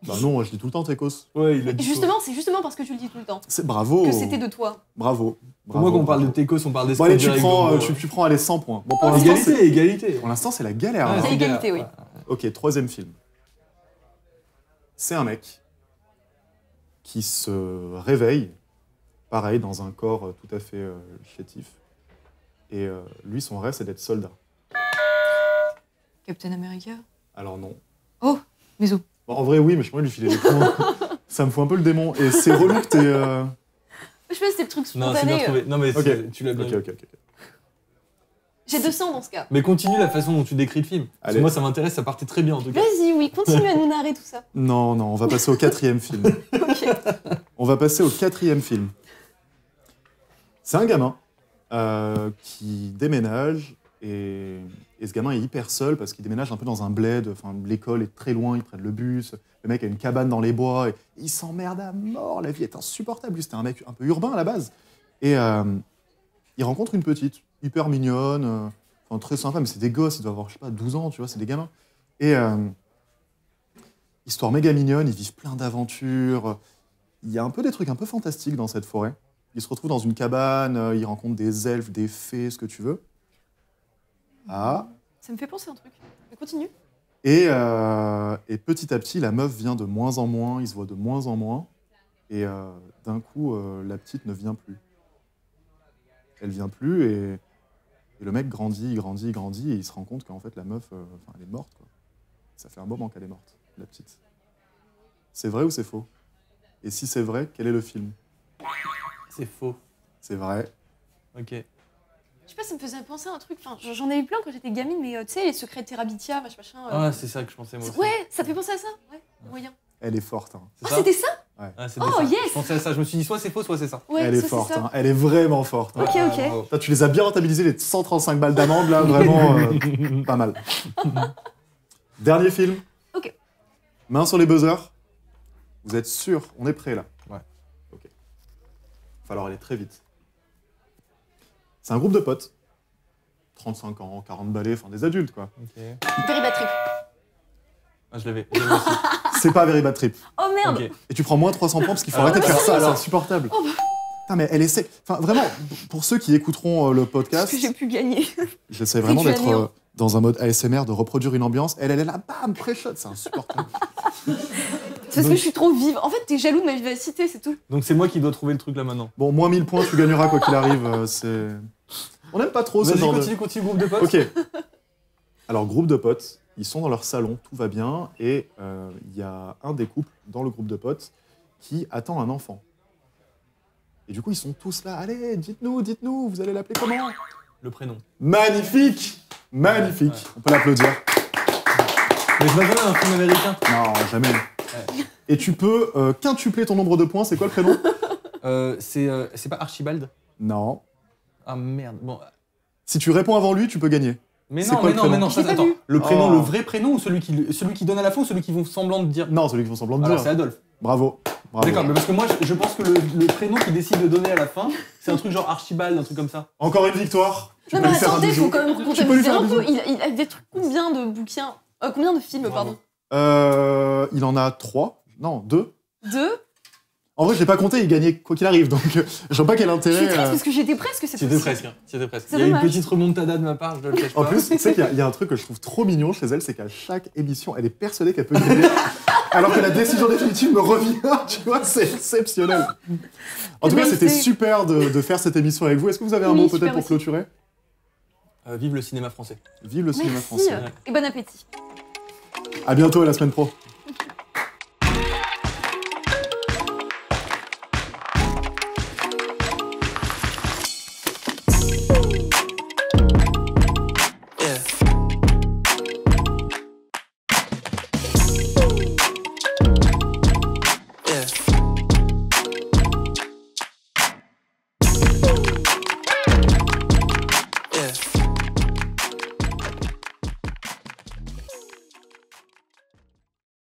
Bah non, je dis tout le temps techos. Ouais, il a dit c'est justement parce que tu le dis tout le temps. C'est bravo. Que c'était de toi. Bravo. Pour moi, quand on parle de techos, on parle d'espace. Bon, allez, tu prends les 100 points. Bon, pour égalité. Pour l'instant, c'est la galère. Ouais, c'est égalité, oui. Ok, troisième film. C'est un mec qui se réveille, pareil, dans un corps tout à fait chétif. Et lui, son rêve, c'est d'être soldat. Captain America? Alors non. Oh, bisous. Bon, en vrai, oui, mais je pourrais lui filer les points. Ça me fout un peu le démon. Et c'est relou que t'es... Je sais pas si c'est le truc spontané. Non, c'est bien trouvé. Non, mais tu l'as bien vu. Ok. J'ai 200 dans ce cas. Mais continue la façon dont tu décris le film. Parce que moi, ça m'intéresse, ça partait très bien en tout cas. Vas-y, oui, continue à nous narrer tout ça. Non, on va passer au quatrième film. Ok. On va passer au quatrième film. C'est un gamin qui déménage et ce gamin est hyper seul parce qu'il déménage un peu dans un bled. Enfin, l'école est très loin, ils prennent le bus. Le mec a une cabane dans les bois et il s'emmerde à mort. La vie est insupportable. Lui, c'était un mec un peu urbain à la base. Et il rencontre une petite, hyper mignonne, très sympa, mais c'est des gosses, ils doivent avoir, je sais pas, 12 ans, tu vois, c'est des gamins. Et histoire méga mignonne, ils vivent plein d'aventures. Il y a un peu des trucs un peu fantastiques dans cette forêt. Ils se retrouvent dans une cabane, ils rencontrent des elfes, des fées, ce que tu veux. Ah. Ça me fait penser à un truc. Mais continue. Et petit à petit, la meuf vient de moins en moins, ils se voient de moins en moins. Et d'un coup, la petite ne vient plus. Elle vient plus et le mec grandit, et il se rend compte qu'en fait, la meuf, elle est morte, quoi. Ça fait un moment qu'elle est morte, la petite. C'est vrai ou c'est faux? Et si c'est vrai, quel est le film? C'est faux. C'est vrai. Ok. Je sais pas, ça me faisait penser à un truc. Enfin, j'en ai eu plein quand j'étais gamine, mais tu sais, les secrets de Terabithia, machin. Ah, c'est ça que je pensais moi aussi. Ouais, ça fait penser à ça. Ouais, moyen. Elle est forte. Hein. Ah, c'était ça? Ouais. Ah, c'était Oh, ça. yes. Je pensais à ça. Je me suis dit soit c'est faux, soit c'est ça. Ouais, Elle est ça, forte. c'est ça. Hein. Elle est vraiment forte. Hein. Ok, ok. bravo. Toi, tu les as bien rentabilisés, les 135 balles d'amende, là, vraiment pas mal. Dernier film. Ok. Main sur les buzzers. Vous êtes sûr? On est prêt là? Ouais. Ok. Il va falloir aller très vite. C'est un groupe de potes. 35 ans, 40 balais, enfin des adultes quoi. Ok. Very Bad Trip. Ah, je l'avais aussi. C'est pas Very Bad Trip. Oh merde. Ok. Et tu prends moins 300 points parce qu'il faut arrêter de faire ça, c'est insupportable. Oh, bah. Putain, mais elle essaie. Enfin, vraiment, pour ceux qui écouteront le podcast, Est-ce que j'ai pu gagner? j'essaie vraiment C'est du d'être agneau. dans un mode ASMR, de reproduire une ambiance. Elle est là, bam, pré-shot, c'est insupportable. C'est parce que je suis trop vive. En fait, t'es jaloux de ma vivacité, c'est tout. Donc c'est moi qui dois trouver le truc là maintenant. Bon, moins 1000 points, tu gagneras quoi qu'il arrive. C'est. On n'aime pas trop ce Vas-y, genre continue, groupe de potes. Ok. Alors, groupe de potes, ils sont dans leur salon, tout va bien, et il y a un des couples dans le groupe de potes qui attend un enfant. Et du coup, ils sont tous là. Allez, dites-nous, vous allez l'appeler comment? Le prénom. Magnifique! Magnifique. Ouais. On peut l'applaudir. Mais je m'attendais à un film américain. Non, jamais. Ouais. Et tu peux quintupler ton nombre de points. C'est quoi le prénom? C'est pas Archibald? Non. Ah merde. Bon. Si tu réponds avant lui, tu peux gagner. Mais C'est non, quoi mais le non, mais prénom? non, ça, J'ai pas attends. vu. Le prénom, Oh. le vrai prénom ou celui qui donne à la fin ou celui qui vont semblant de dire? Non, celui qui font semblant de Alors dire. c'est Adolphe. Bravo. Bravo. D'accord, mais parce que moi je pense que le prénom qu'il décide de donner à la fin, c'est un truc genre Archibald, un truc comme ça. Encore une victoire. Tu Non, peux mais lui faire un attendez, bisou. faut quand même Tu peux lui comptabiliser faire un peu. bisou. Il a des trucs, combien de bouquins combien de films, Bravo. pardon? Il en a 3. Non, 2. 2. En vrai, je l'ai pas compté, il gagnait quoi qu'il arrive, donc je vois pas quel Je intérêt. suis triste parce que j'étais presque, c'est C'était possible. presque, hein. C'était presque. C'est Il y a une dommage. petite remontada de ma part, je le cache pas. En plus, tu sais qu'il y a un truc que je trouve trop mignon chez elle, c'est qu'à chaque émission, elle est persuadée qu'elle peut gagner, alors que la décision définitive me revient, tu vois, c'est exceptionnel. En tout cas, c'était super de faire cette émission avec vous. Est-ce que vous avez un Oui, mot super peut-être pour aussi. clôturer? Vive le cinéma français. Vive le cinéma Merci français. et bon appétit. À bientôt à la semaine pro.